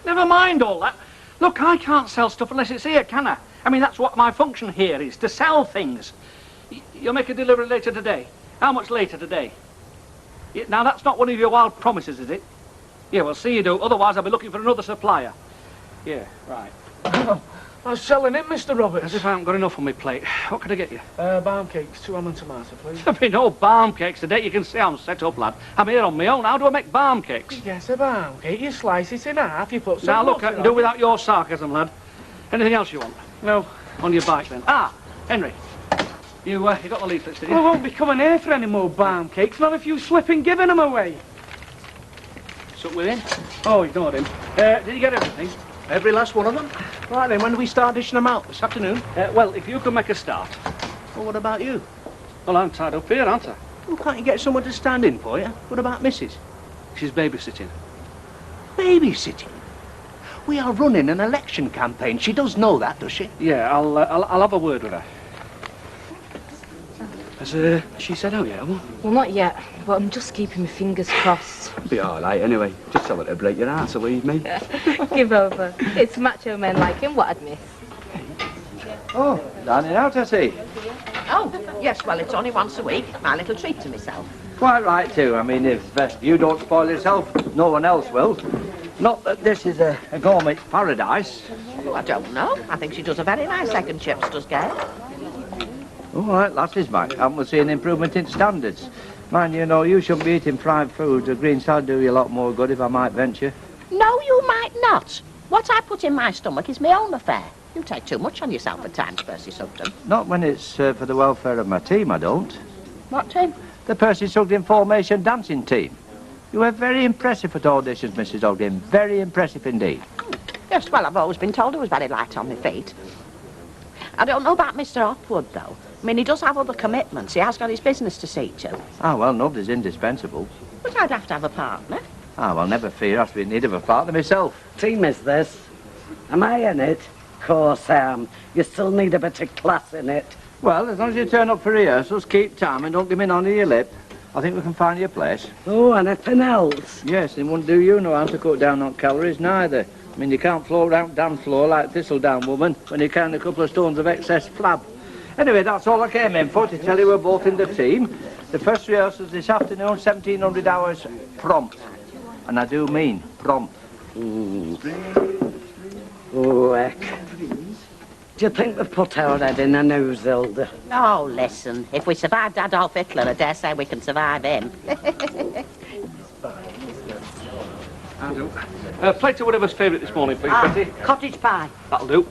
Never mind all that. Look, I can't sell stuff unless it's here, can I? I mean, that's what my function here is, to sell things. You'll make a delivery later today. How much later today? Now, that's not one of your wild promises, is it? Yeah, well, see you do. Otherwise, I'll be looking for another supplier. Yeah, right. I was selling it, Mr. Roberts. As if I haven't got enough on my plate. What can I get you? Barm cakes, 2 ham and tomato, please. There'll be no barm cakes today. You can see I'm set up, lad. I'm here on my own. How do I make barm cakes? Yes, a barm cake. You slice it in half, you put some... Now, look, I can do without your sarcasm, lad. Anything else you want? No. On your bike, then. Ah, Henry. You got the leaflets, did you? I won't be coming here for any more barm cakes, not if you slip in giving them away. Stuck with him? Oh, ignored him. Did you get everything? Every last one of them? Right then, when do we start dishing them out? This afternoon? Well, if you can make a start. Well, what about you? Well, I'm tied up here, aren't I? Well, can't you get someone to stand in for you? What about Mrs? She's babysitting. Babysitting? We are running an election campaign. She does know that, does she? Yeah, I'll have a word with her. Has she said out yet? Well, not yet, but I'm just keeping my fingers crossed. Be all right, anyway. Just tell her to break your heart, so leave me. Give over. It's macho men like him what I'd miss. Oh, dining out, I see. Oh, yes, well, it's only once a week. My little treat to myself. Quite right, too. I mean, if you don't spoil yourself, no one else will. Not that this is a gourmet paradise. Oh, I don't know. I think she does a very nice egg and chips, does Gail? All right, lasses, mate. Haven't we seen an improvement in standards? Mind you know, you shouldn't be eating fried food. The green salad do you a lot more good, if I might venture. No, you might not. What I put in my stomach is my own affair. You take too much on yourself at times, Percy Sugden. Not when it's for the welfare of my team, I don't. What team? The Percy Sugden formation dancing team. You were very impressive at auditions, Mrs. Ogden. Very impressive indeed. Yes, well, I've always been told I was very light on my feet. I don't know about Mr. Hopwood, though. I mean, he does have other commitments. He has got his business to see to. Ah, well, nobody's indispensable. But I'd have to have a partner. Ah, well, never fear. I've been in need of a partner myself. Team is this. Am I in it? Of course I am. You still need a bit of class in it. Well, as long as you turn up for rehearsals, keep time and don't give me none of your lip, I think we can find you a place. Oh, anything else? Yes, it wouldn't do you no harm to cut down on calories, neither. I mean, you can't floor out dance floor like Thistledown woman when you count a couple of stones of excess flab. Anyway, that's all I came in for, to tell you we're both in the team. The first rehearsal's this afternoon, 1700 hours prompt. And I do mean prompt. Oh, heck. Do you think we've put our head in a noose, Hilda? Oh, listen, if we survived Adolf Hitler, I dare say we can survive him. Andrew. Plate of whatever's favourite this morning, please, Betty. Cottage pie. That'll do.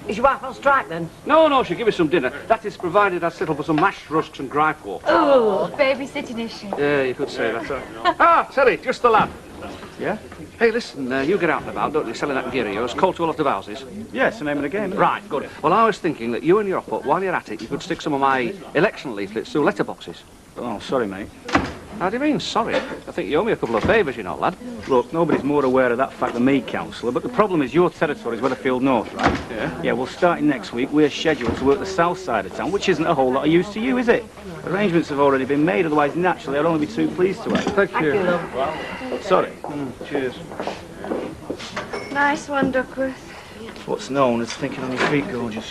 Is your wife on strike then? No, she'll give us some dinner. That is provided I settle for some mashed rusks and gripe walk. Oh, babysitting, is she? Yeah, you could say that. Terry, just the lad. Yeah? Hey, listen, you get out and about, don't you, selling that gear of yours, call to a lot of houses. Yeah, it's the name of the game. Right, good. Well, I was thinking that you and your oppo, while you're at it, you could stick some of my election leaflets through letterboxes. Oh, sorry, mate. How do you mean, sorry? I think you owe me a couple of favours, you know, lad. Look, nobody's more aware of that fact than me, Councillor, but the problem is your territory is Weatherfield North, right? Yeah. Yeah, well, starting next week, we're scheduled to work the south side of town, which isn't a whole lot of use to you, is it? Arrangements have already been made, otherwise, naturally, I'd only be too pleased to help. Thank you. Sorry. Cheers. Nice one, Duckworth. What's known as thinking on your feet, gorgeous.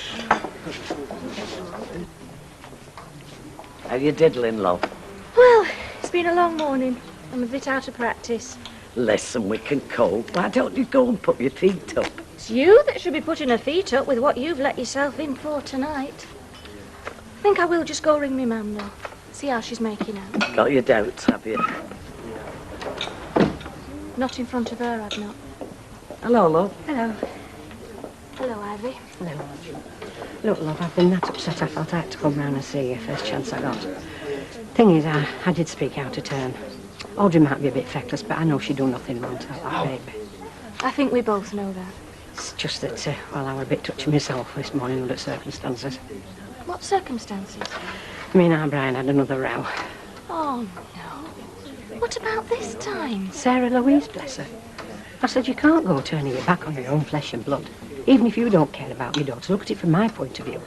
How you diddling, love? Well, it's been a long morning. I'm a bit out of practice. Listen, we can cope. Why don't you go and put your feet up? It's you that should be putting her feet up with what you've let yourself in for tonight. I think I will just go ring me mum, though. See how she's making out. Got your doubts, have you? Not in front of her, I've not. Hello, love. Hello. Hello, Ivy. Hello. Look, love, I've been that upset I felt I had to come round and see you first chance I got. Thing is, I did speak out of turn. Audrey might be a bit feckless, but I know she'd do nothing wrong to that baby. I think we both know that. It's just that, well, I were a bit touchy myself this morning under circumstances. What circumstances? Me and Brian had another row. Oh, no. What about this time? Sarah Louise, bless her. I said, you can't go turning your back on your own flesh and blood. Even if you don't care about your daughter, look at it from my point of view.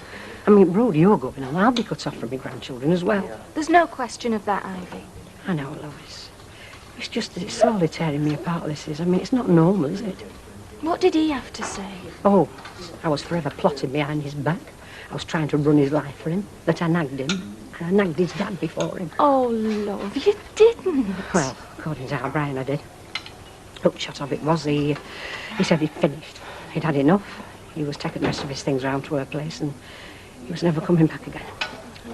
I mean, road you're going on, I'll be cut off from my grandchildren as well. There's no question of that, Ivy. I know, Lois. It's just that it's slowly tearing me apart, this is. I mean, it's not normal, is it? What did he have to say? Oh, I was forever plotting behind his back. I was trying to run his life for him, that I nagged him, and I nagged his dad before him. Oh, love, you didn't. Well, according to Brian, I did. Upshot of it was he said he'd finished. He'd had enough. He was taking the rest of his things round to her place, and he was never coming back again.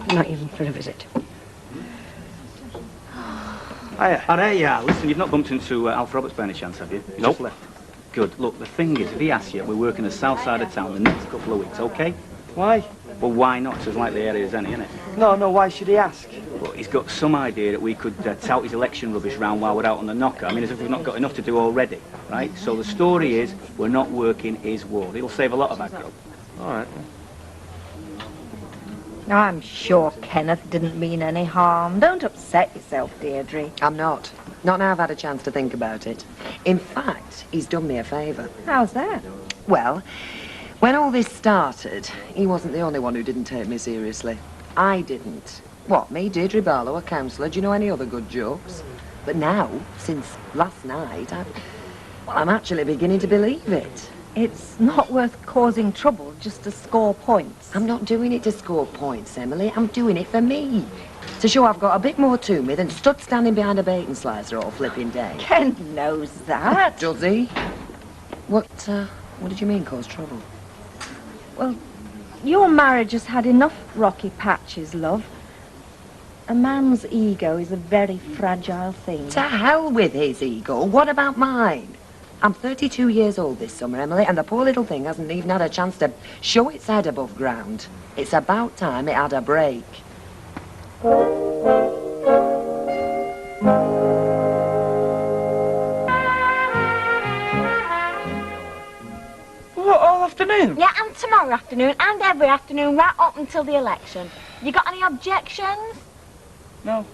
Not even for a visit. Hiya. Yeah. Listen, you've not bumped into Alf Roberts by any chance, have you? He's Nope. just left. Good. Look, the thing is, if he asks you, we're working the south side of town the next couple of weeks, okay? Why? Well, why not? It's as like the area as any, isn't it? No, why should he ask? Well, he's got some idea that we could tout his election rubbish round while we're out on the knocker. I mean, as if we've not got enough to do already, right? So the story is, we're not working his ward. It'll save a lot of aggro. All right. I'm sure Kenneth didn't mean any harm. Don't upset yourself, Deirdre. I'm not. Not now I've had a chance to think about it. In fact, he's done me a favour. How's that? Well, when all this started, he wasn't the only one who didn't take me seriously. I didn't. What, me, Deirdre Barlow, a councillor? Do you know any other good jokes? But now, since last night, I'm actually beginning to believe it. It's not worth causing trouble just to score points. I'm not doing it to score points, Emily. I'm doing it for me. To show I've got a bit more to me than stood standing behind a bacon slicer all flipping day. Ken knows that. Does he? What did you mean, cause trouble? Well, your marriage has had enough rocky patches, love. A man's ego is a very fragile thing. To hell with his ego. What about mine? I'm 32 years old this summer, Emily, and the poor little thing hasn't even had a chance to show its head above ground. It's about time it had a break. What, all afternoon? Yeah, and tomorrow afternoon, and every afternoon right up until the election. You got any objections? No.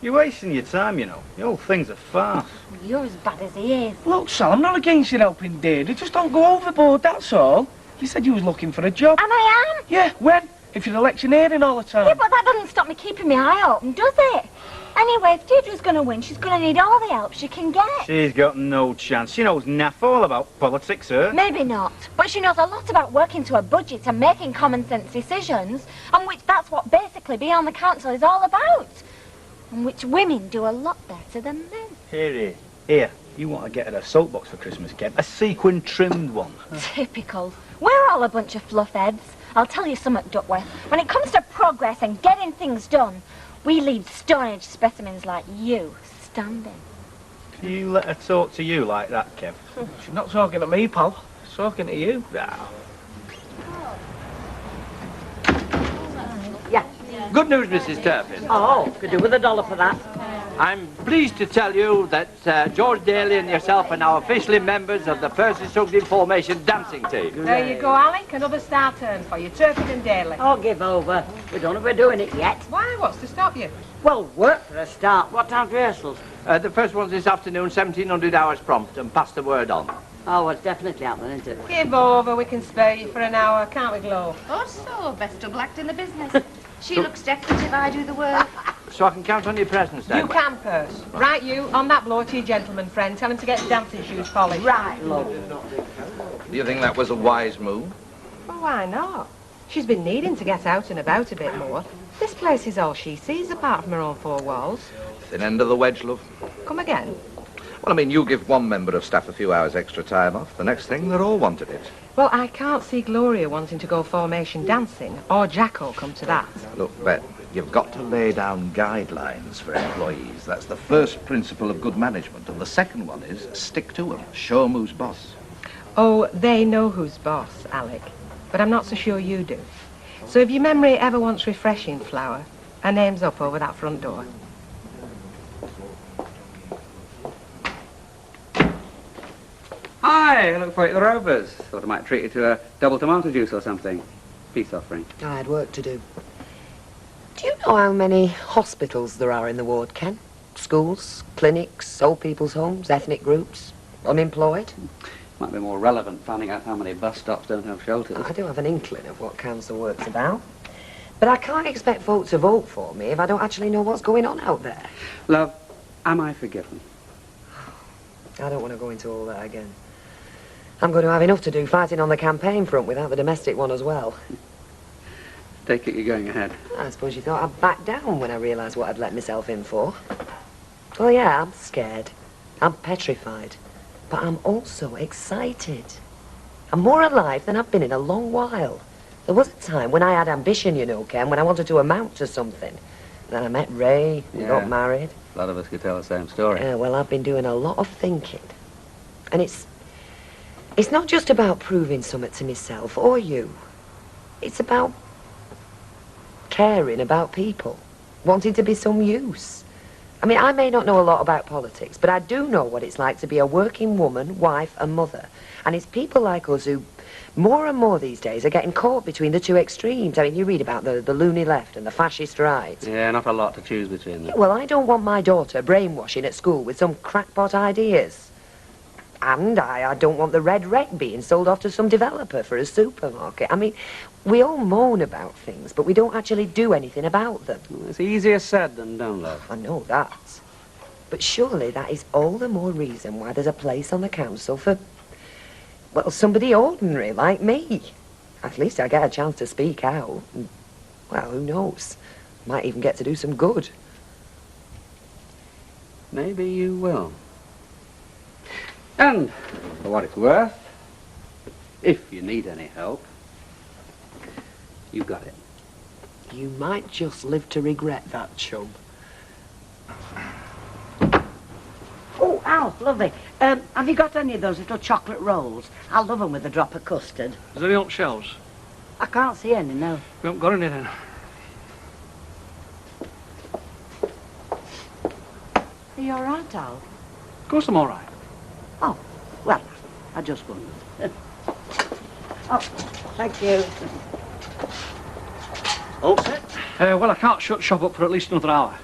You're wasting your time, you know. The whole thing's a farce. You're as bad as he is. Look, Sal, I'm not against you helping Deirdre. Just don't go overboard, that's all. You said you was looking for a job. And I am. Yeah, when? If you're electioneering all the time. Yeah, but that doesn't stop me keeping my eye open, does it? Anyway, if Deirdre's going to win, she's going to need all the help she can get. She's got no chance. She knows naff all about politics, her. Maybe not, but she knows a lot about working to a budget and making common sense decisions, and which that's what basically being on the council is all about. And which women do a lot better than men. Here. You want to get her a soapbox for Christmas, Kev. A sequin-trimmed one. Typical. We're all a bunch of fluffheads. I'll tell you something, Duckworth. When it comes to progress and getting things done, we leave Stone Age specimens like you standing. Can you let her talk to you like that, Kev? She's not talking to me, pal. She's talking to you. Now. Yeah. Good news, Mrs. Turpin. Oh, could do with $1 for that. I'm pleased to tell you that George Daly and yourself are now officially members of the Percy Sugden Formation dancing team. There you go, Alec. Another star turn for you, Turpin and Daly. Oh, give over. We don't know if we're doing it yet. Why? What's to stop you? Well, work for a start. What time's rehearsals? The first one's this afternoon, 1700 hours prompt, and pass the word on. Oh, well, it's definitely happening, isn't it? Give over. We can spare you for an hour, can't we, Glo? Oh, so, best double act in the business. She looks decorative, I do the work. So I can count on your presence then? You can, Purse. Right, you, on that blow to your gentleman friend. Tell him to get his dancing shoes polished. Right, love. Do you think that was a wise move? Well, why not? She's been needing to get out and about a bit more. This place is all she sees apart from her own four walls. Thin end of the wedge, love. Come again? Well, I mean, you give one member of staff a few hours extra time off. The next thing, they're all wanted it. Well, I can't see Gloria wanting to go formation dancing, or Jacko come to that. Look, Bet, you've got to lay down guidelines for employees. That's the first principle of good management. And the second one is stick to them. Show 'em who's boss. Oh, they know who's boss, Alec. But I'm not so sure you do. So if your memory ever wants refreshing, Flower, her name's up over that front door. Hi, I look for you at the Rovers. Thought I might treat you to a double tomato juice or something. Peace offering. I had work to do. Do you know how many hospitals there are in the ward, Ken? Schools, clinics, old people's homes, ethnic groups, unemployed? Might be more relevant finding out how many bus stops don't have shelters. I do have an inkling of what council work's about. But I can't expect folk to vote for me if I don't actually know what's going on out there. Love, am I forgiven? I don't want to go into all that again. I'm going to have enough to do fighting on the campaign front without the domestic one as well. Take it you're going ahead. I suppose you thought I'd back down when I realised what I'd let myself in for. Well, yeah, I'm scared. I'm petrified. But I'm also excited. I'm more alive than I've been in a long while. There was a time when I had ambition, you know, Ken, when I wanted to amount to something. Then I met Ray, and got married. A lot of us could tell the same story. Yeah, well, I've been doing a lot of thinking. And it's not just about proving something to myself or you. It's about caring about people, wanting to be some use. I mean, I may not know a lot about politics, but I do know what it's like to be a working woman, wife and mother. And it's people like us who, more and more these days, are getting caught between the two extremes. I mean, you read about the loony left and the fascist right. Yeah, not a lot to choose between them. Well, I don't want my daughter brainwashing at school with some crackpot ideas. And I don't want the red wreck being sold off to some developer for a supermarket. I mean, we all moan about things, but we don't actually do anything about them. Well, it's easier said than done, love. I know that. But surely that is all the more reason why there's a place on the council for, well, somebody ordinary like me. At least I get a chance to speak out. And, well, who knows? Might even get to do some good. Maybe you will. And, for what it's worth, if you need any help, you got it. You might just live to regret that, chum. Oh, Alf, lovely. Have you got any of those little chocolate rolls? I love them with a drop of custard. Is there any on shelves? I can't see any, no. We haven't got any then. Are you all right, Al? Of course I'm all right. Oh, well, I just wondered. Oh, thank you. All set? Well, I can't shut shop up for at least another hour.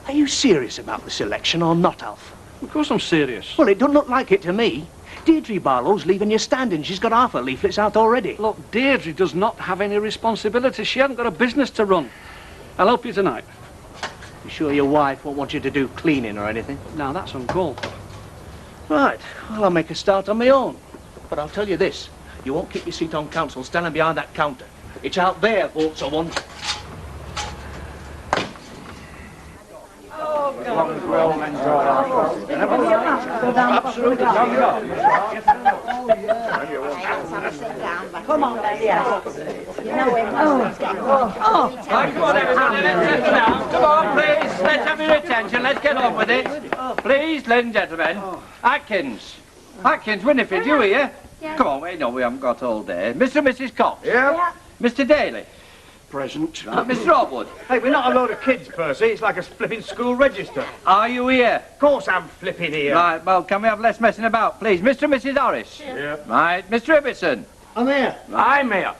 Are you serious about this election or not, Alf? Of course I'm serious. Well, it doesn't look like it to me. Deirdre Barlow's leaving you standing. She's got half her leaflets out already. Look, Deirdre does not have any responsibility. She hasn't got a business to run. I'll help you tonight. You sure your wife won't want you to do cleaning or anything? Now, that's uncalled for. Right. Well, I'll make a start on my own. But I'll tell you this. You won't keep your seat on council standing behind that counter. It's out there, votes are one. Absolutely. Come on, Betty. You know him. Right, come on, everybody, let's settle down. Come on, please. Let's have your attention. Let's get on with it. Please, ladies and gentlemen. Atkins. Atkins, Winifred, you here? Yes. Come on, wait, no, we haven't got all day. Mr. and Mrs. Cox? Yeah. Mr. Daly? Present. Mr. Hotwood? Hey, we're not a load of kids, Percy. It's like a flipping school register. Are you here? Of course I'm flipping here. Right, well, can we have less messing about, please? Mr. and Mrs. Harris? Yeah. Right, Mr. Ibbotson? I'm here. I'm here.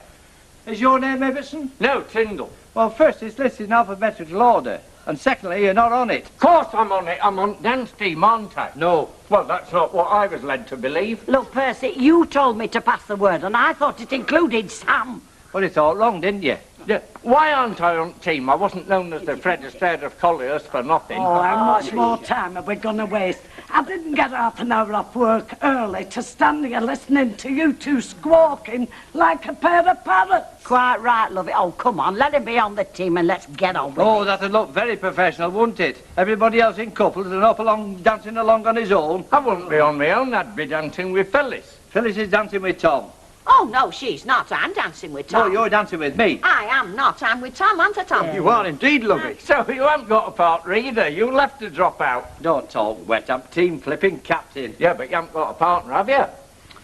Is your name Ibbotson? No, Tyndall. Well, first, it's listed in alphabetical order. And secondly, you're not on it. Of course I'm on it. I'm on dance team, aren't I? No. Well, that's not what I was led to believe. Look, Percy, you told me to pass the word, and I thought it included Sam. Well, you thought wrong, didn't you? Yeah. Why aren't I on team? I wasn't known as the Fred Astaire of Colliers for nothing. Oh, how much more time are we going to waste? I didn't get half an hour off work early to stand here listening to you two squawking like a pair of parrots. Quite right, love it. Oh, come on, let him be on the team and let's get on with it. Oh, that'd look very professional, wouldn't it? Everybody else in couples and up along, dancing along on his own. I wouldn't be on my own. I'd be dancing with Phyllis. Phyllis is dancing with Tom. Oh, no, she's not. I'm dancing with Tom. No, you're dancing with me. I am not. I'm with Tom, aren't I, Tom? You are indeed, lovey. So you haven't got a partner either. You left to drop out. Don't talk wet. I'm team flipping captain. Yeah, but you haven't got a partner, have you?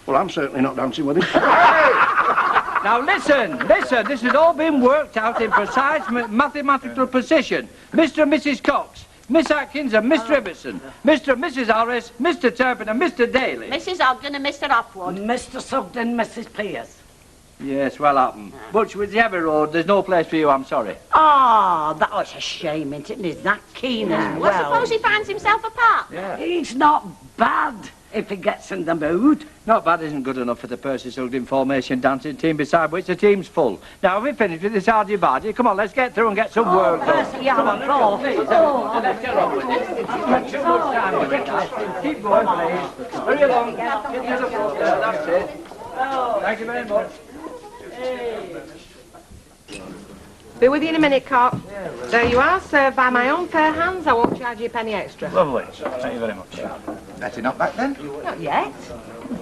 Well, I'm certainly not dancing with him. Now listen. This has all been worked out in precise mathematical precision. Mr. and Mrs. Cox, Miss Atkins and Mr. Ibbotson, Mr. and Mrs. Harris, Mr. Turpin and Mr. Daly. Mrs. Ogden and Mr. Hopwood. Mr. Sugden, Mrs. Pierce. Yes, well happened. Butch with the Abbey Road, there's no place for you, I'm sorry. Oh, that was a shame, isn't it? He's that keen as well. Well, suppose he finds himself a partner. Yeah. He's not bad if he gets in the mood. Not bad isn't good enough for the Percy Sugden formation dancing team, beside which the team's full. Now, have we finished with this argy-bargy? Come on, let's get through and get some work done. Percy, you haven't Come on, let's get on with it. Not too much time with it. Keep going, please. Hurry along. Get to the floor. That's it. Thank you very much. Be with you in a minute, Cop. There you are, served by my own fair hands. I won't charge you a penny extra. Lovely. Thank you very much. Betty not back then? Not yet.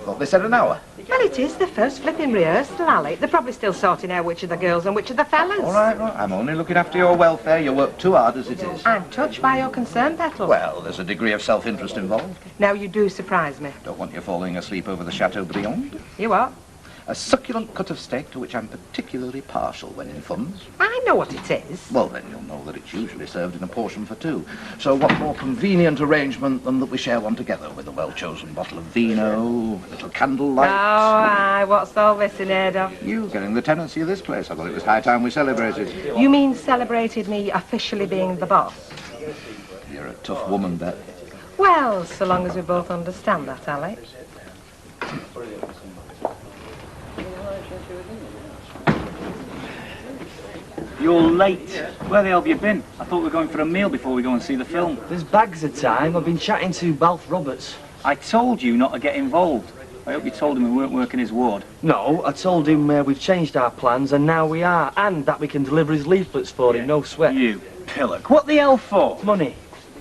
Thought they said an hour. Well, it is the first flipping rehearsal, Alec. They're probably still sorting out which are the girls and which are the fellas. All right. I'm only looking after your welfare. You work too hard as it is. I'm touched by your concern, Petal. Well, there's a degree of self-interest involved. Now you do surprise me. Don't want you falling asleep over the Chateaubriand. You what? A succulent cut of steak to which I'm particularly partial when in funds. I know what it is. Well, then you'll know that it's usually served in a portion for two. So what more convenient arrangement than that we share one together with a well-chosen bottle of vino, a little candlelight. Oh, aye, what's all this in aid of? You getting the tenancy of this place. I thought it was high time we celebrated. You mean celebrated me officially being the boss? You're a tough woman, Bet. Well, so long as we both understand that, Alec. You're late. Where the hell have you been? I thought we were going for a meal before we go and see the film. There's bags of time. I've been chatting to Balf Roberts. I told you not to get involved. I hope you told him we weren't working his ward. No, I told him we've changed our plans and now we are, and that we can deliver his leaflets for him, no sweat. You pillock. What the hell for? Money.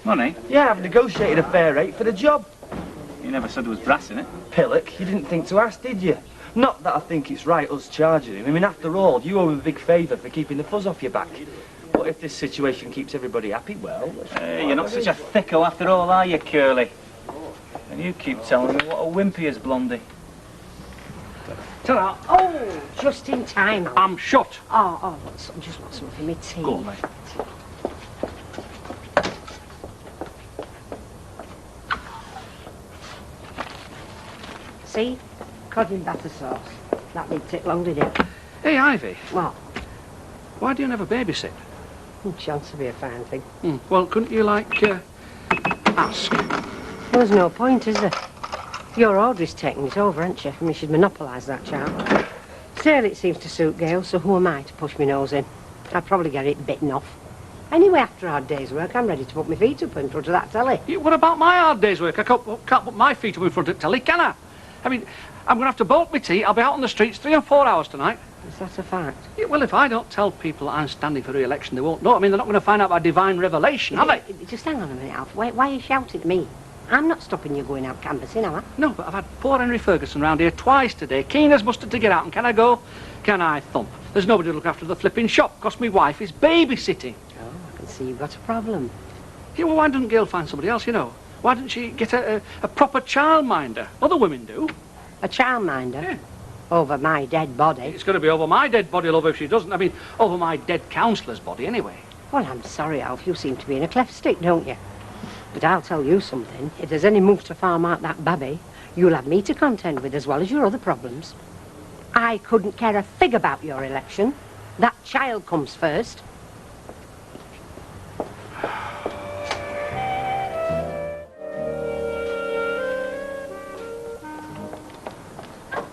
Money? Yeah, I've negotiated a fair rate for the job. You never said there was brass in it. Pillock, you didn't think to ask, did you? Not that I think it's right us charging him. I mean, after all, you owe him a big favour for keeping the fuzz off your back. But if this situation keeps everybody happy, well... You're not such a thicko after all, are you, Curly? And you keep telling me what a wimp he is, Blondie. Ta-ra. Oh, just in time. I'm shut. Oh, just want something for me tea. Go on, mate. See? Cod in batter sauce. That didn't take long, did it? Hey, Ivy. What? Why do you never babysit? Chance to be a fine thing. Well, couldn't you, ask? Well, there's no point, is there? Your Audrey's taking it over, hasn't she? I mean, she'd monopolised that chap. Still, it seems to suit Gail, so who am I to push my nose in? I'd probably get it bitten off. Anyway, after a hard day's work, I'm ready to put my feet up in front of that telly. Yeah, what about my hard day's work? I can't put my feet up in front of the telly, can I? I mean, I'm going to have to bolt my tea. I'll be out on the streets 3 or 4 hours tonight. Is that a fact? Yeah, well, if I don't tell people that I'm standing for re-election, they won't know. I mean, they're not going to find out by divine revelation, are they? Just hang on a minute, Alf. Why are you shouting at me? I'm not stopping you going out canvassing, am I? No, but I've had poor Henry Ferguson round here twice today, keen as mustard to get out, and can I go? Can I thump? There's nobody to look after the flipping shop, 'cause my wife is babysitting. Oh, I can see you've got a problem. Yeah, well, why didn't Gail find somebody else, you know? Why didn't she get a proper childminder? Other women do. A childminder? Yeah. Over my dead body? It's going to be over my dead body, love, if she doesn't. I mean, over my dead counsellor's body, anyway. Well, I'm sorry, Alf. You seem to be in a cleft stick, don't you? But I'll tell you something. If there's any move to farm out that babby, you'll have me to contend with as well as your other problems. I couldn't care a fig about your election. That child comes first.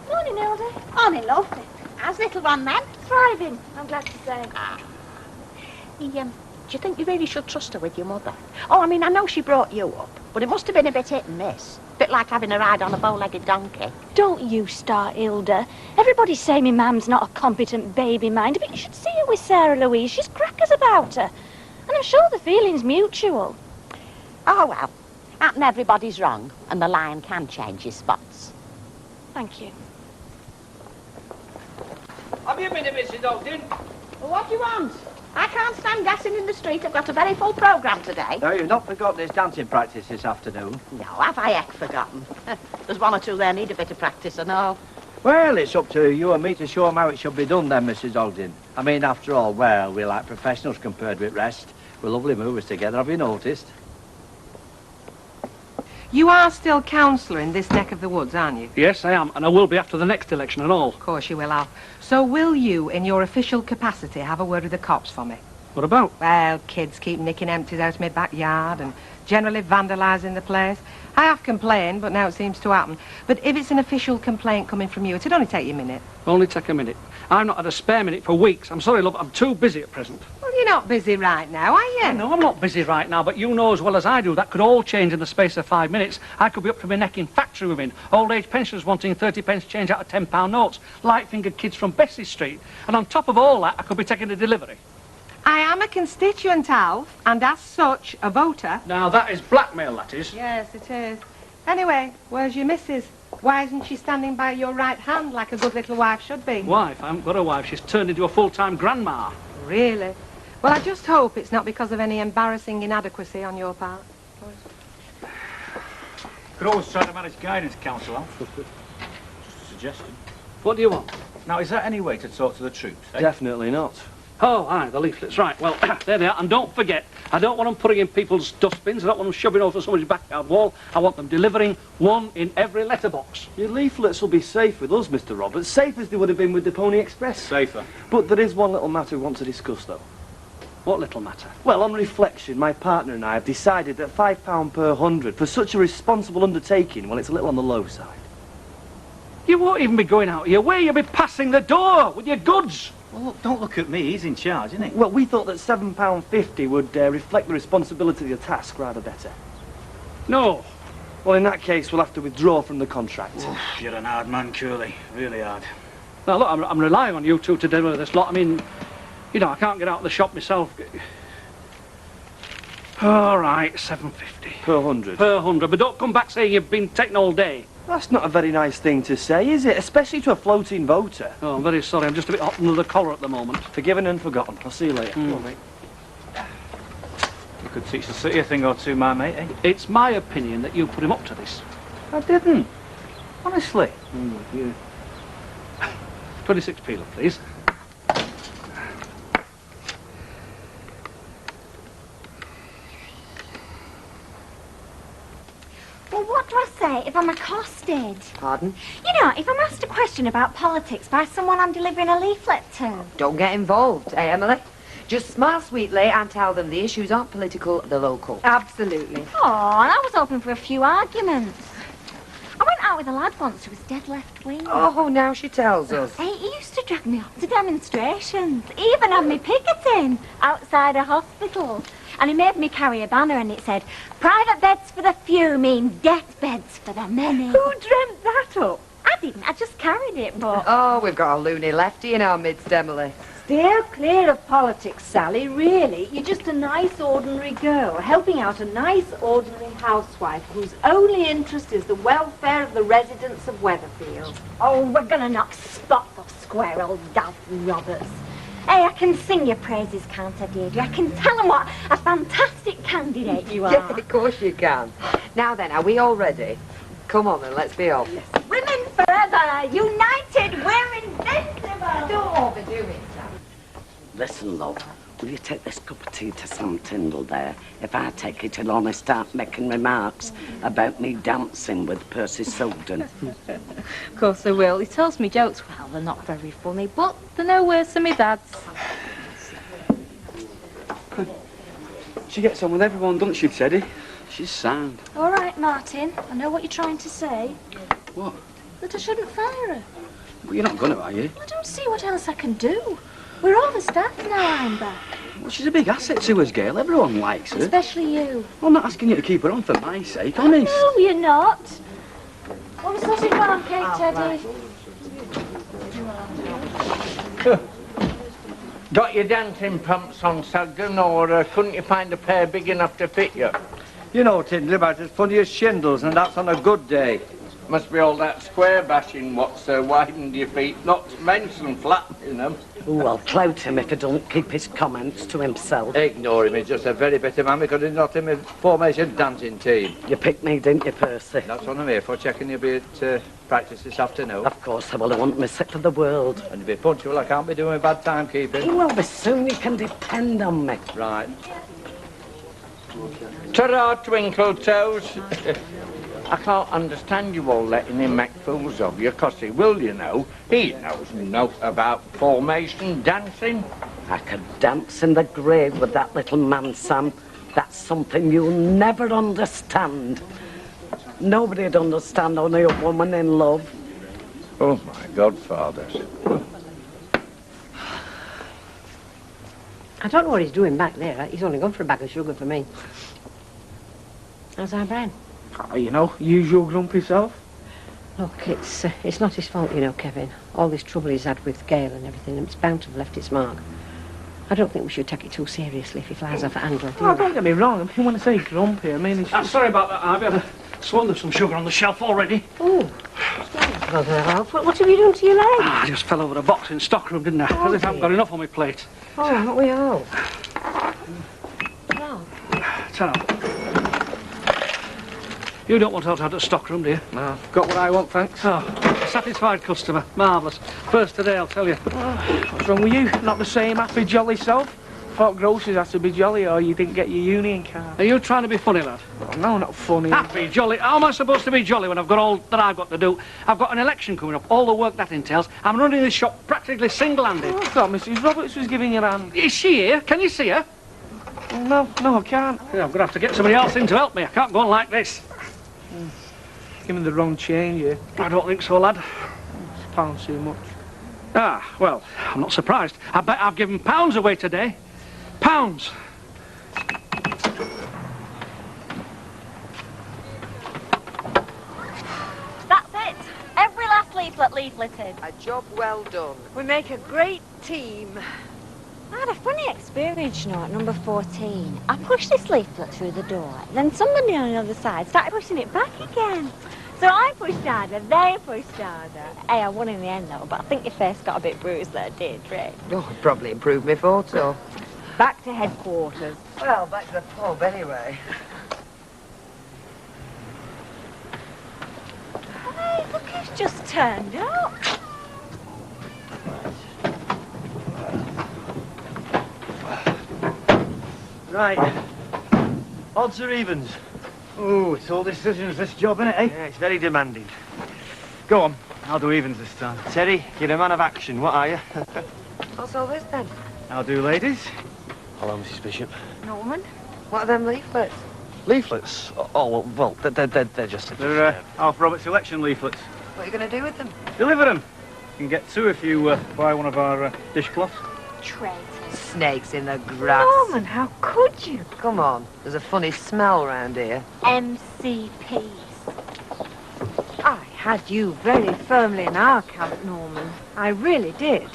Morning, Hilda. Morning, love. How's little one, then? Thriving, I'm glad to say. Do you think you really should trust her with your mother? Oh, I mean, I know she brought you up, but it must have been a bit hit and miss. Bit like having a ride on a bow-legged donkey. Don't you start, Hilda. Everybody's saying my mum's not a competent baby minder, but you should see her with Sarah Louise. She's crackers about her. And I'm sure the feeling's mutual. Oh, well, happen everybody's wrong, and the lion can change his spots. Thank you. Have you been to Mrs. Ogden? Well, what do you want? I can't stand gassing in the street. I've got a very full programme today. No, you've not forgotten this dancing practice this afternoon. No, have I heck forgotten? There's one or two there need a bit of practice, I know. Well, it's up to you and me to show 'em how it should be done then, Mrs. Ogden. I mean, after all, well, we're like professionals compared with rest. We're lovely movers together, have you noticed? You are still councillor in this neck of the woods, aren't you? Yes, I am, and I will be after the next election and all. Of course you will, Alf. So will you, in your official capacity, have a word with the cops for me? What about? Well, kids keep nicking empties out of my backyard and generally vandalising the place. I have complained, but now it seems to happen. But if it's an official complaint coming from you, it'd only take you a minute. Only take a minute. I've not had a spare minute for weeks. I'm sorry, love, I'm too busy at present. Well, you're not busy right now, are you? No, I'm not busy right now, but you know as well as I do that could all change in the space of 5 minutes. I could be up to my neck in factory women, old-age pensioners wanting 30 pence change out of £10 notes, light-fingered kids from Bessie Street. And on top of all that, I could be taking a delivery. I am a constituent, Alf, and as such, a voter. Now, that is blackmail, that is. Yes, it is. Anyway, where's your missus? Why isn't she standing by your right hand like a good little wife should be? Wife? I haven't got a wife. She's turned into a full-time grandma. Really? Well, I just hope it's not because of any embarrassing inadequacy on your part. Could always try to manage guidance council, Alf. Just a suggestion. What do you want? Now, is there any way to talk to the troops? Eh? Definitely not. Oh, aye, the leaflets, right. Well, there they are. And don't forget, I don't want them putting in people's dustbins. I don't want them shoving over somebody's backyard wall. I want them delivering one in every letterbox. Your leaflets will be safe with us, Mr. Roberts. Safe as they would have been with the Pony Express. Safer. But there is one little matter we want to discuss, though. What little matter? Well, on reflection, my partner and I have decided that £5 per 100 for such a responsible undertaking, well, it's a little on the low side. You won't even be going out of your way. You'll be passing the door with your goods. Well, look, don't look at me. He's in charge, isn't he? Well, we thought that £7.50 would reflect the responsibility of the task rather better. No. Well, in that case, we'll have to withdraw from the contract. You're an hard man, Curly. Really hard. Now, look, I'm relying on you two to deliver this lot. I mean, you know, I can't get out of the shop myself. All right, £7.50. Per 100. Per 100. But don't come back saying you've been taking all day. That's not a very nice thing to say, is it? Especially to a floating voter. Oh, I'm very sorry. I'm just a bit hot under the collar at the moment. Forgiven and forgotten. I'll see you later. Come on, mate. You could teach the city a thing or two, my mate, eh? It's my opinion that you put him up to this. I didn't. Honestly. Yeah. 26p, love, please. Well, what do I say if I'm accosted? Pardon? You know, if I'm asked a question about politics by someone I'm delivering a leaflet to. Don't get involved, eh, Emily? Just smile sweetly and tell them the issues aren't political, they're local. Absolutely. Oh, and I was hoping for a few arguments. I went out with a lad once who was dead left-wing. Oh, now she tells us. Hey, he used to drag me off to demonstrations. He even had me picketing outside a hospital. And he made me carry a banner and it said, "Private beds for the few mean death beds for the many." Who dreamt that up? I didn't, I just carried it, but... Oh, we've got a loony lefty in our midst, Emily. Steer clear of politics, Sally, really. You're just a nice, ordinary girl, helping out a nice, ordinary housewife whose only interest is the welfare of the residents of Weatherfield. Oh, we're gonna knock spots off square old Dalf Roberts. Hey, I can sing your praises, can't I, Deirdre? I can tell them what a fantastic candidate you are. Yeah, of course you can. Now then, are we all ready? Come on then, let's be off. Women forever, united, we're invincible. Don't overdo it, Sam. Listen, love, will you take this cup of tea to Sam Tyndall there? If I take it, he'll only start making remarks about me dancing with Percy Sugden. Of course I will. He tells me jokes. Well, they're not very funny, but they're no worse than my dad's. She gets on with everyone, doesn't she, Teddy? She's sound. All right, Martin. I know what you're trying to say. What? That I shouldn't fire her. But you're not gonna, are you? I don't see what else I can do. We're overstaffed now I'm back. Well, she's a big asset to us, Gail. Everyone likes her. Especially you. I'm not asking you to keep her on for my sake, honest. No, you're not. Want a sausage pancake, Teddy? Got your dancing pumps on, Sugden, or couldn't you find a pair big enough to fit you? You know, Tindley, about as funny as shingles, and that's on a good day. Must be all that square bashing what's widened your feet, not to mention flattening them. Oh, I'll clout him if he don't keep his comments to himself. Ignore him, he's just a very bitter man because he's not in the formation dancing team. You picked me, didn't you, Percy? That's what I'm here for, checking you'll be at practice this afternoon. Of course I will. I won't miss it for the world. And you'll be punctual, I can't be doing bad timekeeping. You will be soon, you can depend on me. Right. Ta-ra, Twinkle Toes. I can't understand you all letting him make fools of you, 'cause he will, you know. He knows naught about formation dancing. I could dance in the grave with that little man, Sam. That's something you'll never understand. Nobody'd understand, only a woman in love. Oh, my godfathers. I don't know what he's doing back there. He's only gone for a bag of sugar for me. How's our Brian? Oh, you know, usual grumpy self. Look, it's not his fault, you know, Kevin. All this trouble he's had with Gail and everything, it's bound to have left its mark. I don't think we should take it too seriously if he flies off at Andrew. Oh, don't get me wrong. I mean, when I say grumpy, I mean... It's I'm sorry about that, I've swallowed some sugar on the shelf already. Oh. What have you done to your leg? I just fell over a box in stockroom, didn't I? As if I haven't got enough on my plate. Oh, haven't we all? Well. So, you don't want out of the stockroom, do you? No, got what I want, thanks. Oh, satisfied customer. Marvellous. First today, I'll tell you. What's wrong with you? Not the same happy, jolly self? Thought grocers had to be jolly or you didn't get your union card. Are you trying to be funny, lad? Oh, no, not funny. Happy, jolly. How am I supposed to be jolly when I've got all that I've got to do? I've got an election coming up, all the work that entails. I'm running this shop practically single-handed. Oh, I thought Mrs. Roberts was giving you a hand. Is she here? Can you see her? No, I can't. Yeah, I'm going to have to get somebody else in to help me. I can't go on like this. Give me the wrong change here. I don't think so, lad. Pounds too much. Ah, well, I'm not surprised. I bet I've given pounds away today. Pounds. That's it. Every last leaflet leafleted. A job well done. We make a great team. I had a funny experience, you know, at number 14. I pushed this leaflet through the door, then somebody on the other side started pushing it back again. So I pushed harder, they pushed harder. Hey, I won in the end though, but I think your face got a bit bruised there, did, Rick? Oh, probably improved my photo. Back to headquarters. Well, back to the pub anyway. Hey, look who's just turned up. Right. Odds or evens? Oh, it's all decisions, this job, innit, eh? Yeah, it's very demanding. Go on, I'll do evens this time. Terry, you're a man of action, what are you? What's all this then? I'll do ladies. Hello, Mrs. Bishop. Norman? What are them leaflets? Leaflets? Oh, well, they're just... They're Alf Roberts election leaflets. What are you going to do with them? Deliver them. You can get two if you buy one of our dishcloths. Traitors. Snakes in the grass. Norman, how could you? Come on, there's a funny smell round here. MCPs. I had you very firmly in our camp, Norman. I really did.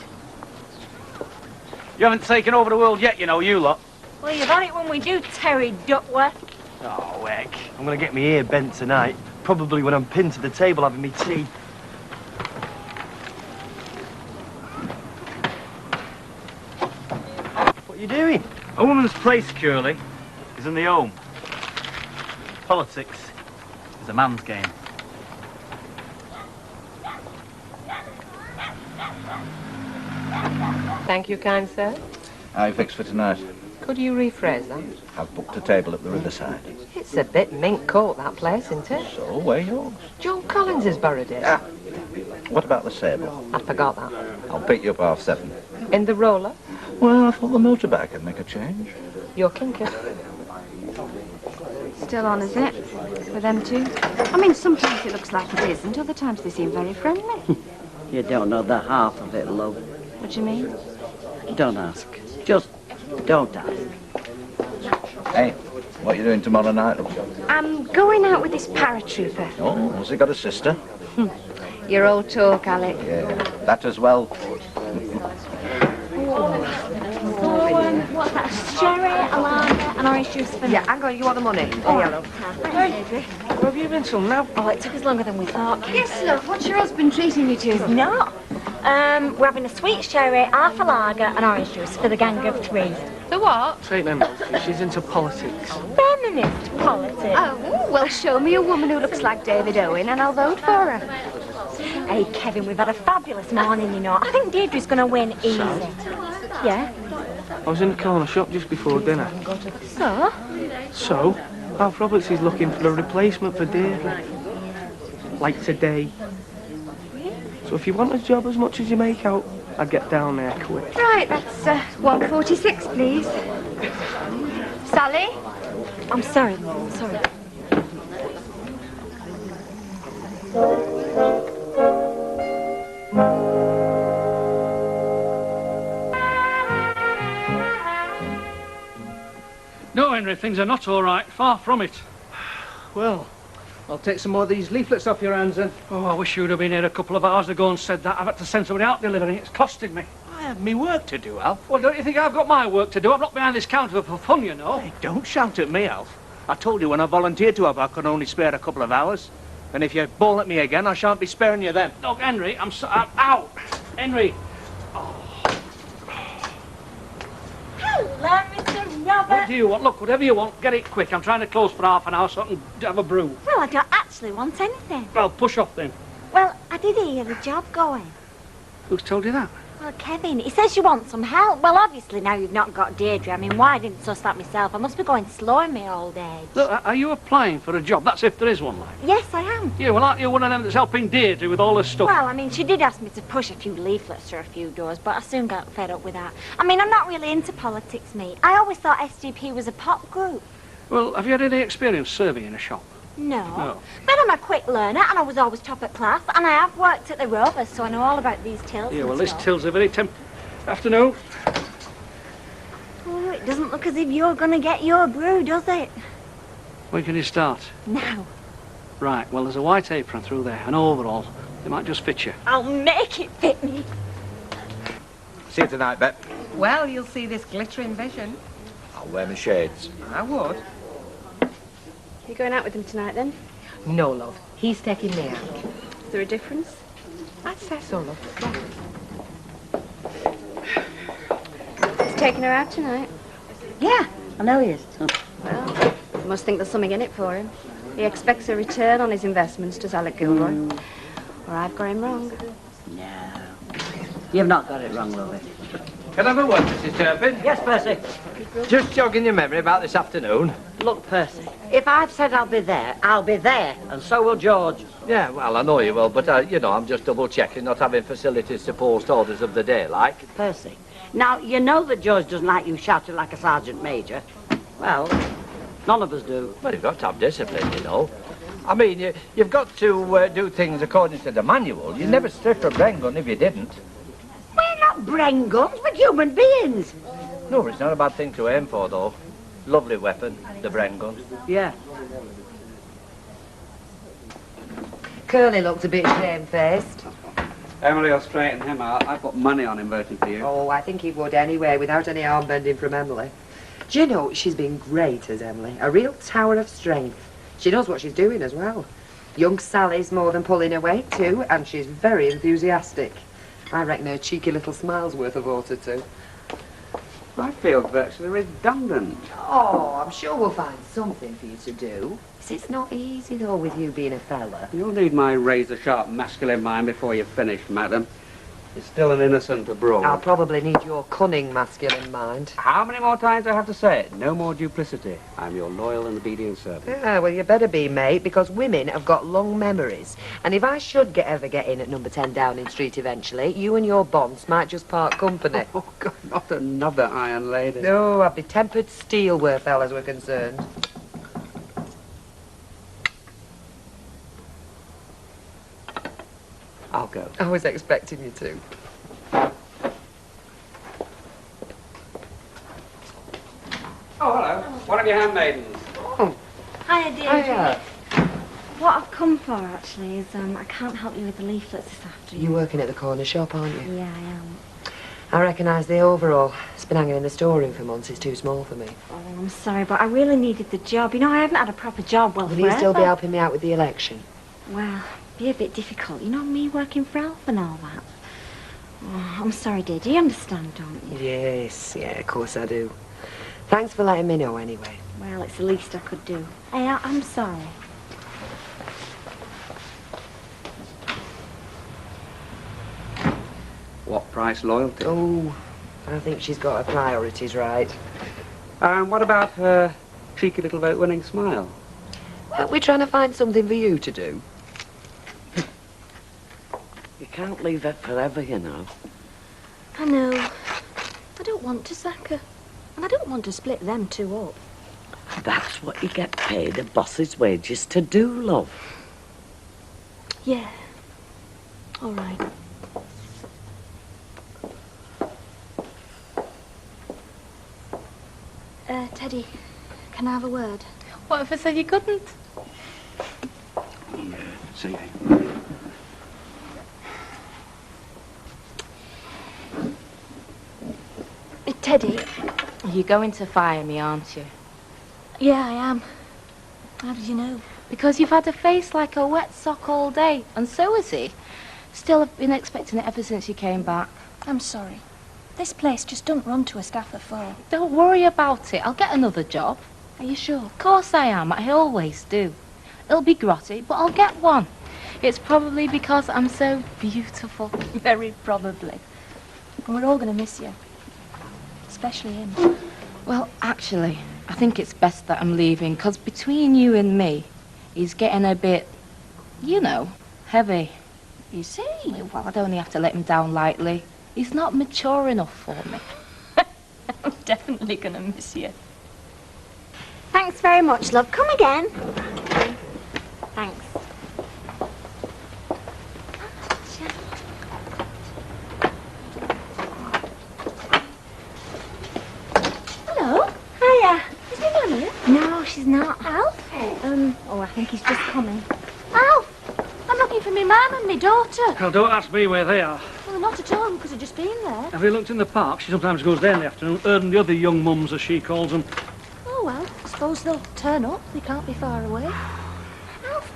You haven't taken over the world yet, you know, you lot. Well, you've had it when we do, Terry Duckworth. Oh, heck. I'm going to get my ear bent tonight. Probably when I'm pinned to the table having me tea. What are you doing? A woman's place, Curly, is in the home. Politics is a man's game. Thank you, kind sir. I fixed for tonight. Could you rephrase that? I've booked a table at the riverside. It's a bit mink coat, that place, isn't it? So, where yours? Joe Collins has borrowed it. Ah. What about the Sable? I forgot that. I'll pick you up 7:30. In the roller? Well, I thought the motorbike could make a change. You're kinky. Still on, isn't it? With them two? I mean, sometimes it looks like it isn't, other times they seem very friendly. You don't know the half of it, love. What do you mean? Don't ask. Just don't ask. Hey, what are you doing tomorrow night? I'm going out with this paratrooper. Oh, has he got a sister? Your old talk, Alec. Yeah, that as well. What's that? Sherry, a lager, and orange juice for me. Yeah, hang on, you want the money? Oh, Here, love. Thanks, Adrian. Where have you been till now? Oh, it took us longer than we thought. Yes, love. What's your husband treating you to? No. We're having a sweet sherry, half a lager, and orange juice for the gang of 3. The what? Take them, Elfie. She's into politics. Feminist politics. Oh, well, show me a woman who looks like David Owen and I'll vote for her. Hey, Kevin, we've had a fabulous morning, you know. I think Deirdre's going to win easy. Yeah? I was in the corner shop just before dinner. So? So, Alf Roberts is looking for a replacement for Deirdre. Like today. So if you want a job as much as you make out, I'd get down there quick. Right, that's 146, please. Sally? I'm sorry. Sorry. No, Henry, things are not all right. Far from it. Well, I'll take some more of these leaflets off your hands then. Oh, I wish you'd have been here a couple of hours ago and said that. I've had to send somebody out delivering it. It's costing me. I have me work to do, Alf. Well, don't you think I've got my work to do? I'm not behind this counter for fun, you know. Hey, don't shout at me, Alf. I told you when I volunteered to help, I could only spare a couple of hours. And if you bawl at me again, I shan't be sparing you then. Look, Henry, I'm out. Henry. Hello, Mr. Robert. What do you want? Look, whatever you want, get it quick. I'm trying to close for half an hour so I can have a brew. Well, I don't actually want anything. Well, push off then. Well, I did hear the job going. Who's told you that? Well, Kevin, he says you want some help. Well, obviously, now you've not got Deirdre. I mean, why didn't suss that myself? I must be going slow in my old age. Look, are you applying for a job? That's if there is one, like. Yes, I am. Yeah, well, aren't you one of them that's helping Deirdre with all her stuff? Well, I mean, she did ask me to push a few leaflets through a few doors, but I soon got fed up with that. I mean, I'm not really into politics, mate. I always thought SDP was a pop group. Well, have you had any experience serving in a shop? No. No. But I'm a quick learner, and I was always top at class, and I have worked at the Rovers, so I know all about these tills. Yeah, and well, this stuff. till's a very afternoon. Oh, it doesn't look as if you're going to get your brew, does it? When can you start? Now. Right, well, there's a white apron through there, an overall. It might just fit you. I'll make it fit me. See you tonight, Bet. Well, you'll see this glittering vision. I'll wear my shades. I would. You going out with him tonight, then? No, love. He's taking me out. Is there a difference? I'd say so, love. He's taking her out tonight. Yeah, I know he is. Well, you must think there's something in it for him. He expects a return on his investments, does Alec Gilroy. Or I've got him wrong. No. You've not got it wrong, lovey. Can I have a word, Mrs. Turpin? Yes, Percy. Just jogging your memory about this afternoon. Look, Percy, if I've said I'll be there, I'll be there, and so will George. Yeah, well, I know you will, but, you know, I'm just double-checking, not having facilities to post orders of the day, like. Percy, now, you know that George doesn't like you shouting like a sergeant major. Well, none of us do. Well, you've got to have discipline, you know. I mean, you've got to do things according to the manual. You'd never strip a Bren gun if you didn't. We're not Bren guns, we're human beings. No, it's not a bad thing to aim for, though. Lovely weapon, the Bren gun. Yeah. Curly looked a bit shamefaced. Emily will straighten him out. I've got money on him voting for you. Oh, I think he would anyway, without any arm bending from Emily. Do you know, she's been great as Emily. A real tower of strength. She knows what she's doing as well. Young Sally's more than pulling her weight too, and she's very enthusiastic. I reckon her cheeky little smile's worth a vote or two. I feel virtually redundant. Oh, I'm sure we'll find something for you to do. It's not easy, though, with you being a fella. You'll need my razor-sharp masculine mind before you're finished, madam. You're still an innocent abroad. I'll probably need your cunning masculine mind. How many more times do I have to say it? No more duplicity. I'm your loyal and obedient servant. Yeah, well, you better be, mate, because women have got long memories. And if I should ever get in at number 10 Downing Street eventually, you and your bonds might just part company. Oh, God, not another iron lady. No, I'd be tempered steel where fellas were concerned. I'll go. I was expecting you to. Oh, hello. One of your handmaidens. Oh. Hiya, dear. Hiya. What I've come for, actually, is I can't help you with the leaflets this afternoon. You're working at the corner shop, aren't you? Yeah, I am. I recognise the overall. It's been hanging in the storeroom for months. It's too small for me. Oh, I'm sorry, but I really needed the job. You know, I haven't had a proper job, well, Will you still be forever. helping me out with the election? Well, be a bit difficult. You know, me working for Alf and all that. Oh, I'm sorry, dear. Do you understand, don't you? Yes, yeah, of course I do. Thanks for letting me know, anyway. Well, it's the least I could do. Hey, I'm sorry. What price loyalty? Oh, I think she's got her priorities right. What about her cheeky little vote-winning smile? Weren't we trying to find something for you to do? You can't leave it forever, you know. I know. I don't want to sack her. And I don't want to split them two up. That's what you get paid a boss's wages to do, love. Yeah. All right. Teddy, can I have a word? What if I said you couldn't? See you. Teddy? You're going to fire me, aren't you? Yeah, I am. How did you know? Because you've had a face like a wet sock all day, and so has he. Still, I've been expecting it ever since you came back. I'm sorry. This place just don't run to a staff of 4. Don't worry about it. I'll get another job. Are you sure? Of course I am. I always do. It'll be grotty, but I'll get one. It's probably because I'm so beautiful. Very probably. And we're all going to miss you. Especially him. Well, actually, I think it's best that I'm leaving, because between you and me, he's getting a bit, you know, heavy. You see? Well, I'd only have to let him down lightly. He's not mature enough for me. I'm definitely going to miss you. Thanks very much, love. Come again. Thanks. Hello. Hiya. Is your mum here? No, she's not. Alf? Oh, I think he's just coming. Alf! I'm looking for me mum and me daughter. Well, don't ask me where they are. Well, not at home, because I've just been there. Have you looked in the park? She sometimes goes there in the afternoon, her and the other young mums, as she calls them. Oh, well, I suppose they'll turn up. They can't be far away. Alf,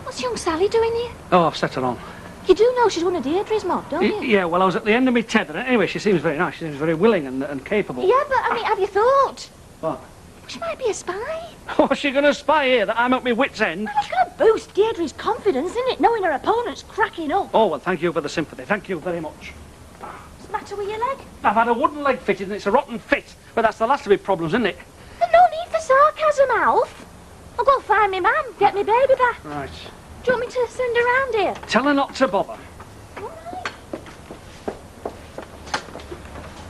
what's young Sally doing here? Oh, I've set her on. You do know she's one of Deirdre's mob, don't you? Yeah, well, I was at the end of my tether. Anyway, she seems very nice. She seems very willing and capable. Yeah, but, I mean, have you thought? What? She might be a spy. What's she going to spy here, that I'm at my wit's end? Well, it's going to boost Deirdre's confidence, isn't it, knowing her opponent's cracking up. Oh, well, thank you for the sympathy. Thank you very much. What's the matter with your leg? I've had a wooden leg fitted and it's a rotten fit. But that's the last of my problems, isn't it? There's no need for sarcasm, Alf. I'll go find me mum, get me baby back. Right. Do you want me to send her round here? Tell her not to bother.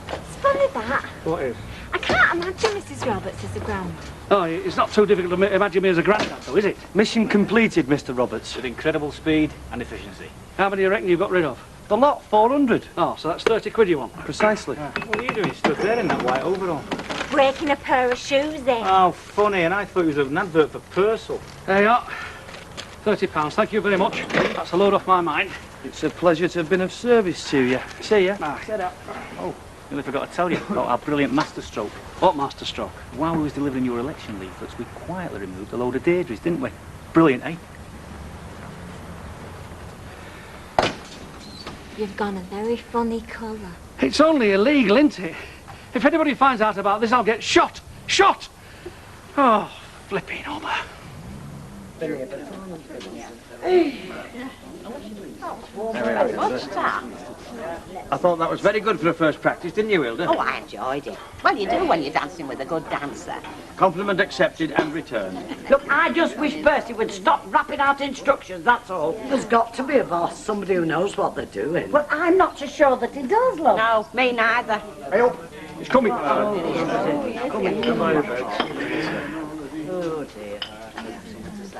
It's funny that. What is? I can't imagine Mrs. Roberts as a grandma. Oh, it's not too difficult to imagine me as a granddad, though, is it? Mission completed, Mr. Roberts, with incredible speed and efficiency. How many do you reckon you've got rid of? The lot, 400. Oh, so that's 30 quid you want? Precisely. What are you doing stood there in that white overall? Breaking a pair of shoes in. Oh, funny, and I thought it was an advert for Purcell. There you are. £30. Thank you very much. That's a load off my mind. It's a pleasure to have been of service to you. See ya. Set up. Oh, nearly forgot to tell you about our brilliant masterstroke. What masterstroke? While we was delivering your election leaflets, we quietly removed a load of Deirdre's, didn't we? Brilliant, eh? You've gone a very funny colour. It's only illegal, isn't it? If anybody finds out about this, I'll get shot. Shot! Oh, flipping Homer. What's that? I thought that was very good for a first practice, didn't you, Hilda? Oh, I enjoyed it. Well, you do when you're dancing with a good dancer. Compliment accepted and returned. Look, I just wish Percy would stop rapping out instructions, that's all. There's got to be a boss, somebody who knows what they're doing. Well, I'm not so sure that he does, love. No, me neither. Hey, up. It's coming. Oh, dear.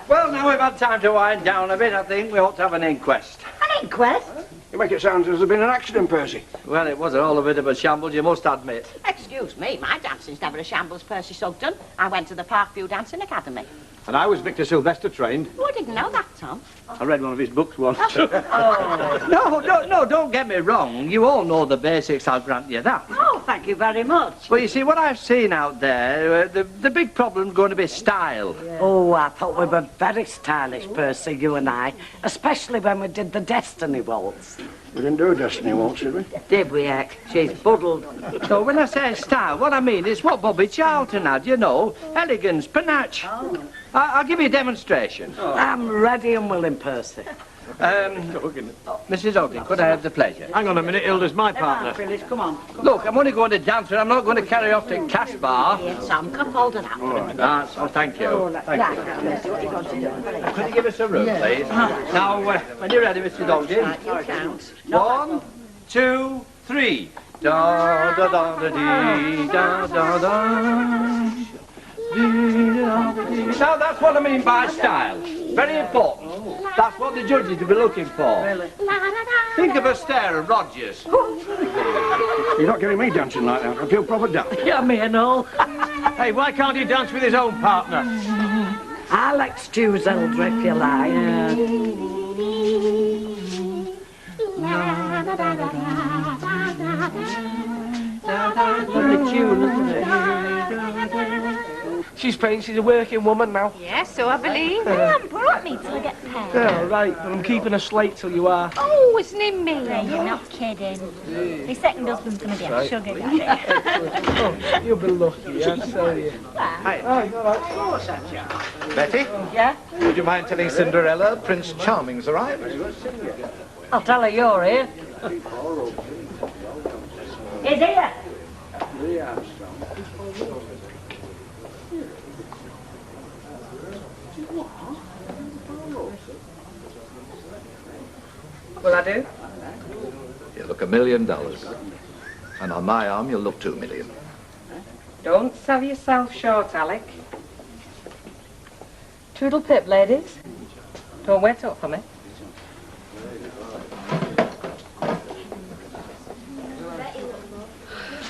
Well, now we've had time to wind down a bit, I think we ought to have an inquest. An inquest? You make it sound as there's been an accident, Percy. Well, it was all a bit of a shambles, you must admit. Excuse me, my dancing's never a shambles, Percy Sugden. I went to the Parkview Dancing Academy. And I was Victor Sylvester trained. Oh, I didn't know that, Tom. I read one of his books once. No, don't get me wrong. You all know the basics, I'll grant you that. Oh, thank you very much. Well, you see, what I've seen out there, the big problem's going to be style. Oh, I thought we were very stylish, Percy, you and I. Especially when we did the Destiny Waltz. We didn't do a Destiny Waltz, did we? Did we, Eck? She's buddled. So when I say style, what I mean is what Bobby Charlton had, you know. Elegance, panache. I'll give you a demonstration. I'm ready and willing, Percy. Mrs. Ogden, could I have the pleasure? Hang on a minute, Hilda's my partner. Phyllis, come on. Look, I'm only going to dance, and I'm not going to carry off to Cash Bar. Here, Tom, come hold it up. Thank you. Right, Percy, what are you going to do? Could you give us a room, please? Now, when you're ready, Mrs. Ogden. Right, you count. 1, 2, 3. Da da da da dee da da da. Now that's what I mean by style. Very important. That's what the judges will be looking for. Really? Think of Astaire and Rogers. You're not getting me dancing like that. I feel proper daft. Yeah, me and all. Hey, why can't he dance with his own partner? I'll excuse Elder if you like. Lovely tune, isn't it? She's paying, she's a working woman now. Yes, so I believe. They haven't brought me till I get paid. Yeah, right, but I'm keeping her slate till you are. Oh, isn't it me? You're not kidding. His second husband's going to be a sugar daddy. Oh, you'll be lucky, I'll tell you. Hi. Oh, what's that, Jack? Betty? Yeah? Would you mind telling Cinderella Prince Charming's arrived? I'll tell her you're here. He's here. Will I do? You look $1 million. And on my arm, you'll look 2 million. Don't sell yourself short, Alec. Toodle pip, ladies. Don't wait up for me.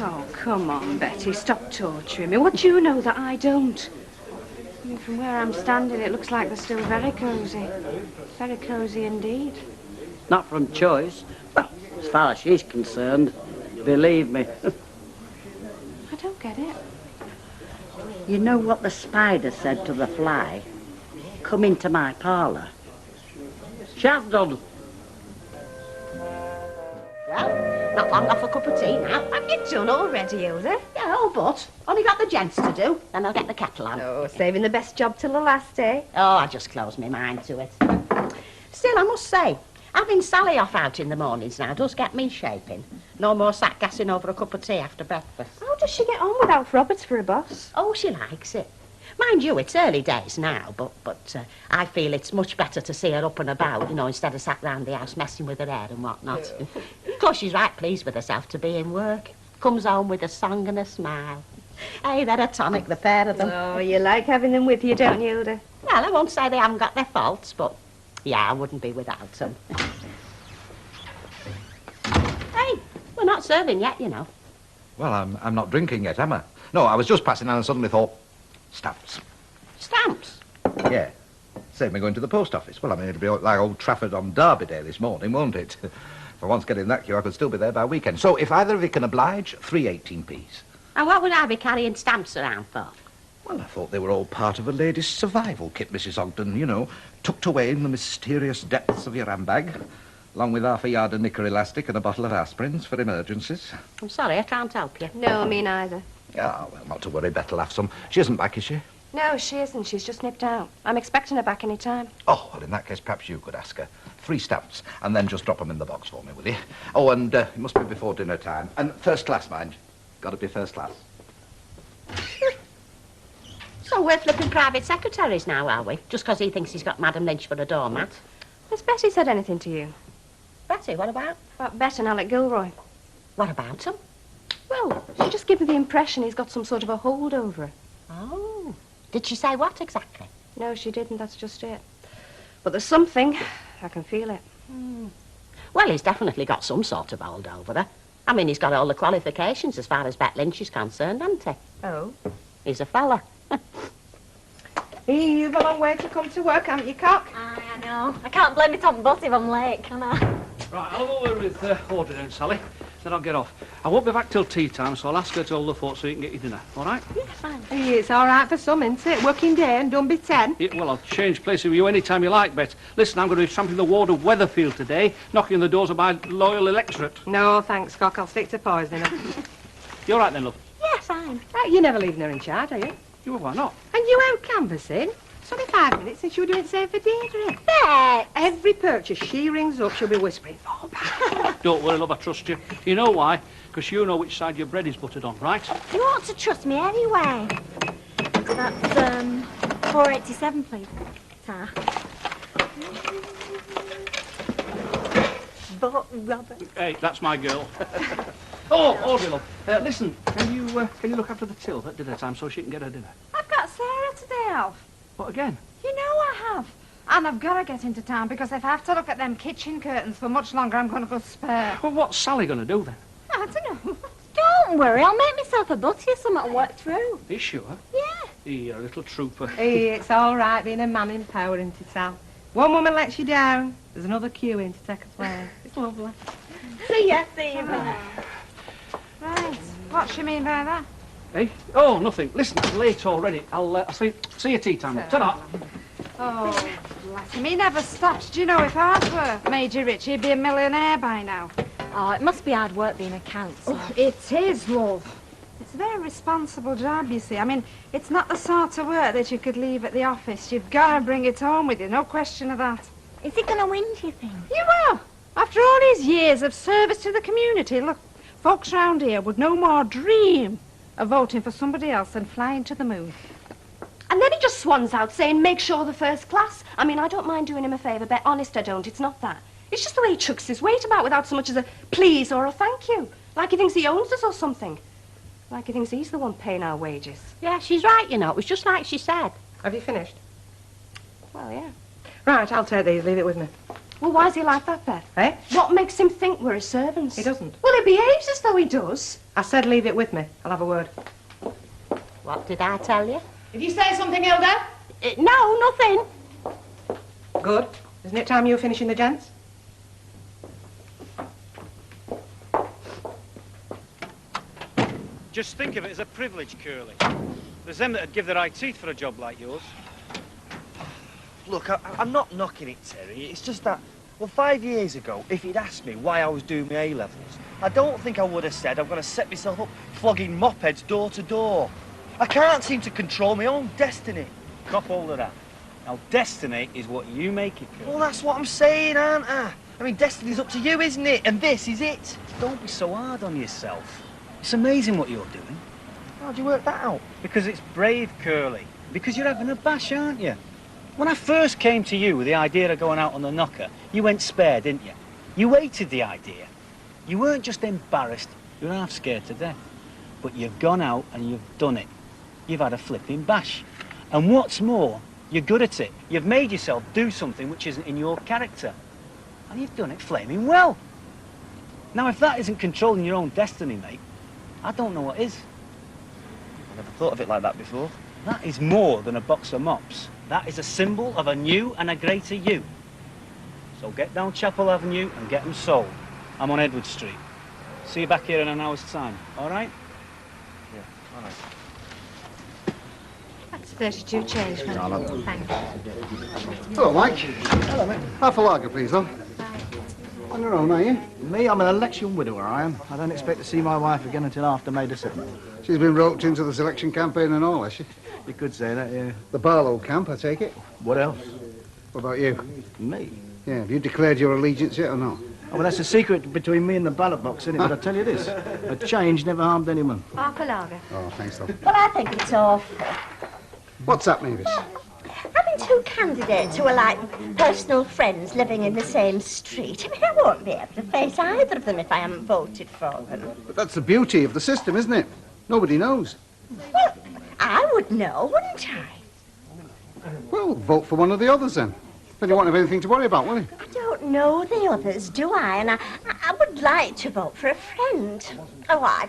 Oh, come on, Betty, stop torturing me. What do you know that I don't? I mean, from where I'm standing, it looks like they're still very cosy. Very cosy indeed. Not from choice. Well, as far as she's concerned, believe me. I don't get it. You know what the spider said to the fly? Come into my parlour. She has done. Well, not long off a cup of tea now. Have you done already, Hilda? Yeah, oh, but only got the gents to do. Then I'll get the kettle on. Oh, saving the best job till the last day. Oh, I just closed my mind to it. Still, I must say, having Sally off out in the mornings now does get me shaping. No more sat gassing over a cup of tea after breakfast. How does she get on with Alf Roberts for a boss? Oh, she likes it. Mind you, it's early days now, but I feel it's much better to see her up and about, you know, instead of sat round the house messing with her hair and whatnot. Of course, she's right pleased with herself to be in work. Comes home with a song and a smile. Hey, they're a tonic, the pair of them. Oh, you like having them with you, don't you, Hilda? Well, I won't say they haven't got their faults, but yeah, I wouldn't be without them. Hey, we're not serving yet, you know. Well, I'm not drinking yet, am I? No, I was just passing on and suddenly thought, stamps. Stamps? Yeah, Same me going to the post office. Well, I mean, it'll be like Old Trafford on Derby Day this morning, won't it? If I once get in that queue, I could still be there by weekend. So if either of you can oblige, 3 18p's. And what would I be carrying stamps around for? Well, I thought they were all part of a lady's survival kit, Mrs. Ogden, you know, tucked away in the mysterious depths of your handbag, along with half a yard of knicker elastic and a bottle of aspirins for emergencies. I'm sorry, I can't help you. No, me neither. Ah, well, not to worry, Beth'll have some. She isn't back, is she? No, she isn't. She's just nipped out. I'm expecting her back any time. Oh, well, in that case, perhaps you could ask her. 3 stamps, and then just drop them in the box for me, will you? Oh, and it must be before dinner time. And first class, mind. Got to be first class. So we're flipping private secretaries now, are we? Just because he thinks he's got Madam Lynch for a doormat? Has Betty said anything to you? Betty, what about? About Bet and Alec Gilroy. What about him? Well, she just gave me the impression he's got some sort of a hold over her. Oh. Did she say what exactly? No, she didn't. That's just it. But there's something. I can feel it. Well, he's definitely got some sort of hold over her. I mean, he's got all the qualifications as far as Bet Lynch is concerned, hasn't he? Oh. He's a fella. You've a long way to come to work, haven't you, Cock? Aye, I know. I can't blame it on Bus if I'm late, can I? Right, I'll go over with order then, Sally. Then I'll get off. I won't be back till tea time, so I'll ask her to hold the fort so you can get your dinner, all right? Yeah, fine. Hey, it's all right for some, isn't it? Working day and don't be 10. Yeah, well, I'll change places with you any time you like, Bet. Listen, I'm going to be tramping the ward of Weatherfield today, knocking on the doors of my loyal electorate. No, thanks, Cock. I'll stick to poisoning her. You all right then, love? Yeah, fine. Right, you're never leaving her in charge, are you? You, why not? And you out canvassing? It's only 5 minutes since you were doing it safe for Deirdre. Bet! Every purchase she rings up, she'll be whispering, "Oh, Don't worry, love, I trust you. You know why? Because you know which side your bread is buttered on, right? You ought to trust me anyway. That's, 487, please. Ta. But, Robert. Hey, that's my girl. Oh, Audrey, love. Listen, can you look after the till at dinner time so she can get her dinner? I've got Sarah today, Alf. What, again? You know I have. And I've got to get into town because if I have to look at them kitchen curtains for much longer, I'm going to go spare. Well, what's Sally going to do then? I don't know. Don't worry, I'll make myself a butty or something and work through. Are you sure? Yeah. You're a little trooper. Hey, it's all right being a man in power, isn't it, Sal? One woman lets you down, there's another queue in to take a place. It's lovely. See you, man. Right. What she mean by that? Hey? Oh, nothing. Listen, it's late already. I'll see you tea time. Ta-da. Oh, bless him. He never stops. Do you know, if ours were Major Rich, he'd be a millionaire by now. Oh, it must be hard work being a counsellor. Oh, it is, love. It's a very responsible job, you see. I mean, it's not the sort of work that you could leave at the office. You've got to bring it home with you, no question of that. Is it going to win, do you think? You will. After all these years of service to the community, look, folks round here would no more dream of voting for somebody else than flying to the moon. And then he just swans out saying, make sure the first class. I mean, I don't mind doing him a favour, but honest I don't. It's not that. It's just the way he chucks his weight about without so much as a please or a thank you. Like he thinks he owns us or something. Like he thinks he's the one paying our wages. Yeah, she's right, you know. It was just like she said. Have you finished? Well, yeah. Right, I'll take these. Leave it with me. Well, why's he like that, Beth? Eh? What makes him think we're his servants? He doesn't. Well, he behaves as though he does. I said leave it with me. I'll have a word. What did I tell you? Did you say something, Hilda? No, nothing. Good. Isn't it time you were finishing the gents? Just think of it as a privilege, Curly. There's them that'd give their eye teeth for a job like yours. Look, I'm not knocking it, Terry. It's just that, well, 5 years ago, if he'd asked me why I was doing my A-levels, I don't think I would have said I'm going to set myself up flogging mopeds door to door. I can't seem to control my own destiny. Cop hold of that. Now, destiny is what you make it, Curly. Well, that's what I'm saying, aren't I? I mean, destiny's up to you, isn't it? And this is it. Don't be so hard on yourself. It's amazing what you're doing. How'd you work that out? Because it's brave, Curly. Because you're having a bash, aren't you? When I first came to you with the idea of going out on the knocker, you went spare, didn't you? You hated the idea. You weren't just embarrassed, you were half scared to death. But you've gone out and you've done it. You've had a flipping bash. And what's more, you're good at it. You've made yourself do something which isn't in your character. And you've done it flaming well. Now, if that isn't controlling your own destiny, mate, I don't know what is. I never thought of it like that before. That is more than a box of mops. That is a symbol of a new and a greater you. So get down Chapel Avenue and get them sold. I'm on Edward Street. See you back here in an hour's time, all right? Yeah, all right. That's 32 change, man. Thanks. Hello, Mike. Hello, mate. Half a lager, please, though. On your own, are you? Me, I'm an election widower, I am. I don't expect to see my wife again until after May the 7th. She's been roped into the selection campaign and all, has she? You could say that, yeah. The Barlow camp, I take it. What else? What about you? Me? Yeah, have you declared your allegiance yet or not? Oh, well, that's a secret between me and the ballot box, isn't it? But I tell you this, a change never harmed anyone. Half a lager. Oh, thanks, though. Well, I think it's awful. What's that, Mavis? Having two candidates who are like personal friends living in the same street. I mean, I won't be able to face either of them if I haven't voted for them. But that's the beauty of the system, isn't it? Nobody knows. Well, I would know, wouldn't I? Well, vote for one of the others, then. Then you won't have anything to worry about, will you? I don't know the others, do I? And I would like to vote for a friend. Oh, I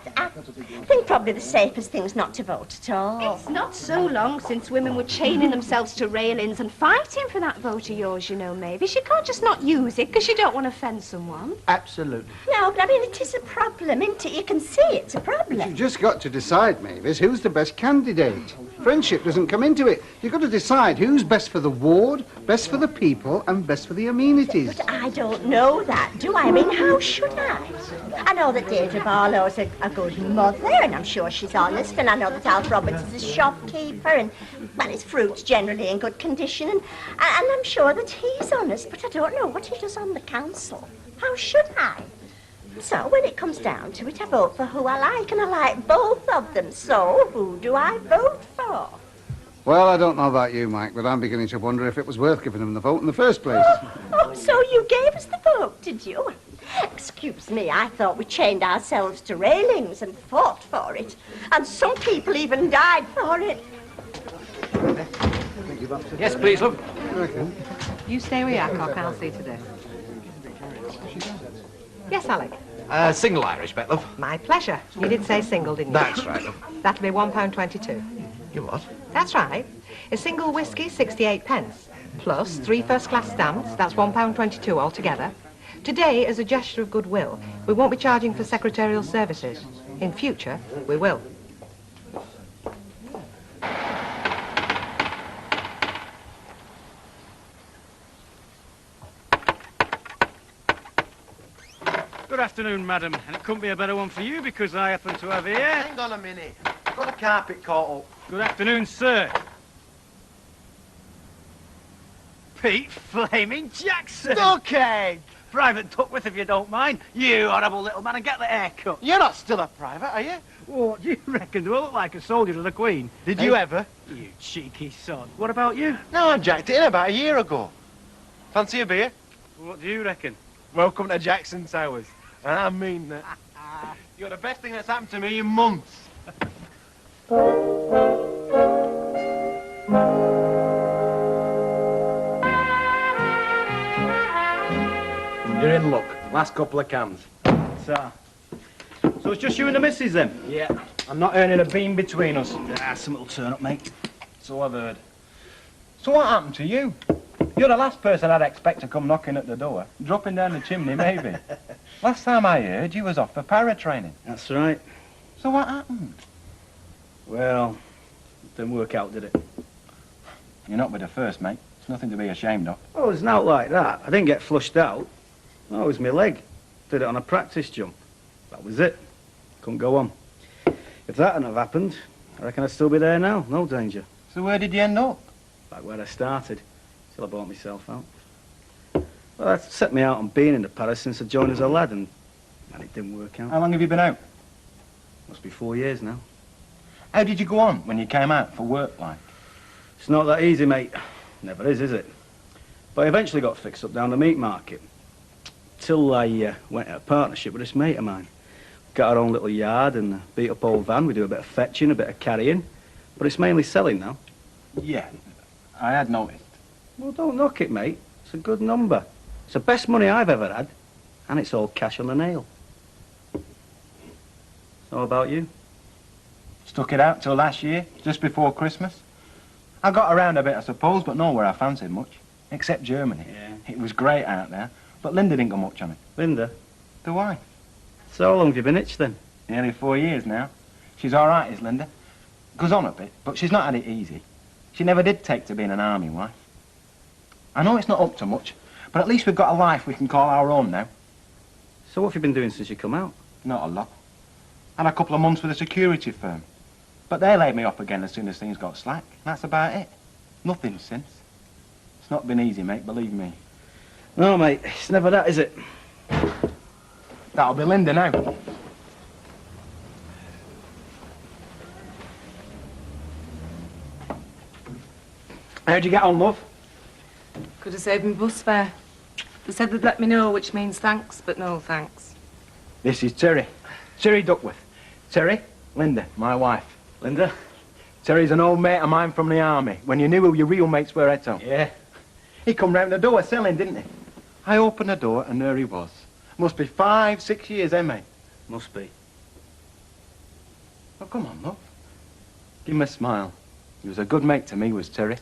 think probably the safest thing's not to vote at all. It's not so long since women were chaining themselves to railings and fighting for that vote of yours, you know, Mavis. You can't just not use it because you don't want to offend someone. Absolutely. No, but I mean, it is a problem, isn't it? You can see it's a problem. You've just got to decide, Mavis, who's the best candidate. Friendship doesn't come into it. You've got to decide who's best for the ward, best for the people, and best for the amenities. But I don't know that, do I? I mean, how should I? I know that Deirdre Barlow's a good mother, and I'm sure she's honest, and I know that Alf Roberts is a shopkeeper, and, well, his fruit's generally in good condition, and I'm sure that he's honest, but I don't know what he does on the council. How should I? So, when it comes down to it, I vote for who I like, and I like both of them. So, who do I vote for? Well, I don't know about you, Mike, but I'm beginning to wonder if it was worth giving them the vote in the first place. Oh, so you gave us the vote, did you? Excuse me, I thought we chained ourselves to railings and fought for it. And some people even died for it. Yes, please, love. You stay where you are, Cock. I'll see to this. Yes, Alec. Single Irish, bet, love. My pleasure. You did say single, didn't you? That's right, love. That'll be £1.22. You what? That's right. A single whiskey, 68 pence. Plus 3 first-class stamps. That's £1.22 altogether. Today, as a gesture of goodwill, we won't be charging for secretarial services. In future, we will. Good afternoon, madam. And it couldn't be a better one for you because I happen to have here... Hang on a minute. I've got the carpet caught up. Good afternoon, sir. Pete Flaming Jackson. Stockade! Private Duckworth, if you don't mind. You horrible little man, and get the haircut. You're not still a private, are you? What do you reckon? Do I look like a soldier to the Queen? Did you ever? You cheeky sod. What about you? No, I jacked it in about a year ago. Fancy a beer? What do you reckon? Welcome to Jackson Towers. And I mean that. You're the best thing that's happened to me in months. You're in luck. Last couple of cans. So it's just you and the missus then? Yeah. I'm not earning a bean between us. Something'll turn up, mate. So I've heard. So what happened to you? You're the last person I'd expect to come knocking at the door. Dropping down the chimney, maybe. Last time I heard, you was off for para-training. That's right. So what happened? Well, it didn't work out, did it? You're not with the first, mate. It's nothing to be ashamed of. Oh, it's not like that. I didn't get flushed out. No, it was my leg. Did it on a practice jump. That was it. Couldn't go on. If that hadn't have happened, I reckon I'd still be there now. No danger. So where did you end up? Back where I started. Till I bought myself out. Well, that set me out on being in the Paris since I joined as a lad, and it didn't work out. How long have you been out? Must be 4 years now. How did you go on when you came out for work, like? It's not that easy, mate. Never is it? But I eventually got fixed up down the meat market. Till I went out of partnership with this mate of mine. Got our own little yard and a beat-up old van. We do a bit of fetching, a bit of carrying. But it's mainly selling now. Yeah, I had noticed. Well, don't knock it, mate. It's a good number. It's the best money I've ever had. And it's all cash on the nail. So how about you? Stuck it out till last year, just before Christmas. I got around a bit, I suppose, but nowhere I fancied much. Except Germany. Yeah. It was great out there. But Linda didn't go much on it. Linda? The wife. So how long have you been hitched then? Nearly 4 years now. She's all right, is Linda. Goes on a bit, but she's not had it easy. She never did take to being an army wife. I know it's not up to much, but at least we've got a life we can call our own now. So what have you been doing since you come out? Not a lot. Had a couple of months with a security firm. But they laid me off again as soon as things got slack. That's about it. Nothing since. It's not been easy, mate, believe me. No, mate, it's never that, is it? That'll be Linda now. How'd you get on, love? Could have saved me bus fare. They said they'd let me know, which means thanks, but no thanks. This is Terry. Terry Duckworth. Terry, Linda, my wife. Linda? Terry's an old mate of mine from the army, when you knew who your real mates were at home. Yeah. He come round the door selling, didn't he? I opened the door and there he was. Must be 5, 6 years, eh, mate? Must be. Oh, come on, love. Give him a smile. He was a good mate to me, was Terry.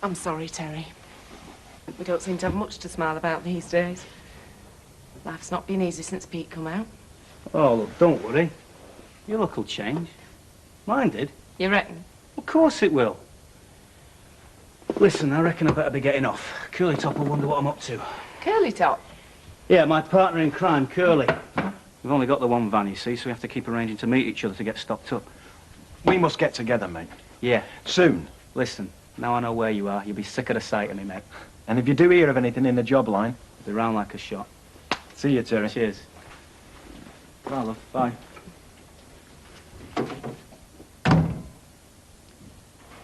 I'm sorry, Terry. We don't seem to have much to smile about these days. Life's not been easy since Pete come out. Oh, look, don't worry. Your luck will change. Mine did. You reckon? Of course it will. Listen, I reckon I better be getting off. Curly Top will wonder what I'm up to. Curly Top? Yeah, my partner in crime, Curly. We've only got the one van, you see, so we have to keep arranging to meet each other to get stocked up. We must get together, mate. Yeah. Soon. Listen, now I know where you are. You'll be sick of the sight of me, mate. And if you do hear of anything in the job line... Be round like a shot. See you, Terry. Cheers. Bye, love. Bye.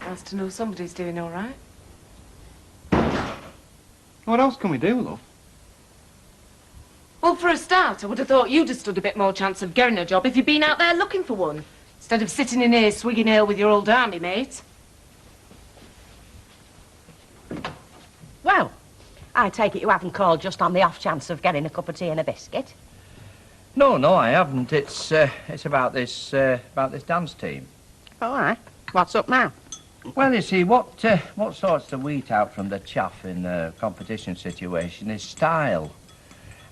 Nice to know somebody's doing all right. What else can we do, love? Well, for a start, I would have thought you'd have stood a bit more chance of getting a job if you'd been out there looking for one, instead of sitting in here swigging ale with your old army mate. Well, I take it you haven't called just on the off chance of getting a cup of tea and a biscuit. No, I haven't. It's about this dance team. All right. What's up now? Well, you see, what sorts the wheat out from the chaff in a competition situation is style.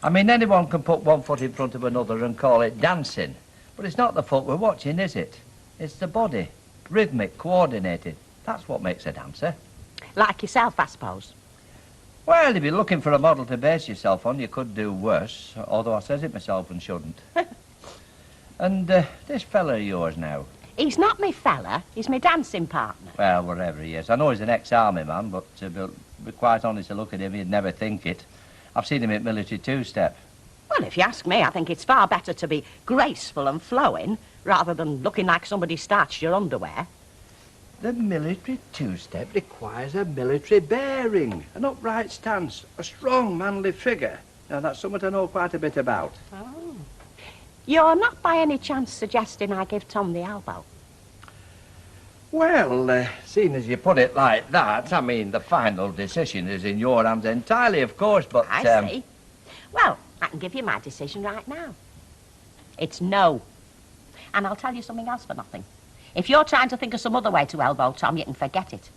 I mean, anyone can put one foot in front of another and call it dancing, but it's not the foot we're watching, is it? It's the body, rhythmic, coordinated. That's what makes a dancer. Like yourself, I suppose. Well, if you're looking for a model to base yourself on, you could do worse, although I says it myself and shouldn't. And this fella of yours now? He's not me fella, he's my dancing partner. Well, whatever he is. I know he's an ex-army man, but to be quite honest to look at him, you'd never think it. I've seen him at military two-step. Well, if you ask me, I think it's far better to be graceful and flowing rather than looking like somebody starched your underwear. The military two-step requires a military bearing, an upright stance, a strong, manly figure. Now, that's something I know quite a bit about. Oh. You're not by any chance suggesting I give Tom the elbow? Well, seeing as you put it like that, I mean, the final decision is in your hands entirely, of course, but... I see. Well, I can give you my decision right now. It's no. And I'll tell you something else for nothing. If you're trying to think of some other way to elbow Tom, you can forget it.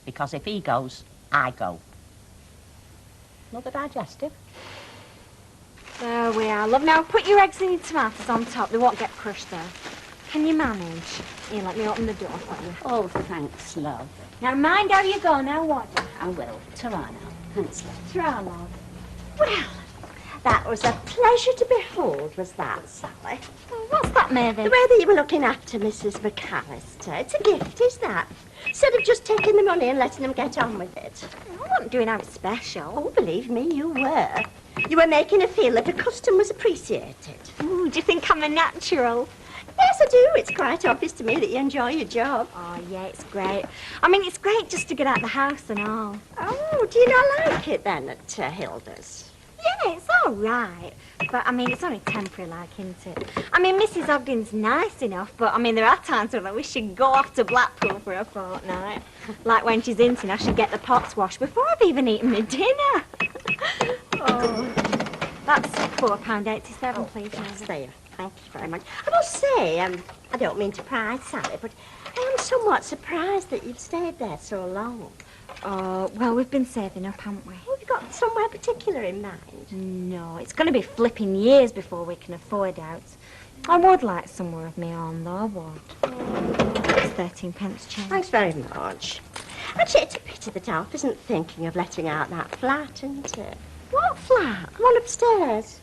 Because if he goes, I go. Another digestive? There we are, love. Now put your eggs and your tomatoes on top. They won't get crushed there. Can you manage? Here, let me open the door for you. Oh, thanks, love. Now mind how you go now, what? I will. Ta-ra now. Thanks, love. Ta-ra, love. Well, that was a pleasure to behold, was that, Sally? Oh, what's that, Mary? The way that you were looking after Mrs. McAllister. It's a gift, is that? Instead of just taking the money and letting them get on with it. I wasn't doing out special. Oh, believe me, you were. You were making her feel that her custom was appreciated. Ooh, do you think I'm a natural? Yes, I do. It's quite obvious to me that you enjoy your job. Oh, yeah, it's great. I mean, it's great just to get out of the house and all. Oh, do you not like it then at Hilda's? Yeah, it's all right. But, I mean, it's only temporary, like, isn't it? I mean, Mrs. Ogden's nice enough, but, I mean, there are times when I wish she'd go off to Blackpool for a fortnight. Like when she's hinting I should get the pots washed before I've even eaten my dinner. Oh, that's £4.87, please, Mother. There. Thank you very much. I must say, I don't mean to pry, Sally, but I am somewhat surprised that you've stayed there so long. Oh, well, we've been saving up, haven't we? Have you got somewhere particular in mind? No, it's going to be flipping years before we can afford out. I would like somewhere of my own, though, I would. It's 13 pence change. Thanks very much. Actually, it's a pity that Alf isn't thinking of letting out that flat, isn't it? What flat? The one upstairs.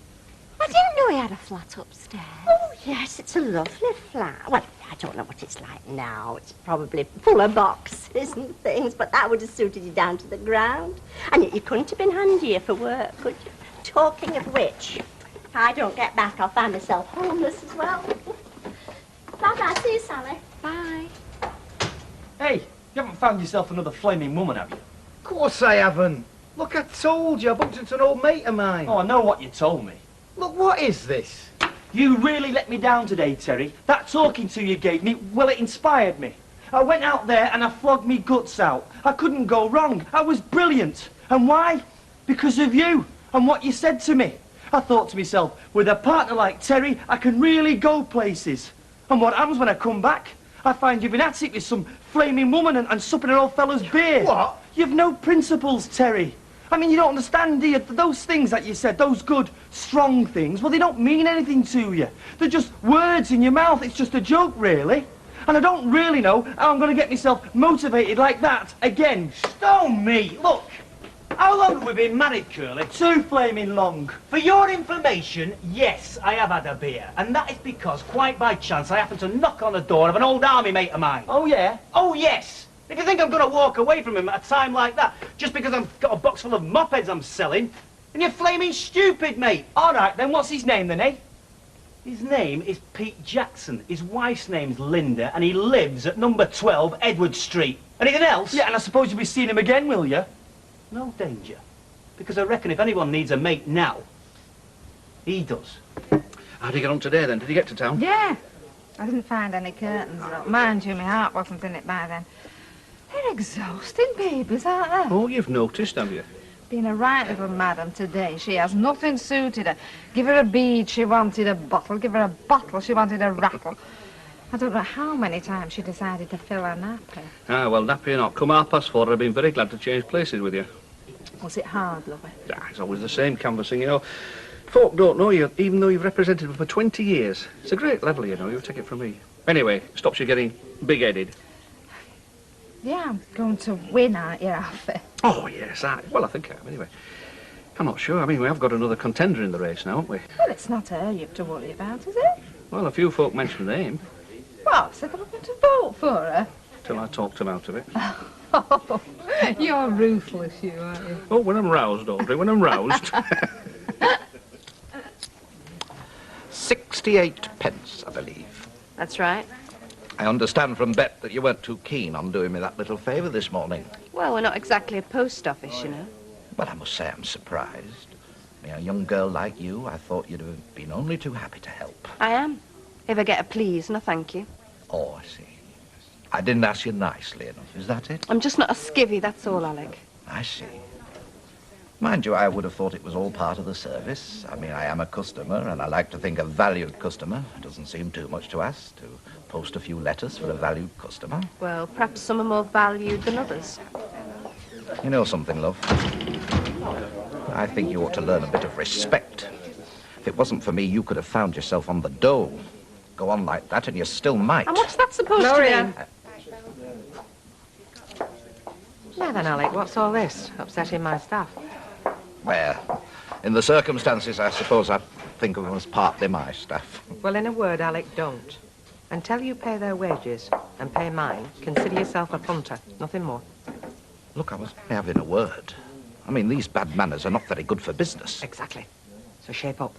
I didn't know he had a flat upstairs. Oh, yes, it's a lovely flat. Well, I don't know what it's like now. It's probably full of boxes and things, but that would have suited you down to the ground. And yet you couldn't have been handier for work, could you? Talking of which, if I don't get back, I'll find myself homeless as well. Bye-bye. See you, Sally. Bye. Hey, you haven't found yourself another flaming woman, have you? Of course I haven't. Look, I told you, I bumped into an old mate of mine. Oh, I know what you told me. Look, what is this? You really let me down today, Terry. That talking to you gave me, well, it inspired me. I went out there and I flogged me guts out. I couldn't go wrong. I was brilliant. And why? Because of you and what you said to me. I thought to myself, with a partner like Terry, I can really go places. And what happens when I come back? I find you've been at it with some flaming woman and supping an old fellow's beer. What? You've no principles, Terry. I mean, you don't understand, do you? Those things that you said, those good, strong things, well, they don't mean anything to you. They're just words in your mouth. It's just a joke, really. And I don't really know how I'm going to get myself motivated like that again. Stone me. Look, how long have we been married, Curly? Too flaming long. For your information, yes, I have had a beer. And that is because, quite by chance, I happened to knock on the door of an old army mate of mine. Oh, yeah? Oh, yes. If you think I'm going to walk away from him at a time like that, just because I've got a box full of mopeds I'm selling, then you're flaming stupid, mate. All right, then what's his name then, eh? His name is Pete Jackson. His wife's name's Linda, and he lives at number 12 Edward Street. Anything else? Yeah, and I suppose you'll be seeing him again, will you? No danger. Because I reckon if anyone needs a mate now, he does. How'd you get on today, then? Did you get to town? Yeah. I didn't find any curtains, though. Mind you, my heart wasn't in it by then. They're exhausting babies, aren't they? Oh, you've noticed, have you? Been a right little madam today. She has nothing suited her. Give her a bead, she wanted a bottle. Give her a bottle, she wanted a rattle. I don't know how many times she decided to fill her nappy. Ah, well, nappy or not, come 4:30, I've been very glad to change places with you. Was it hard, lovey? Ah, it's always the same canvassing, you know. Folk don't know you, even though you've represented them for 20 years. It's a great level, you know, you take it from me. Anyway, stops you getting big-headed. Yeah, I'm going to win, aren't you, Alfie? Oh, yes, I think I am, anyway. I'm not sure. I mean, we have got another contender in the race now, haven't we? Well, it's not her you've to worry about, is it? Well, a few folk mentioned the name. What, so they're going to vote for her? Till I talked them out of it. Oh, you're ruthless, you, aren't you? Oh, when I'm roused, Audrey, when I'm roused. 68 pence, I believe. That's right. I understand from Bet that you weren't too keen on doing me that little favour this morning. Well, we're not exactly a post office, you know. But I must say I'm surprised. I mean, a young girl like you, I thought you'd have been only too happy to help. I am. If I get a please and a thank you. Oh, I see. I didn't ask you nicely enough, is that it? I'm just not a skivvy, that's all, Alec. I see. Mind you, I would have thought it was all part of the service. I mean, I am a customer, and I like to think a valued customer. It doesn't seem too much to ask to post a few letters for a valued customer. Well, perhaps some are more valued than others. You know something, love? I think you ought to learn a bit of respect. If it wasn't for me, you could have found yourself on the dole. Go on like that, and you still might. And what's that supposed to mean? Now then, Alec, what's all this? Upsetting my staff? Well, in the circumstances, I suppose I think of them as partly my staff. Well, in a word, Alec, don't. Until you pay their wages and pay mine, consider yourself a punter, nothing more. Look, I was having a word. I mean, these bad manners are not very good for business. Exactly. So shape up.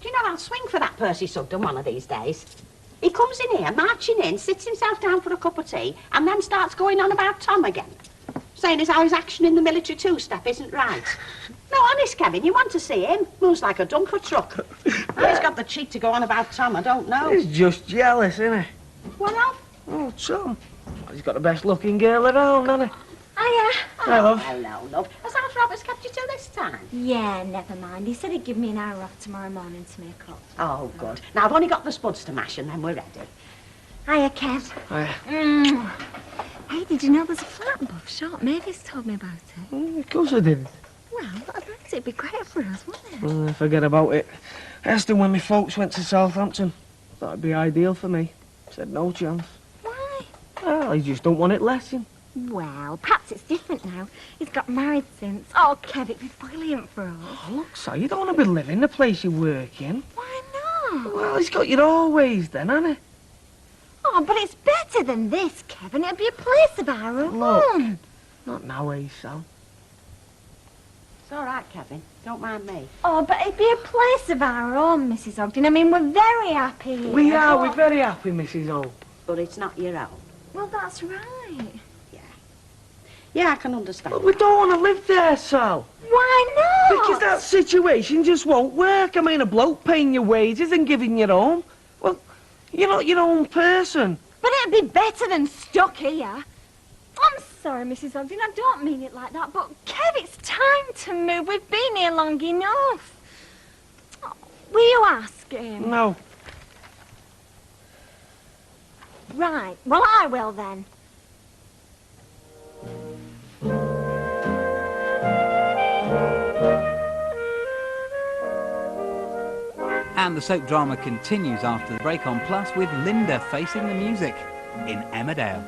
Do you know, I'll swing for that Percy Sugden one of these days. He comes in here, marching in, sits himself down for a cup of tea, and then starts going on about Tom again. Saying as how his action in the military two-step isn't right. No, honest, Kevin, you want to see him? Moves like a dumper truck. How he's got the cheek to go on about Tom, I don't know. He's just jealous, isn't he? What of? Oh, Tom. Well, he's got the best looking girl around, hasn't he? Hiya. Hi, love. Hello, love. Has Alf Roberts kept you till this time? Yeah, never mind. He said he'd give me an hour off tomorrow morning to make up. Oh, good. Now, I've only got the spuds to mash and then we're ready. Hiya, Kev. Hiya. Hey, did you know there's a flat above shop? Mavis told me about it. Of course I did. Well, I bet it'd be great for us, wouldn't it? Forget about it. I asked him when my folks went to Southampton. Thought it'd be ideal for me. Said no chance. Why? Well, he just don't want it lessing. Well, perhaps it's different now. He's got married since. Oh, Kev, it'd be brilliant for us. Oh, look, so you don't want to be living the place you work in. Why not? Well, he's got you always then, hasn't he? Oh, but it's better than this, Kevin. It'd be a place of our own. Look, not now, Sal. It's all right, Kevin. Don't mind me. Oh, but it'd be a place of our own, Mrs. Ogden. I mean, we're very happy here. We are. We're very happy, Mrs. O. But it's not your own. Well, that's right. Yeah, I can understand. But we don't want to live there, Sal. Why not? Because that situation just won't work. I mean, a bloke paying your wages and giving you home. Well, you're not your own person. But it'd be better than stuck here. I'm sorry, Mrs. Ogden, I don't mean it like that, but Kev, it's time to move. We've been here long enough. Oh, will you ask him? No. Right, well, I will then. And the soap drama continues after the break on Plus with Linda facing the music in Emmerdale.